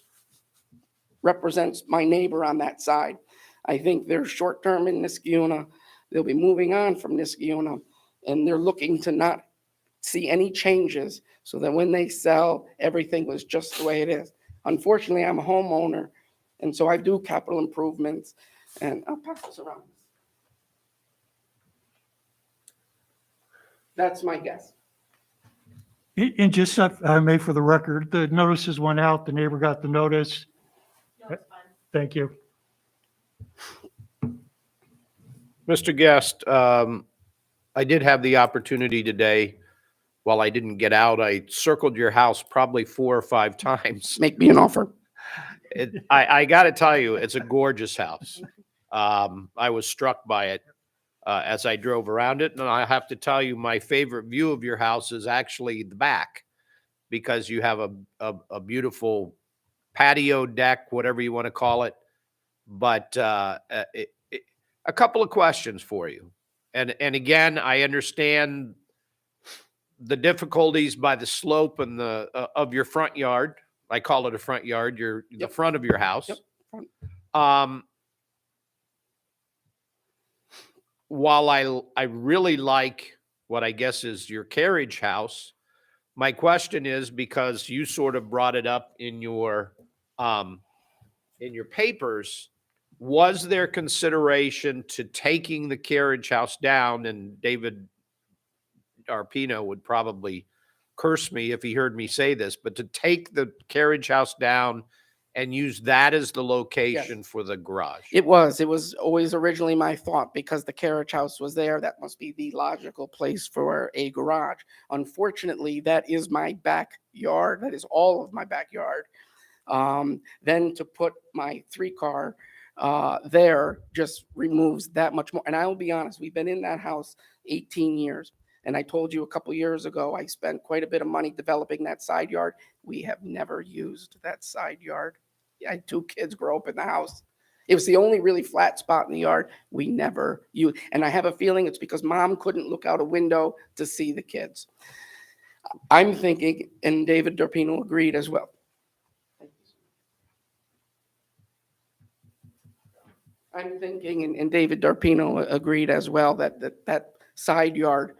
represents my neighbor on that side. I think they're short-term in Niskayuna. They'll be moving on from Niskayuna, and they're looking to not see any changes so that when they sell, everything was just the way it is. Unfortunately, I'm a homeowner, and so I do capital improvements, and I'll pass this around. That's my guess. And just, I may for the record, the notices went out, the neighbor got the notice. Thank you. Mr. Guest, I did have the opportunity today, while I didn't get out, I circled your house probably 4 or 5 times. Make me an offer. I got to tell you, it's a gorgeous house. I was struck by it as I drove around it. And I have to tell you, my favorite view of your house is actually the back, because you have a beautiful patio deck, whatever you want to call it. But a couple of questions for you. And again, I understand the difficulties by the slope and the of your front yard. I call it a front yard, the front of your house. Yep, front. While I really like what I guess is your carriage house, my question is, because you sort of brought it up in your papers, was there consideration to taking the carriage house down? And David Arpino would probably curse me if he heard me say this, but to take the carriage house down and use that as the location for the garage. It was always originally my thought, because the carriage house was there, that must be the logical place for a garage. Unfortunately, that is my backyard. That is all of my backyard. Then to put my 3-car there just removes that much more. And I will be honest, we've been in that house 18 years. And I told you a couple years ago, I spent quite a bit of money developing that side yard. We have never used that side yard. I had 2 kids grow up in the house. It was the only really flat spot in the yard we never used. And I have a feeling it's because Mom couldn't look out a window to see the kids. I'm thinking, and David Dorpino agreed as well. I'm thinking, and David Dorpino agreed as well, that side yard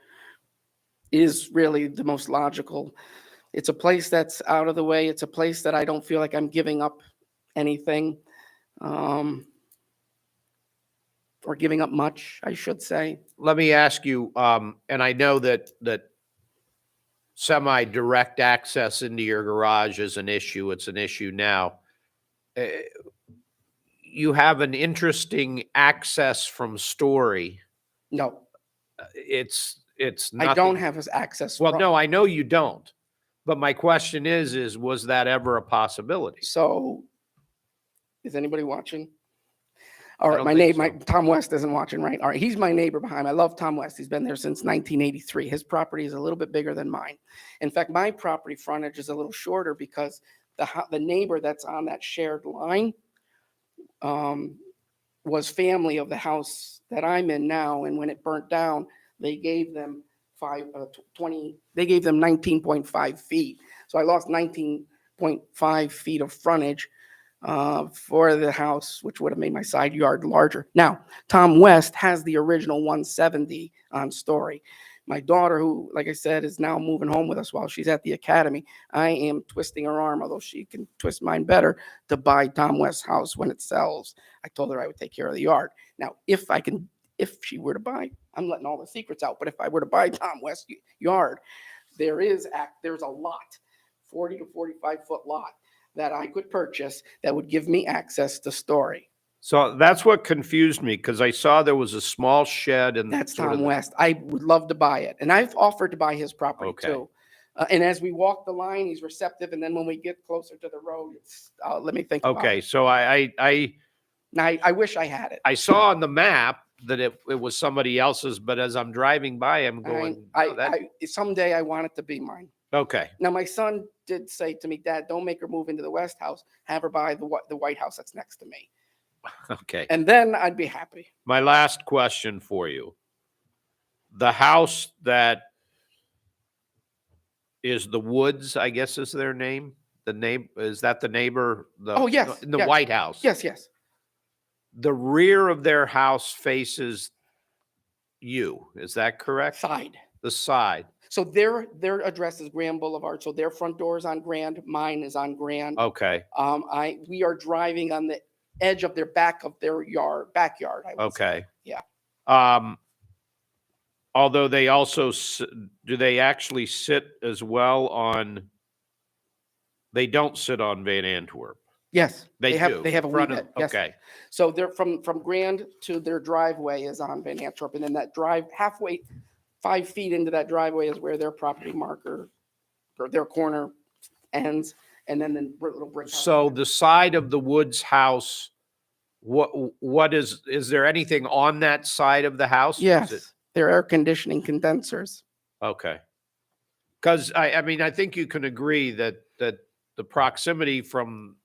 is really the most logical. It's a place that's out of the way. It's a place that I don't feel like I'm giving up anything, or giving up much, I should say. Let me ask you, and I know that semi-direct access into your garage is an issue. It's an issue now. You have an interesting access from Story. No, It's I don't nothing. have his access. Well, from- no, I know you don't. But my question is was that ever a possibility? So, is anybody watching? All I right, don't my think neighbor, Tom West isn't watching, right? All right, he's my neighbor behind. I love Tom West. He's been there since 1983. His property is a little bit bigger than mine. In fact, my property frontage is a little shorter because the neighbor that's on that shared line was family of the house that I'm in now. And when it burnt down, they gave them 19.5 feet. So I lost 19.5 feet of frontage for the house, which would have made my side yard larger. Now, Tom West has the original 170 on Story. My daughter, who, like I said, is now moving home with us while she's at the academy, I am twisting her arm, although she can twist mine better, to buy Tom West's house when it sells. I told her I would take care of the yard. Now, if she were to buy, I'm letting all the secrets out, but if I were to buy Tom West's yard, there's a lot, 40 to 45 foot lot that I could purchase that would give me access to Story. So that's what confused me, because I saw there was a small shed and That's Tom West. I would love to buy it. And I've offered to buy his property too. And as we walk the line, he's receptive. And then when we get closer to the road, it's, let me think about Okay, it. so I wish I had it. I saw on the map that it was somebody else's, but as I'm driving by, I'm going, Someday I want it to be mine. okay. Now, my son did say to me, Dad, don't make her move into the West house. Have her buy the White house that's next to me. Okay. And then I'd be happy. My last question for you. The house that is the Woods, I guess is their name? Is that the neighbor? Oh, yes. The yes. White House? Yes, yes. The rear of their house faces you. Is that correct? Side. The side. So their address is Grand Boulevard. So their front door is on Grand. Mine is on Grand. Okay. We are driving on the edge of their backyard. I would say. Okay. Yeah. Although they also, do they actually sit as well on, they don't sit on Van Antwerp. Yes. They have, do. They have a Front wee of- bit, yes. Okay. So they're from Grand to their driveway is on Van Antwerp, and then that drive, halfway, 5 feet into that driveway is where their property marker, or their corner ends, and then the little brick house. So the side of the Woods house, what is there anything on that side of the house? Is it- Yes, they're air conditioning condensers. Okay. Because I mean, I think you can agree that the proximity from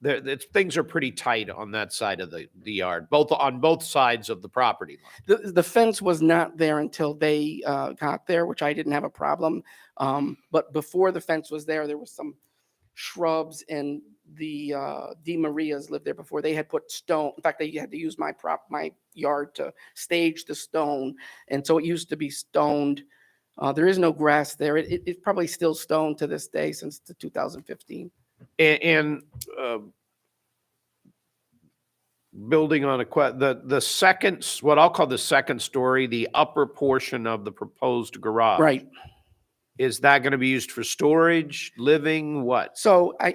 there, that things are pretty tight on that side of the yard, on both sides of the property line. The fence was not there until they got there, which I didn't have a problem. But before the fence was there, there was some shrubs, and the Di Marias lived there before. They had put stone. In fact, they had to use my yard to stage the stone, and so it used to be stoned. There is no grass there. It's probably still stoned to this day since the 2015. And building on the second, what I'll call the second story, the upper portion of the proposed garage. Right. Is that going to be used for storage, living, what? So I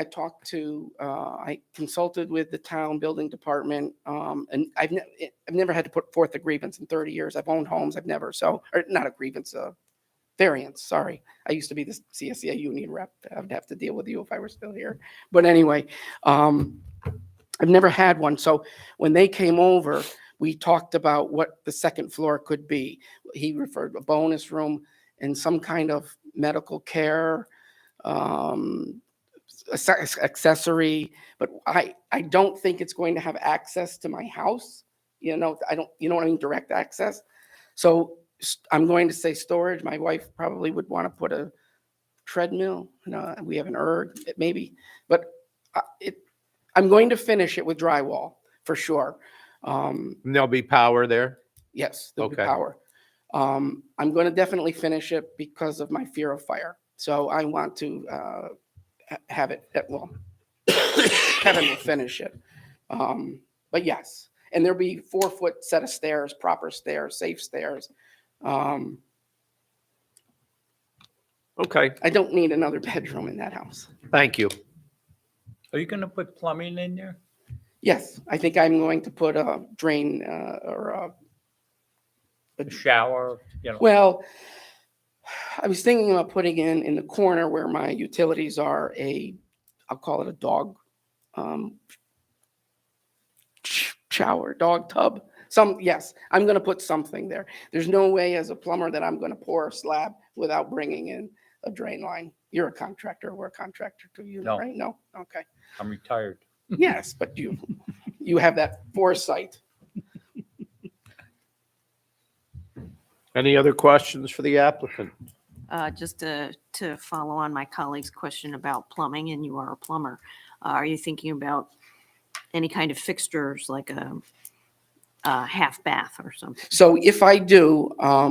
talked to, I consulted with the town building department, and I've never had to put forth a grievance in 30 years. I've owned homes. I've never, or not a grievance, variance, sorry. I used to be the CSEA union rep. I would have to deal with you if I were still here. But anyway, I've never had one. So when they came over, we talked about what the second floor could be. He referred to a bonus room and some kind of medical care, accessory, but I don't think it's going to have access to my house. You know what I mean? Direct access. So I'm going to say storage. My wife probably would want to put a treadmill. We have an erg, maybe, but I'm going to finish it with drywall for sure. And there'll be power there? Yes, there'll be Okay. power. I'm going to definitely finish it because of my fear of fire. So I want to have it Kevin will finish it. But yes, and there'll be 4-foot set of stairs, proper stairs, safe stairs. Okay. I don't need another bedroom in that house. Thank you. Are you gonna put plumbing in there? Yes, I think I'm going to put a drain or A shower, well, I was thinking about putting in the corner where my utilities are I'll call it a dog shower, dog tub. Yes, I'm going to put something there. There's no way as a plumber that I'm going to pour a slab without bringing in a drain line. You're a contractor. We're a contractor to you, No. right? No? Okay. I'm retired. Yes, but you have that foresight. Any other questions for the applicant? Just to follow on my colleague's question about plumbing, and you are a plumber, are you thinking about any kind of fixtures like a half bath or something? So if I do, I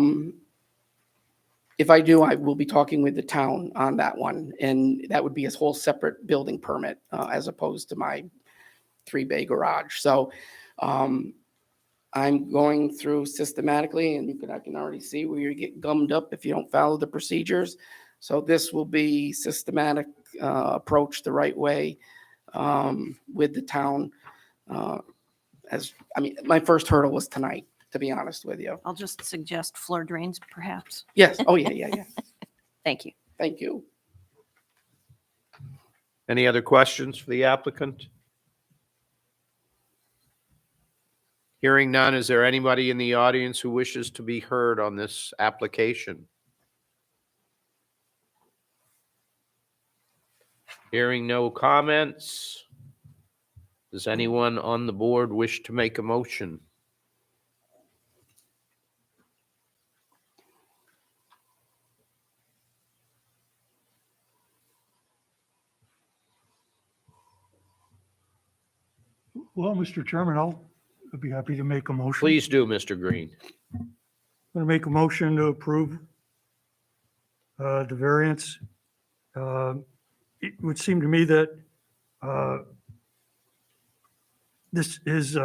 will be talking with the town on that one, and that would be a whole separate building permit as opposed to my 3-bay garage. So I'm going through systematically, and I can already see where you get gummed up if you don't follow the procedures. So this will be systematic approach the right way with the town. My first hurdle was tonight, to be honest with you. I'll just suggest floor drains, perhaps. Yes. Oh, yeah. Thank you. Thank you. Any other questions for the applicant? Hearing none, is there anybody in the audience who wishes to be heard on this application? Hearing no comments, does anyone on the board wish to make a motion? Well, Mr. Chairman, I'll be happy to make a motion. Please do, Mr. Green. I'm going to make a motion to approve the variance. It would seem to me that this is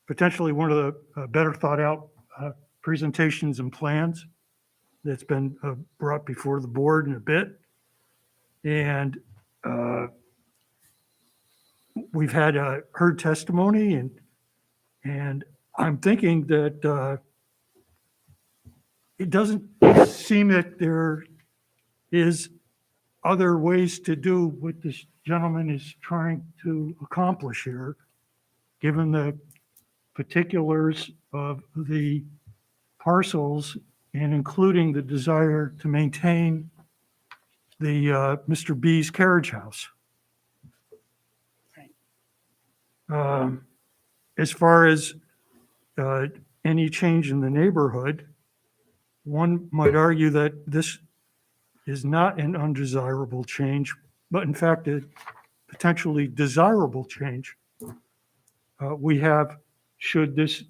potentially one of the better thought out presentations and plans that's been brought before the board in a bit. And we've had heard testimony, and I'm thinking that it doesn't seem that there is other ways to do what this gentleman is trying to accomplish here, given the particulars of the parcels and including the desire to maintain the Mr. B's carriage house. As far as any change in the neighborhood, one might argue that this is not an undesirable change, but in fact, a potentially desirable change. We have, should this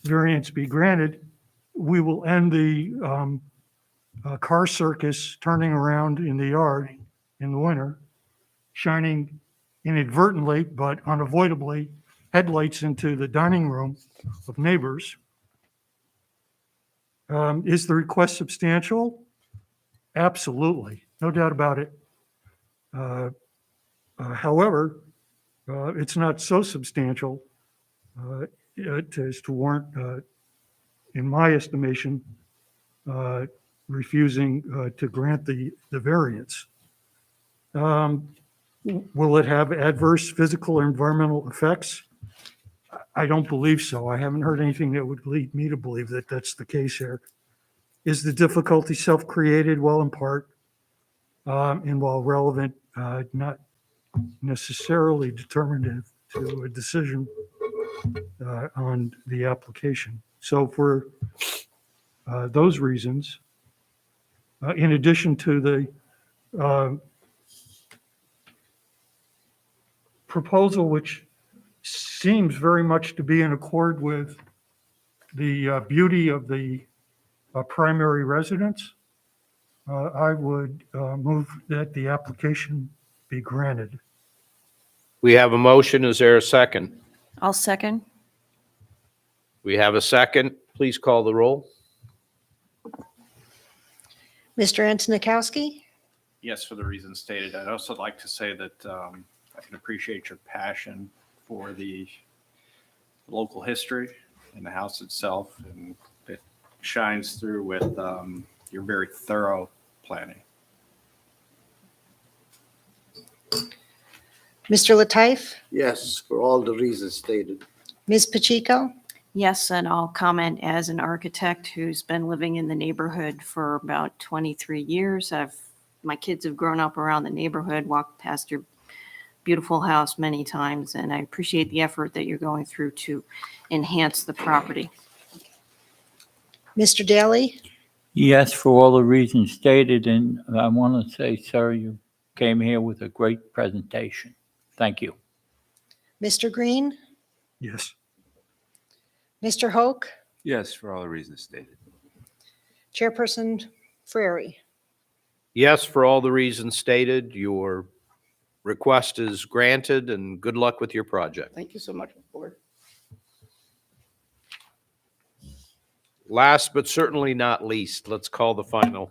variance be granted, we will end the car circus turning around in the yard in the winter, shining inadvertently but unavoidably headlights into the dining room of neighbors. Is the request substantial? Absolutely, no doubt about it. However, it's not so substantial as to warrant, in my estimation, refusing to grant the variance. Will it have adverse physical or environmental effects? I don't believe so. I haven't heard anything that would lead me to believe that that's the case here. Is the difficulty self-created? Well, in part, and while relevant, not necessarily determinative to a decision on the application. So for those reasons, in addition to the proposal, which seems very much to be in accord with the beauty of the primary residence, I would move that the application be granted. We have a motion. Is there a second? I'll second. We have a second. Please call the roll. Mr. Antonikowski? Yes, for the reasons stated. I'd also like to say that I can appreciate your passion for the local history and the house itself, and it shines through with your very thorough planning. Mr. Lataif? Yes, for all the reasons stated. Ms. Pacheco? Yes, and I'll comment as an architect who's been living in the neighborhood for about 23 years. My kids have grown up around the neighborhood, walked past your beautiful house many times, and I appreciate the effort that you're going through to enhance the property. Mr. Daly? Yes, for all the reasons stated, and I want to say, sir, you came here with a great presentation. Thank you. Mr. Green? Yes. Mr. Hoke? Yes, for all the reasons stated. Chairperson Frary? Yes, for all the reasons stated. Your request is granted, and good luck with your project. Thank you so much, board. Last but certainly not least, let's call the final.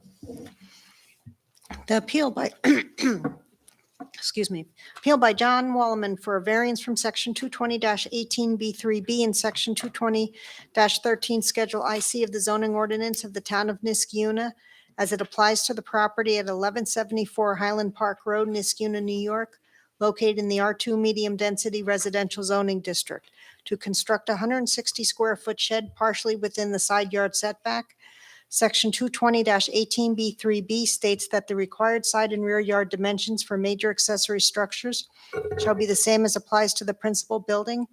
The appeal by, excuse me, appeal by John Wallaman for a variance from section 220-18B3B and section 220-13 Schedule IC of the zoning ordinance of the town of Niskuna as it applies to the property at 1174 Highland Park Road, Niskuna, New York, located in the R2 Medium Density Residential Zoning District, to construct a 160 square foot shed partially within the side yard setback. Section 220-18B3B states that the required side and rear yard dimensions for major accessory structures shall be the same as applies to the principal building.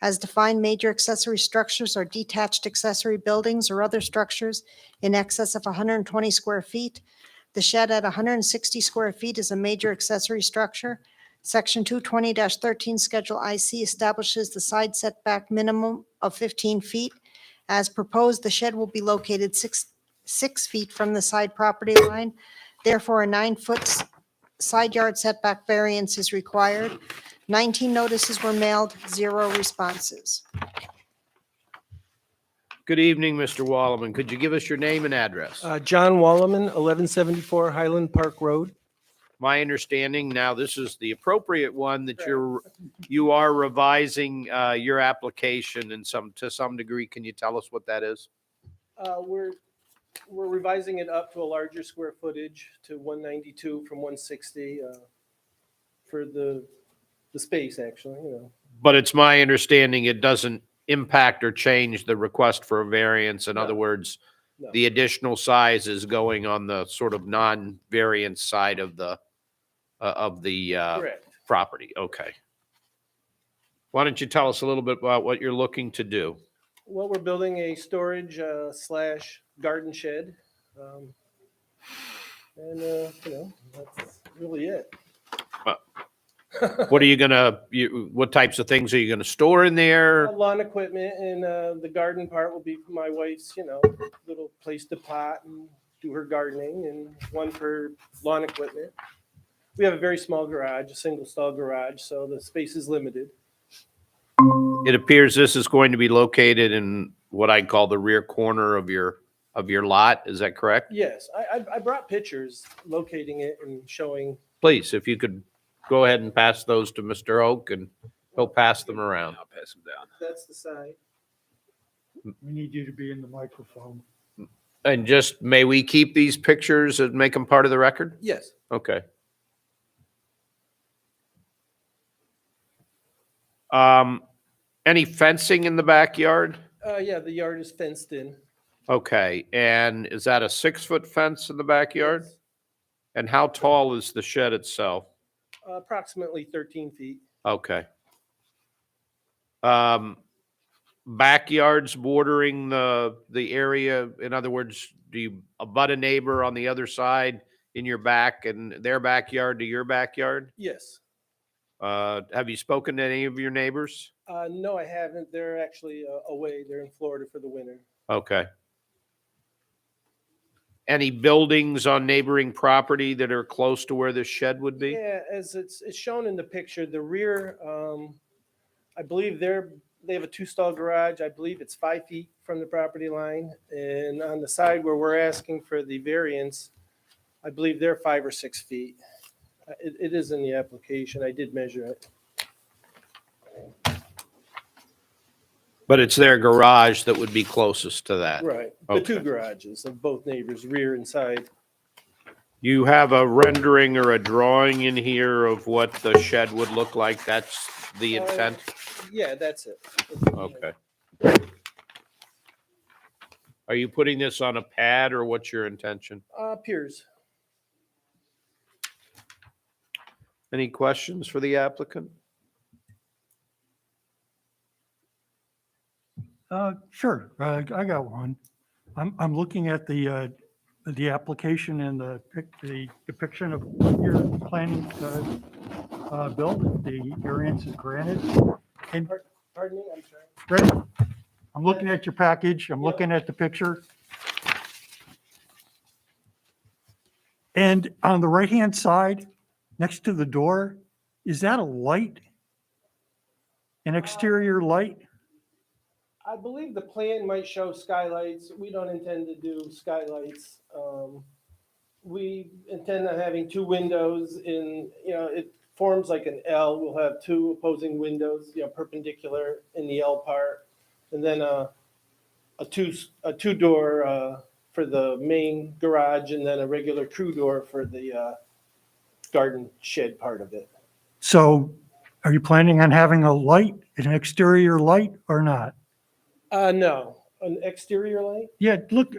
As defined, major accessory structures are detached accessory buildings or other structures in excess of 120 square feet. The shed at 160 square feet is a major accessory structure. Section 220-13 Schedule IC establishes the side setback minimum of 15 feet. As proposed, the shed will be located six feet from the side property line. Therefore, a 9-foot side yard setback variance is required. 19 notices were mailed, 0 responses. Good evening, Mr. Wallaman. Could you give us your name and address? John Wallaman, 1174 Highland Park Road. my understanding, now this is the appropriate one, that you are revising your application to some degree. Can you tell us what that is? We're revising it up to a larger square footage to 192 from 160 for the space, actually, you know. But it's my understanding it doesn't impact or change the request for a variance. In other words, No. the additional size is going on the sort of non-variance side of the Correct. property. Okay. Why don't you tell us a little bit about what you're looking to do? Well, we're building a storage slash garden shed. And, you know, that's really it. What are you gonna, what types of things are you gonna store in there? Lawn equipment, and the garden part will be my wife's, you know, little place to pot and do her gardening, and one for lawn equipment. We have a very small garage, a single stall garage, so the space is limited. It appears this is going to be located in what I call the rear corner of your lot. Is that correct? Yes, I brought pictures locating it and showing. Please, if you could go ahead and pass those to Mr. Oak, and he'll pass them around. I'll pass them down. That's the side. We need you to be in the microphone. And just, may we keep these pictures and make them part of the record? Yes. Okay. Any fencing in the backyard? Yeah, the yard is fenced in. Okay, and is that a 6-foot fence in the backyard? Yes. And how tall is the shed itself? Approximately 13 feet. Okay. Backyards bordering the area, in other words, do you abut a neighbor on the other side in your back and their backyard to your backyard? Yes. Have you spoken to any of your neighbors? No, I haven't. They're actually away. They're in Florida for the winter. Okay. Any buildings on neighboring property that are close to where this shed would be? Yeah, as it's shown in the picture, the rear, I believe they have a 2-stall garage. I believe it's 5 feet from the property line. And on the side where we're asking for the variance, I believe they're 5 or 6 feet. It is in the application. I did measure it. But it's their garage that would be closest to that. Right. The two garages of both neighbors, rear and side. You have a rendering or a drawing in here of what the shed would look like? That's the intent? Yeah, that's it. Okay. Are you putting this on a pad, or what's your intention? Piers. Any questions for the applicant? Sure, I got one. I'm looking at the application and the depiction of what you're planning to build. The variance is granted. And Pardon me, I'm sorry. Ready? I'm looking at your package. I'm looking at the picture. And on the right-hand side, next to the door, is that a light? An exterior light? I believe the plan might show skylights. We don't intend to do skylights. We intend on having 2 windows in, you know, it forms like an L. We'll have 2 opposing windows, you know, perpendicular in the L part. And then a two-door for the main garage, and then a regular crew door for the garden shed part of it. So are you planning on having a light, an exterior light or not? No, an exterior light? Yeah, look,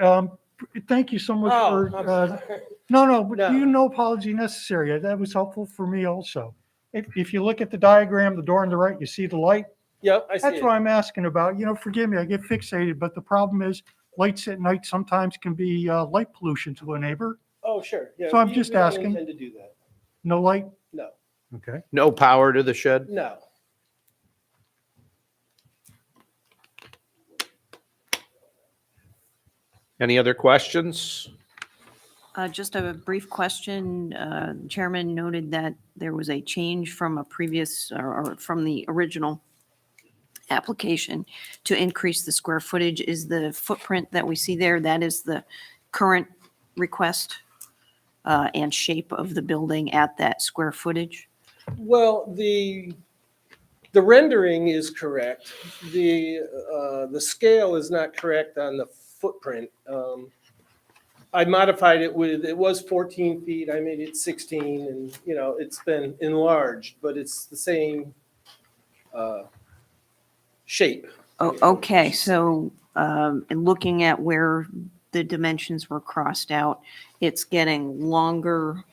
thank you so much I'm for, sorry. no, but No. no apology necessary. That was helpful for me also. If you look at the diagram, the door on the right, you see the light? Yep, I see That's it. what I'm asking about. You know, forgive me, I get fixated, but the problem is lights at night sometimes can be light pollution to a neighbor. Oh, sure. Yeah, So I'm we just don't asking. intend to do that. No light? No, Okay. No power to the shed? no. Any other questions? Just a brief question. Chairman noted that there was a change from a previous or from the original application to increase the square footage. Is the footprint that we see there, that is the current request? and shape of the building at that square footage? Well, the rendering is correct. The scale is not correct on the footprint. I modified it it was 14 feet, I made it 16, and, it's been enlarged, but it's the same shape. Oh, okay, so, in looking at where the dimensions were crossed out, it's getting longer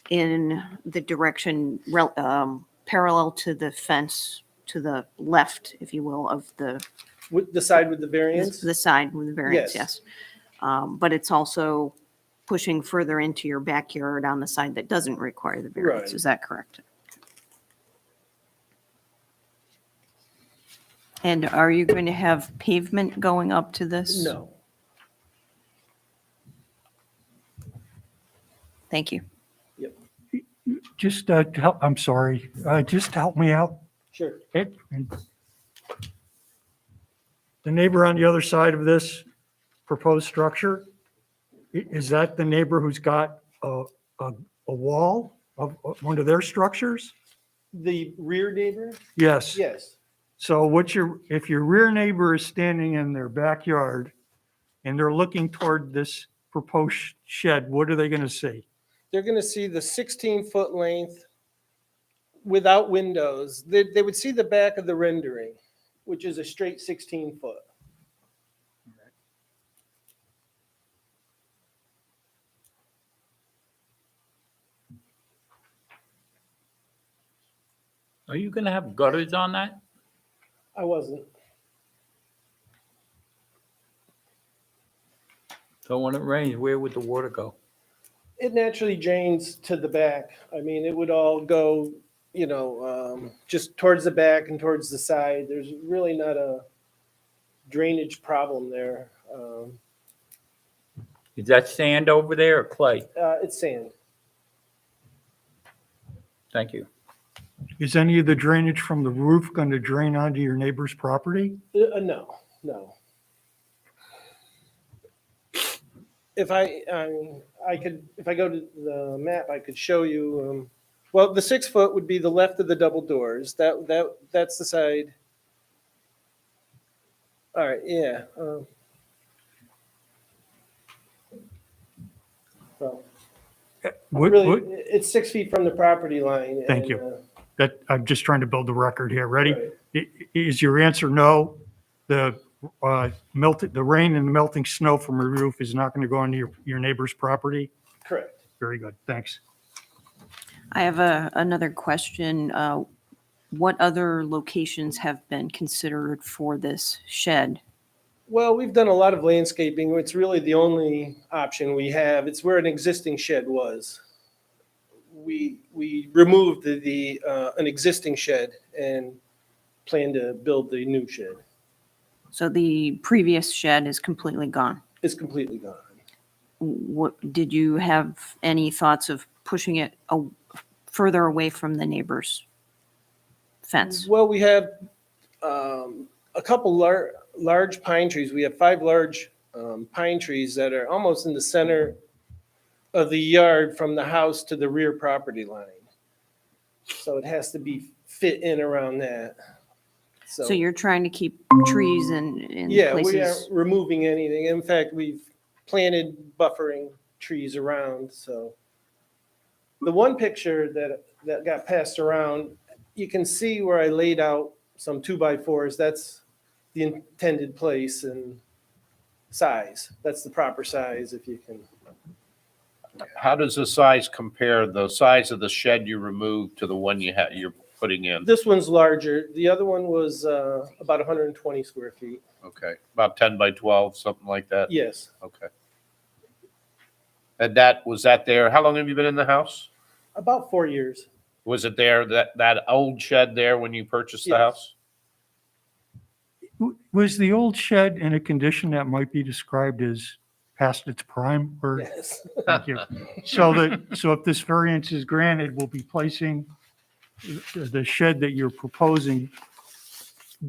in the direction parallel to the fence to the left, if you will, of With the side with the variance? the side with the variance, Yes. yes. But it's also pushing further into your backyard on the side that doesn't require the variance. Right. Is that correct? And are you going to have pavement going up to this? No. Thank you. Yep. Just to help, I'm sorry, just help me out. Sure. The neighbor on the other side of this proposed structure, is that the neighbor who's got a wall of one of their structures? The rear neighbor? Yes. Yes. So if your rear neighbor is standing in their backyard and they're looking toward this proposed shed, what are they going to see? They're going to see the 16-foot length without windows. They would see the back of the rendering, which is a straight 16-foot. Are you gonna have gutters on that? I wasn't. So when it rains, where would the water go? It naturally drains to the back. I mean, it would all go, just towards the back and towards the side. There's really not a drainage problem there. Is that sand over there or clay? It's sand. Thank you. Is any of the drainage from the roof going to drain onto your neighbor's property? No. If I go to the map, I could show you. Well, the 6 foot would be the left of the double doors. That's the side. All right. Yeah. Well, really, it's 6 feet from the property line. Thank you. I'm just trying to build the record here. Ready? Is your answer no? The rain and the melting snow from your roof is not going to go onto your neighbor's property? Correct. Very good. Thanks. I have another question. What other locations have been considered for this shed? Well, we've done a lot of landscaping. It's really the only option we have. It's where an existing shed was. We removed an existing shed and plan to build the new shed. So the previous shed is completely gone. It's completely gone. What did you have any thoughts of pushing it further away from the neighbor's fence? Well, we have a couple large pine trees. We have 5 large pine trees that are almost in the center of the yard from the house to the rear property line. So it has to be fit in around that. So you're trying to keep trees in Yeah, places? we aren't removing anything. In fact, we've planted buffering trees around, so. The one picture that got passed around, you can see where I laid out some 2x4s. That's the intended place and size. That's the proper size, if you can. How does the size compare, the size of the shed you removed to the one you're putting in? This one's larger. The other one was about 120 square feet. Okay, about 10 by 12, something like that? Yes, Okay. And was that there? How long have you been in the house? about 4 years. Was it there, that old shed there when you purchased the Yes. house? Was the old shed in a condition that might be described as past its prime? Or Yes. Thank you. So if this variance is granted, we'll be placing the shed that you're proposing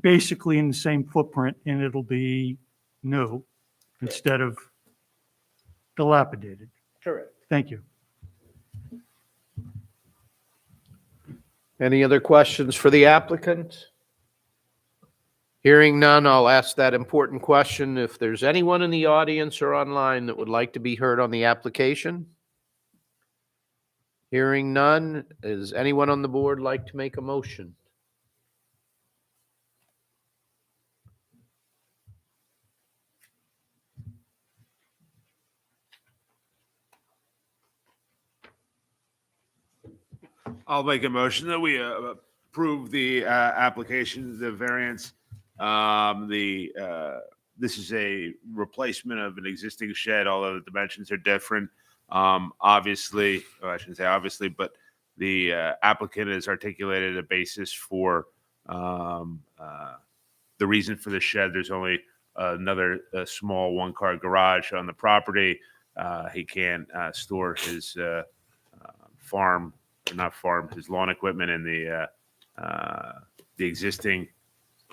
basically in the same footprint, and it'll be new instead of dilapidated. Correct. Thank you. Any other questions for the applicant? Hearing none, I'll ask that important question. If there's anyone in the audience or online that would like to be heard on the application? Hearing none, is anyone on the board like to make a motion? I'll make a motion that we approve the application, the variance. This is a replacement of an existing shed, although the dimensions are different. Obviously, I shouldn't say obviously, but the applicant has articulated a basis for the reason for the shed. There's only another small one-car garage on the property. He can't store his his lawn equipment in the existing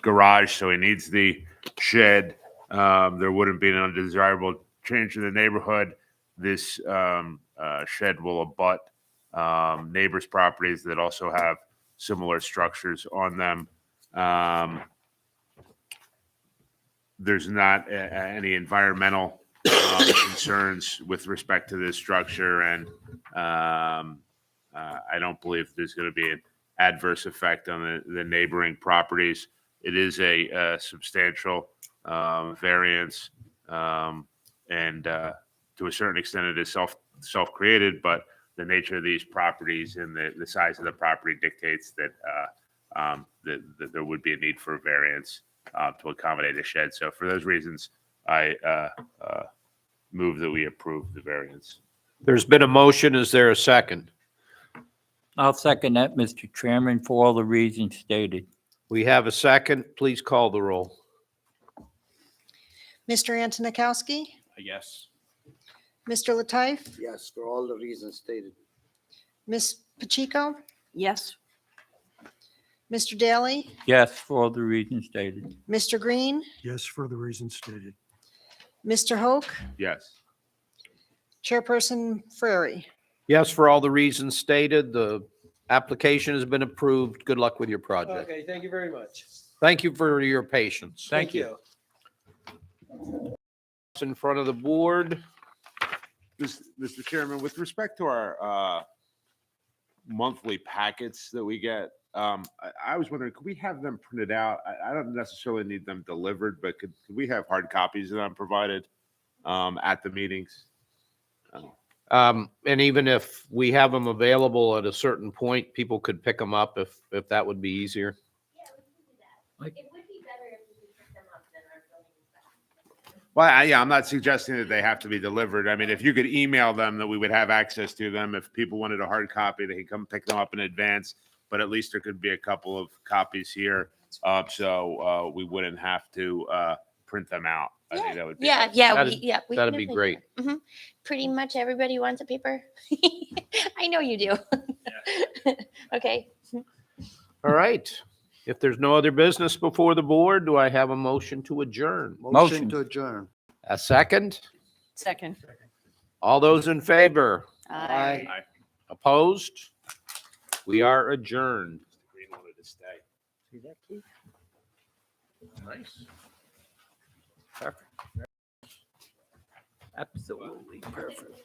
garage, so he needs the shed. There wouldn't be an undesirable change in the neighborhood. This shed will abut neighbors' properties that also have similar structures on them. There's not any environmental concerns with respect to this structure, and I don't believe there's going to be an adverse effect on the neighboring properties. It is a substantial variance, and to a certain extent, it is self-created, but the nature of these properties and the size of the property dictates that that there would be a need for a variance to accommodate a shed. So for those reasons, I move that we approve the variance. There's been a motion. Is there a second? I'll second that, Mr. Chairman, for all the reasons stated. We have a second. Please call the roll. Mr. Antonikowski, Yes. Mr. Lataif, Yes, for all the reasons stated. Ms. Pacheco, Yes. Mr. Daly, Yes, for all the reasons stated. Mr. Green, Yes, for the reasons stated. Mr. Hoke, Yes. Chairperson Frary. Yes, for all the reasons stated, the application has been approved. Good luck with your project. Okay, thank you very much. Thank you for your patience. Thank you. In front of the board. Mr. Chairman, with respect to our monthly packets that we get, I was wondering, could we have them printed out? I don't necessarily need them delivered, but could we have hard copies of them provided at the meetings? And even if we have them available at a certain point, people could pick them up if that would be easier. Well, yeah, I'm not suggesting that they have to be delivered. I mean, if you could email them, that we would have access to them. If people wanted a hard copy, they could come pick them up in advance, but at least there could be a couple of copies here. So we wouldn't have to print them out. I think that would be. Yeah, we That'd can be definitely great. do that. Pretty much everybody wants a paper. I know you do. Okay. All right. If there's no other business before the board, do I have a motion to adjourn? Motion to adjourn. A second? Second. All those in favor? Aye. Opposed? We are adjourned. Green wanted to stay. See that, Keith? Nice. Perfect. Absolutely perfect.